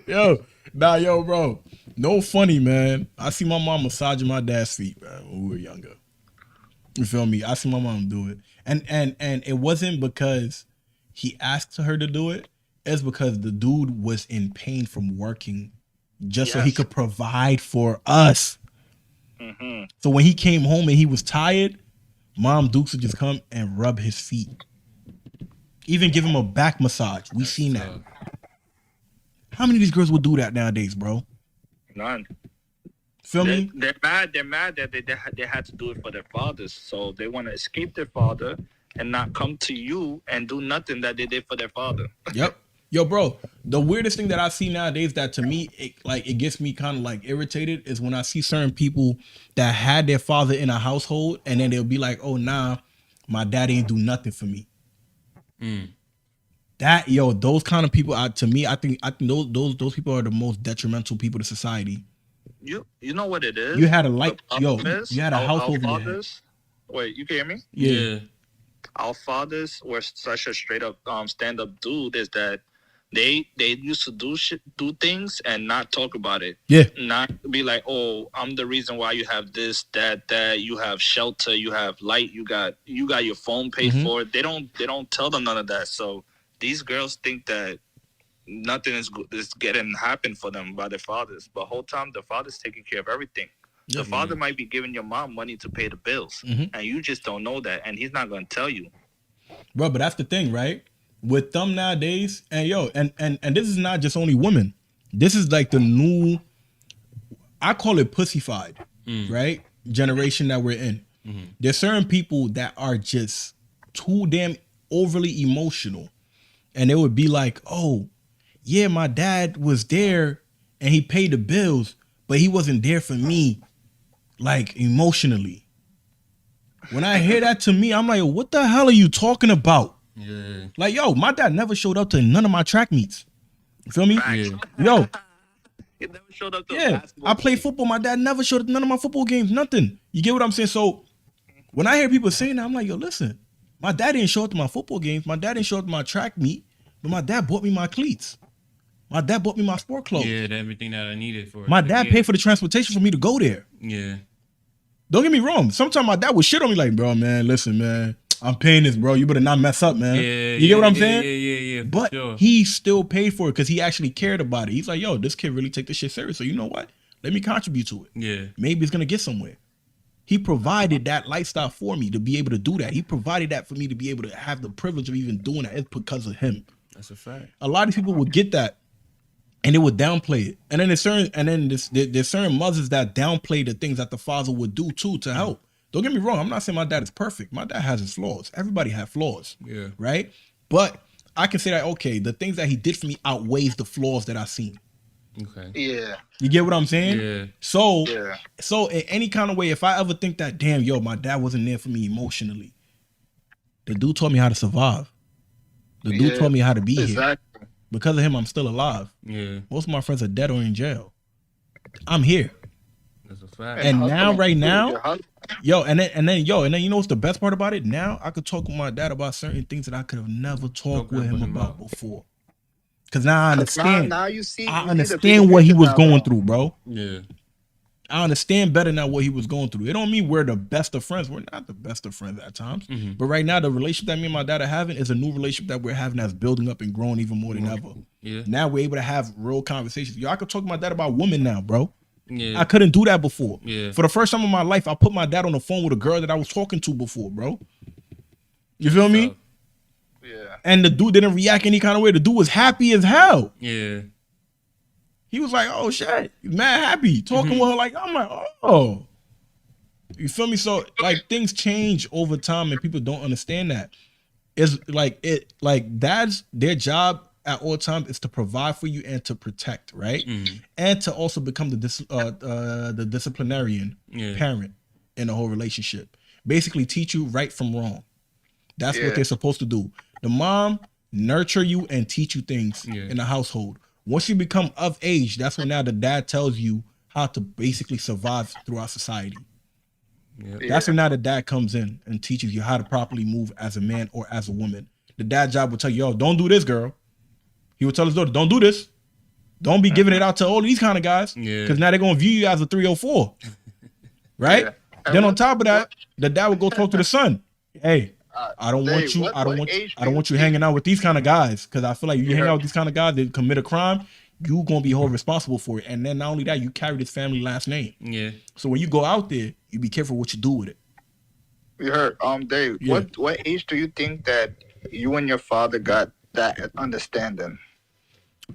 Yo, bro. No funny, man. I see my mom massaging my dad's feet, man, when we were younger. You feel me? I see my mom do it. And it wasn't because he asked her to do it. It's because the dude was in pain from working just so he could provide for us. Mm-hmm. So when he came home and he was tired, Mom Dukes would just come and rub his feet. Even give him a back massage. We seen that. How many of these girls would do that nowadays, bro? None. Feel me? They're mad that they had to do it for their fathers. So they want to escape their father and not come to you and do nothing that they did for their father. Yep. Yo, bro, the weirdest thing that I see nowadays that to me, it gets me kind of like irritated is when I see certain people that had their father in a household and then they'll be like, oh, nah, my dad ain't do nothing for me. Those kind of people, to me, I think those people are the most detrimental people to society. You know what it is? You had you had a household. Fathers, wait, you can hear me? Yeah. Our fathers were such a straight up stand-up dude is that they used to do things and not talk about it. Yeah. Not be like, oh, I'm the reason why you have this, that, you have shelter, you have light, you got your phone paid for. They don't tell them none of that. So these girls think that nothing is getting happen for them by their fathers. But whole time the father's taking care of everything. Yeah, the father might be giving your mom money to pay the bills, and you just don't know that, and he's not gonna tell you. Bro, but that's the thing, right? With them nowadays, and this is not just only women. This is like the new, I call it pussified, right? Generation that we're in. There's certain people that are just too damn overly emotional, and they would be like, oh, yeah, my dad was there and he paid the bills, but he wasn't there for me, like, emotionally. When I hear that, to me, I'm like, what the hell are you talking about? Yeah. Like, yo, my dad never showed up to none of my track meets. You feel me? Yeah. Yo. He never showed up to a Yeah, basketball I played game. football. My dad never showed up to none of my football games. Nothing. You get what I'm saying? So when I hear people saying that, I'm like, yo, listen. My dad didn't show up to my football games. My dad didn't show up to my track meet. But my dad bought me my cleats. My dad bought me my sport clothes. Yeah, everything that I needed for it. My dad paid for the transportation for me to go there. Yeah. Don't get me wrong. Sometimes my dad would shit on me like, bro, man, listen, man. I'm paying this, bro. You better not mess up, man. Yeah, you get what I'm saying? Yeah. But sure. he still paid for it because he actually cared about it. He's like, yo, this kid really take this shit serious. So you know what? Let me contribute to it. Yeah. Maybe it's going to get somewhere. He provided that lifestyle for me to be able to do that. He provided that for me to be able to have the privilege of even doing that. It's because of him. That's a fact. A lot of people would get that and they would downplay it. And then there's certain mothers that downplay the things that the father would do too to help. Don't get me wrong. I'm not saying my dad is perfect. My dad has his flaws. Everybody has flaws. Yeah. Right? But I can say that, okay, the things that he did for me outweighs the flaws that I've seen. Okay. Yeah. You get what I'm saying? Yeah. So in any kind of way, if I ever think that, damn, yo, my dad wasn't there for me emotionally, the dude taught me how to survive. The dude taught me how to be here. Because of him, I'm still alive. Yeah. Most of my friends are dead or in jail. I'm here. That's a fact. And now, right now, and then you know what's the best part about it? Now I could talk with my dad about certain things that I could have never talked with him about before. Because now I understand. Now you see. I understand what he was going through, bro. Yeah. I understand better now what he was going through. It don't mean we're the best of friends. We're not the best of friends at times. Mm-hmm. But right now, the relationship that me and my dad are having is a new relationship that we're having that's building up and growing even more than ever. Yeah. Now we're able to have real conversations. Yo, I could talk to my dad about women now, bro. Yeah. I couldn't do that before. Yeah. For the first time in my life, I put my dad on the phone with a girl that I was talking to before, bro. You feel me? Yeah. And the dude didn't react any kind of way. The dude was happy as hell. Yeah. He was like, oh, shit. Mad happy. Talking with her like, I'm like, oh. You feel me? So, like, things change over time and people don't understand that. It's like dads, their job at all times is to provide for you and to protect, right? Mm-hmm. And to also become the disciplinarian parent in the whole relationship. Basically teach you right from wrong. That's what they're supposed to do. The mom nurture you and teach you things in the household. Once you become of age, that's when now the dad tells you how to basically survive throughout society. That's when now the dad comes in and teaches you how to properly move as a man or as a woman. The dad job will tell you, yo, don't do this, girl. He would tell his daughter, don't do this. Don't be giving it out to all these kind of guys. Because now they're going to view you as a 304. Right? Then on top of that, the dad would go talk to the son. Hey, I don't want you hanging out with these kind of guys. Because I feel like you hang out with these kind of guys that commit a crime, you're going to be held responsible for it. And then not only that, you carry this family last name. Yeah. So when you go out there, you be careful what you do with it. You heard, Dave, what age do you think that you and your father got that understanding?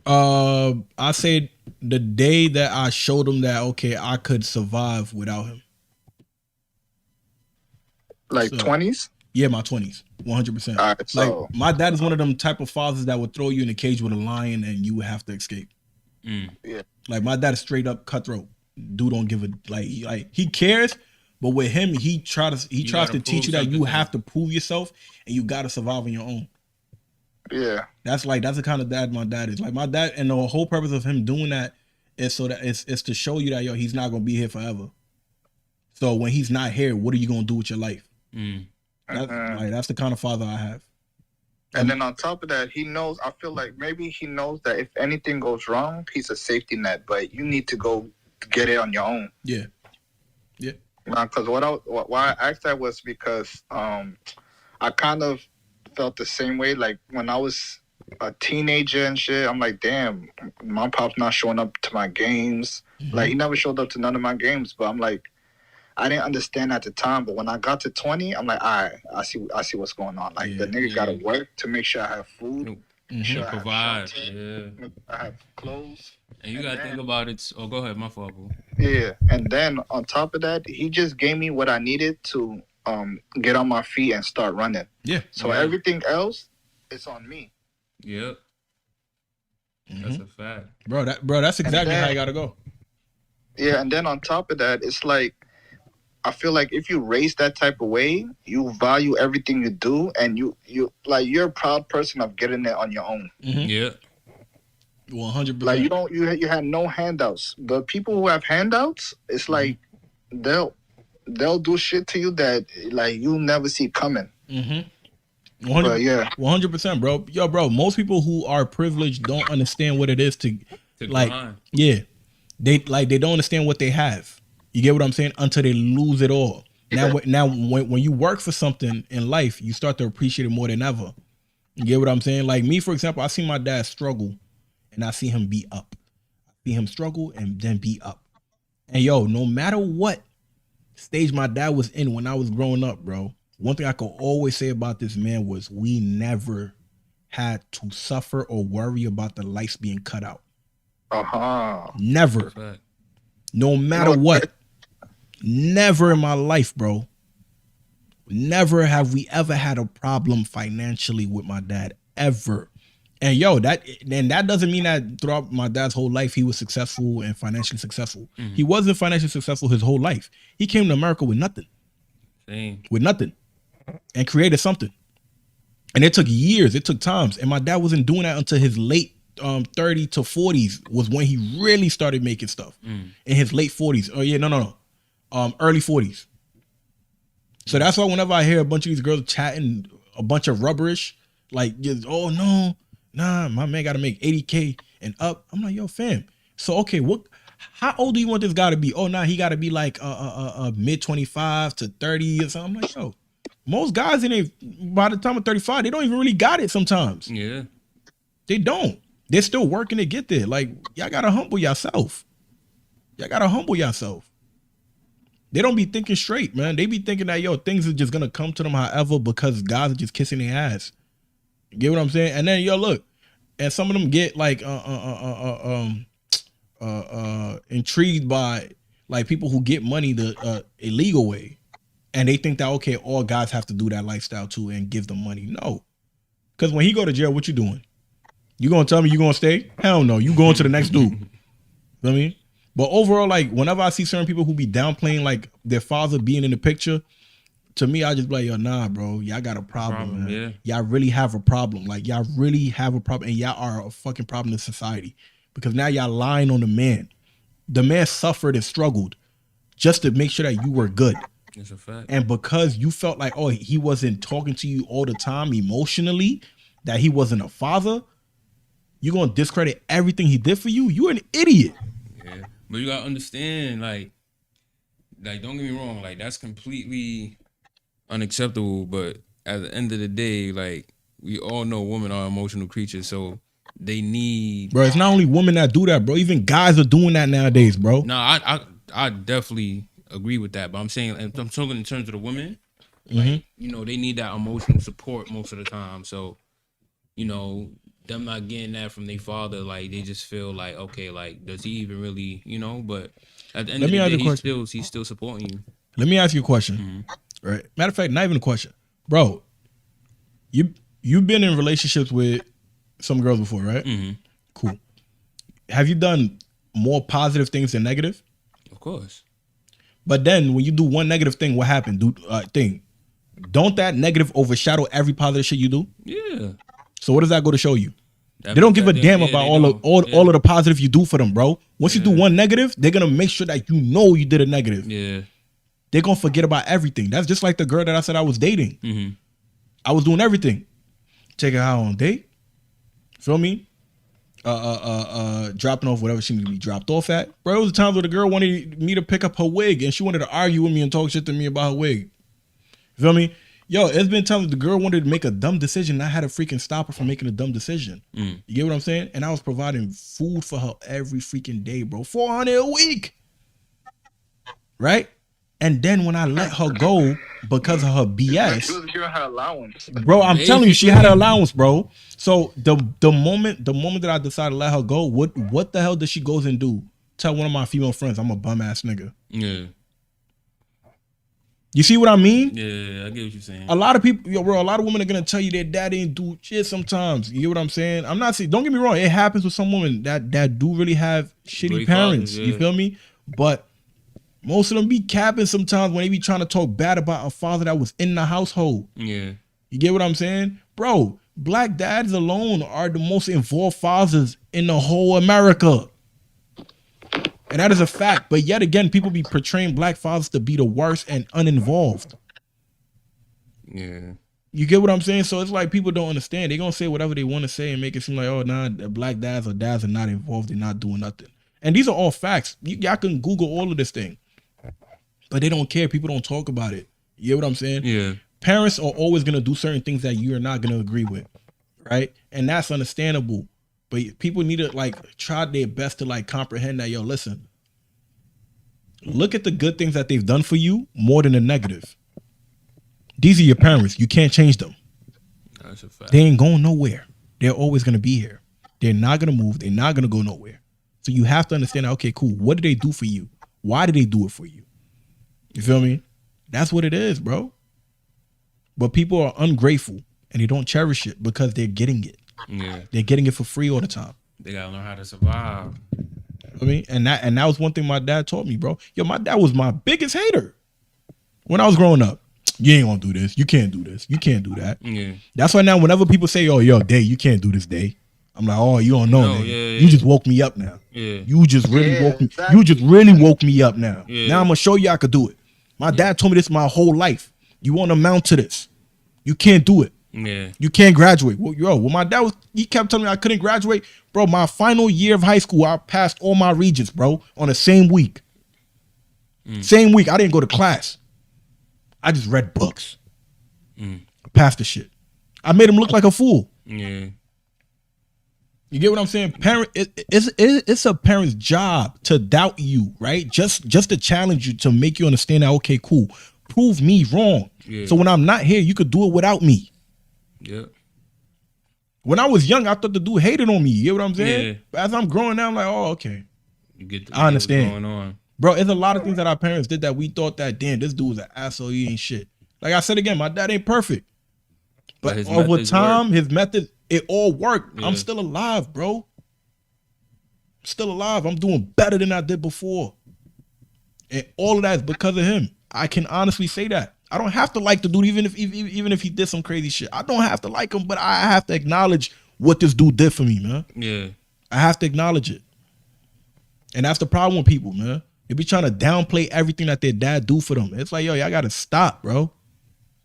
I say the day that I showed him that, okay, I could survive without him. Like 20s? Yeah, my 20s, 100%. All right, so, like my dad is one of them type of fathers that would throw you in a cage with a lion and you would have to escape. Yeah. Like my dad is straight up cutthroat. Dude don't give a he cares, but with him he tries to teach you that you have to prove yourself and you got to survive on your own. Yeah. That's the kind of dad my dad is. Like my dad, and the whole purpose of him doing that is so that it's to show you that he's not gonna be here forever. So when he's not here, what are you gonna do with your life? That's the kind of father I have. And then on top of that, he knows. I feel like maybe he knows that if anything goes wrong, he's a safety net. But you need to go get it on your own. Yeah. Yeah. Because why I asked that was because I kind of felt the same way. Like when I was a teenager and shit, I'm like, damn, my pop's not showing up to my games. Mm-hmm. Like he never showed up to none of my games. But I'm like, I didn't understand at the time, but when I got to 20, I'm like, all right, I see what's going on. Like the nigga gotta work to make sure I have food, sure I provide, I have clothes. And you gotta think about it. Oh, go ahead, my fault, bro. Yeah, and then on top of that, he just gave me what I needed to get on my feet and start running. Yeah. So everything else, it's on me. Yep. That's a fact, bro. That's exactly how you gotta go. Yeah, and then on top of that, it's like, I feel like if you raise that type of way, you value everything you do, and you're a proud person of getting it on your own. Mm-hmm. Yeah. 100%. Like you had no handouts. The people who have handouts, it's like they'll do shit to you that like you never see coming. 100, yeah, 100%, bro. Yo, bro, most people who are privileged don't understand what it is to like, grind. yeah, they don't understand what they have. You get what I'm saying? Until they lose it all. Now, when you work for something in life, you start to appreciate it more than ever. You get what I'm saying? Like me, for example, I see my dad struggle, and I see him be up. I see him struggle and then be up. And yo, no matter what stage my dad was in when I was growing up, bro, one thing I could always say about this man was we never had to suffer or worry about the lights being cut out. Never. No matter what. Never in my life, bro. Never have we ever had a problem financially with my dad, ever. And yo, that doesn't mean that throughout my dad's whole life he was successful and financially successful. He wasn't financially successful his whole life. He came to America with nothing. With nothing. And created something. And it took years, it took times. And my dad wasn't doing that until his late 30 to 40s was when he really started making stuff. In his late 40s. Oh yeah, no. Early 40s. So that's why whenever I hear a bunch of these girls chatting a bunch of rubberish, like, just, oh no, nah, my man got to make 80K and up. I'm like, yo, fam. So okay, how old do you want this guy to be? Oh, nah, he got to be like mid 25 to 30 or something. I'm like, yo, most guys by the time of 35, they don't even really got it sometimes. Yeah, they don't. They're still working to get there. Like, y'all gotta humble yourself. They don't be thinking straight, man. They be thinking that, yo, things are just gonna come to them however because guys are just kissing their ass. You get what I'm saying? And then, yo, look, and some of them get like intrigued by like people who get money the illegal way, and they think that, okay, all guys have to do that lifestyle too and give them money. No, because when he go to jail, what you doing? You gonna tell me you gonna stay? Hell no, you going to the next dude. You know what I mean? But overall, like, whenever I see certain people who be downplaying like their father being in the picture, to me, I just be like, yo, nah, bro, y'all got a problem, man. Yeah. Y'all really have a problem. Like, y'all really have a problem, and y'all are a fucking problem in society because now y'all lying on the man. The man suffered and struggled just to make sure that you were good. That's a fact. And because you felt like, oh, he wasn't talking to you all the time emotionally, that he wasn't a father, you're gonna discredit everything he did for you? You're an idiot. Yeah. But you gotta understand, like, don't get me wrong, like, that's completely unacceptable. But at the end of the day, like, we all know women are emotional creatures, so they need. Bro, it's not only women that do that, bro. Even guys are doing that nowadays, bro. No, I definitely agree with that. But I'm saying, I'm talking in terms of the women. Like, you know, they need that emotional support most of the time. So, you know, them not getting that from their father, like, they just feel like, okay, like, does he even really, you know? But at the end of the day, he's still supporting you. Let me ask you a question. Right? Matter of fact, not even a question. Bro, you've been in relationships with some girls before, right? Cool. Have you done more positive things than negative? Of course. But then when you do one negative thing, what happened? Don't that negative overshadow every positive shit you do? Yeah. So what does that go to show you? They don't give a damn about all of the positive you do for them, bro. Once you do one negative, they're gonna make sure that you know you did a negative. Yeah. They're gonna forget about everything. That's just like the girl that I said I was dating. I was doing everything. Taking her out on a date. Feel me? Dropping off whatever she needed to be dropped off at. Bro, it was times where the girl wanted me to pick up her wig and she wanted to argue with me and talk shit to me about her wig. Feel me? Yo, it's been times the girl wanted to make a dumb decision and I had to freaking stop her from making a dumb decision. You get what I'm saying? And I was providing food for her every freaking day, bro. $400 a week. Right? And then when I let her go because of her BS. She was giving her allowance. Bro, I'm telling you, she had her allowance, bro. So the moment that I decided to let her go, what the hell did she goes and do? Tell one of my female friends I'm a bum ass nigga. Yeah. You see what I mean? Yeah, I get what you're saying. A lot of people, a lot of women are gonna tell you their dad didn't do shit sometimes. You get what I'm saying? I'm not saying, don't get me wrong, it happens with some women that do really have shitty Great parents. fathers, yeah. You feel me? But most of them be capping sometimes when they be trying to talk bad about a father that was in the household. Yeah. You get what I'm saying? Bro, black dads alone are the most involved fathers in the whole America. And that is a fact. But yet again, people be portraying black fathers to be the worst and uninvolved. Yeah. You get what I'm saying? So it's like people don't understand. They're going to say whatever they want to say and make it seem like, oh, nah, black dads or dads are not involved. They're not doing nothing. And these are all facts. Y'all can Google all of this thing. But they don't care. People don't talk about it. You get what I'm saying? Yeah. Parents are always going to do certain things that you're not going to agree with. Right? And that's understandable. But people need to like try their best to like comprehend that, yo, listen, look at the good things that they've done for you more than the negative. These are your parents. You can't change them. That's a fact. They ain't going nowhere. They're always going to be here. They're not going to move. They're not going to go nowhere. So you have to understand, okay, cool. What did they do for you? Why did they do it for you? You feel me? That's what it is, bro. But people are ungrateful and they don't cherish it because they're getting it. Yeah. They're getting it for free all the time. They gotta learn how to survive. I mean, and that was one thing my dad taught me, bro. Yo, my dad was my biggest hater when I was growing up. You ain't gonna do this. You can't do this. You can't do that. Yeah. That's why now whenever people say, oh, yo, Day, you can't do this, Day. I'm like, oh, you don't know, No, nigga. yeah. You just woke me up now. Yeah. You just really woke me. exactly. You just really woke me up now. Yeah. Now I'm gonna show you I could do it. My dad told me this my whole life. You want to amount to this. You can't do it. Yeah. You can't graduate. Well, yo, when my dad was, he kept telling me I couldn't graduate. Bro, my final year of high school, I passed all my regents, bro, on the same week. Same week. I didn't go to class. I just read books. I passed the shit. I made him look like a fool. Yeah. You get what I'm saying? It's a parent's job to doubt you, right? Just to challenge you, to make you understand that, okay, cool. Prove me wrong. Yeah. So when I'm not here, you could do it without me. Yeah. When I was young, I thought the dude hated on me. You get what I'm saying? Yeah. But as I'm growing now, I'm like, oh, okay. You get I understand. what's going on. Bro, there's a lot of things that our parents did that we thought that, damn, this dude was an asshole, he ain't shit. Like I said again, my dad ain't perfect. But his over methods time, his method, it all worked. Yeah. I'm still alive, bro. Still alive. I'm doing better than I did before. And all of that is because of him. I can honestly say that. I don't have to like the dude, even if he did some crazy shit. I don't have to like him, but I have to acknowledge what this dude did for me, man. Yeah. I have to acknowledge it. And that's the problem with people, man. They be trying to downplay everything that their dad do for them. It's like, yo, y'all gotta stop, bro.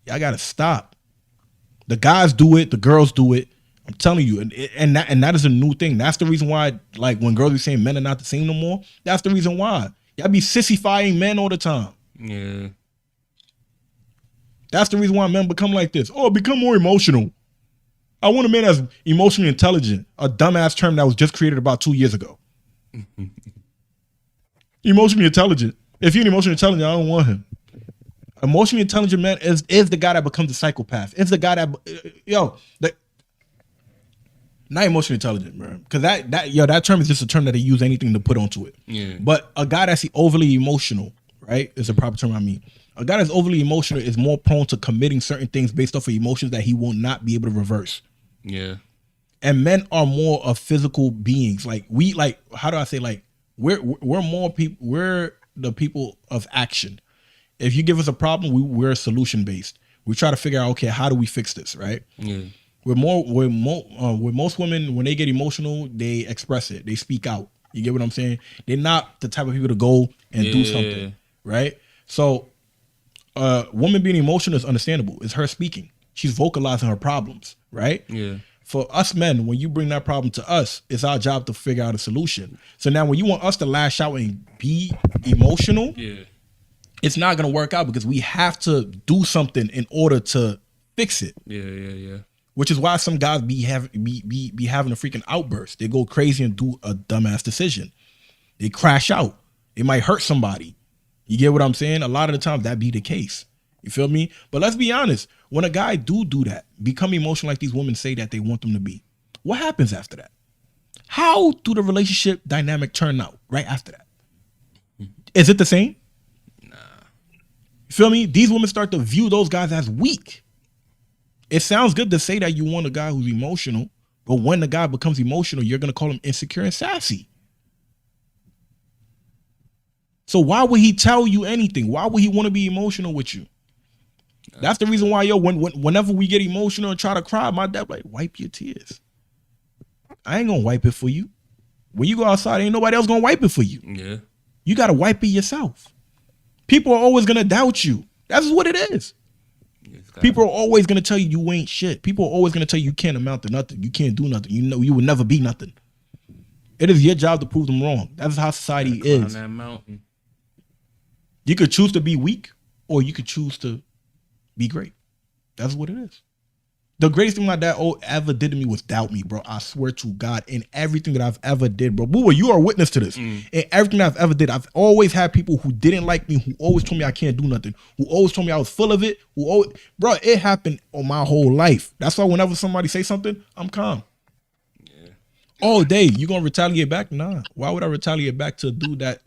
Y'all gotta stop. The guys do it, the girls do it. I'm telling you, and that is a new thing. That's the reason why, like, when girls be saying men are not the same no more, that's the reason why. Y'all be sissifying men all the time. Yeah. That's the reason why men become like this. Oh, become more emotional. I want a man that's emotionally intelligent, a dumbass term that was just created about 2 years ago. Emotionally intelligent. If you're emotionally intelligent, I don't want him. Emotionally intelligent man is the guy that becomes a psychopath. It's the guy that, not emotionally intelligent, bro. Because that term is just a term that they use anything to put onto it. Yeah. But a guy that's overly emotional, right, is a proper term I mean. A guy that's overly emotional is more prone to committing certain things based off of emotions that he will not be able to reverse. Yeah. And men are more of physical beings. Like how do I say, like, we're more people, we're the people of action. If you give us a problem, we're solution based. We try to figure out, okay, how do we fix this, right? Yeah. With most women, when they get emotional, they express it. They speak out. You get what I'm saying? They're not the type of people to go and do something, right? So, woman being emotional is understandable. It's her speaking. She's vocalizing her problems, right? Yeah. For us men, when you bring that problem to us, it's our job to figure out a solution. So now when you want us to lash out and be emotional, it's not going to work out because we have to do something in order to fix it. Yeah. Which is why some guys be having a freaking outburst. They go crazy and do a dumbass decision. They crash out. It might hurt somebody. You get what I'm saying? A lot of the time that be the case. You feel me? But let's be honest. When a guy do that, become emotional like these women say that they want them to be, what happens after that? How do the relationship dynamic turn out right after that? Is it the same? Nah. You feel me? These women start to view those guys as weak. It sounds good to say that you want a guy who's emotional, but when the guy becomes emotional, you're going to call him insecure and sassy. So why would he tell you anything? Why would he want to be emotional with you? That's the reason why, whenever we get emotional and try to cry, my dad like, wipe your tears. I ain't gonna wipe it for you. When you go outside, ain't nobody else gonna wipe it for you. Yeah. You gotta wipe it yourself. People are always gonna doubt you. That's what it is. People are always gonna tell you ain't shit. People are always gonna tell you can't amount to nothing. You can't do nothing. You know you will never be nothing. It is your job to prove them wrong. That's how society is. That mountain. You could choose to be weak, or you could choose to be great. That's what it is. The greatest thing my dad ever did to me was doubt me, bro. I swear to God, in everything that I've ever did, bro. Boo, you are a witness to this. In everything I've ever did, I've always had people who didn't like me, who always told me I can't do nothing, who always told me I was full of it, bro, it happened on my whole life. That's why whenever somebody say something, I'm calm. Yeah. All day, you gonna retaliate back? Nah. Why would I retaliate back to a dude that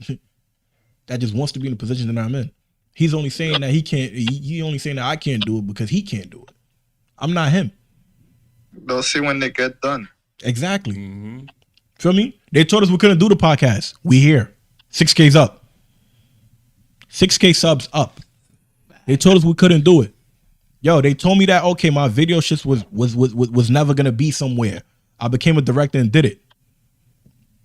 just wants to be in the position that I'm in? He's only saying that he can't. He only saying that I can't do it because he can't do it. I'm not him. They'll see when they get done. Exactly. Feel me? They told us we couldn't do the podcast. We here. 6K's up. 6K subs up. They told us we couldn't do it. Yo, they told me that okay, my video shit was never gonna be somewhere. I became a director and did it.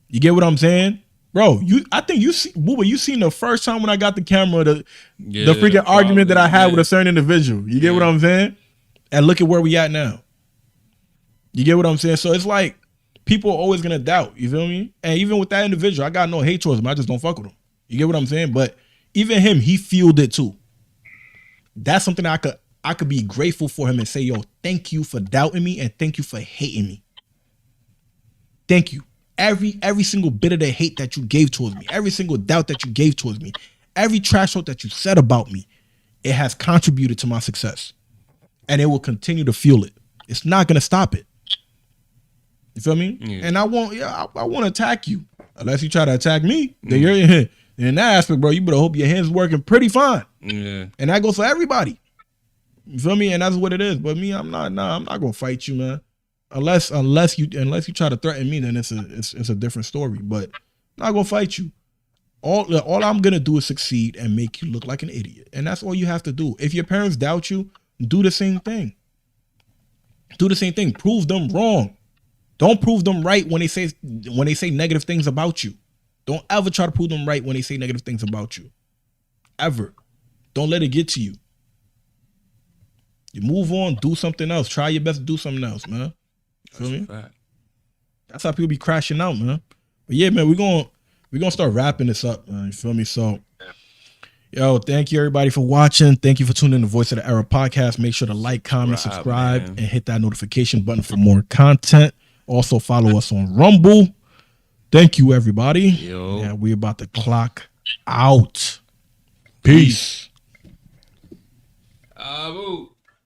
You get what I'm saying? Bro, I think you see, Booba, you seen the first time when I got the camera, the freaking argument that I had with a certain individual. You get what I'm saying? And look at where we at now. You get what I'm saying? So it's like people are always gonna doubt. You feel me? And even with that individual, I got no hate towards him. I just don't fuck with him. You get what I'm saying? But even him, he fueled it too. That's something I could be grateful for him and say, yo, thank you for doubting me and thank you for hating me. Thank you. Every single bit of the hate that you gave towards me, every single doubt that you gave towards me, every trash talk that you said about me, it has contributed to my success. And it will continue to fuel it. It's not gonna stop it. You feel me? Yeah. And I won't attack you unless you try to attack me. Then you're in that aspect, bro. You better hope your hands working pretty fine. Yeah. And that goes for everybody. You feel me? And that's what it is. But me, I'm not gonna fight you, man. Unless you try to threaten me, then it's a different story. But I'm not gonna fight you. All I'm gonna do is succeed and make you look like an idiot. And that's all you have to do. If your parents doubt you, do the same thing. Do the same thing. Prove them wrong. Don't prove them right when they say negative things about you. Don't ever try to prove them right when they say negative things about you. Ever. Don't let it get to you. You move on, do something else. Try your best to do something else, man. Feel me? That's how people be crashing out, man. But yeah, man, we're gonna start wrapping this up, man. You feel me? So yo, thank you everybody for watching. Thank you for tuning in to Voice of the Era podcast. Make sure to like, comment, subscribe, and hit that notification button for more content. Also follow us on Rumble. Thank you, everybody. Yo. Yeah, we're about to clock out. Peace.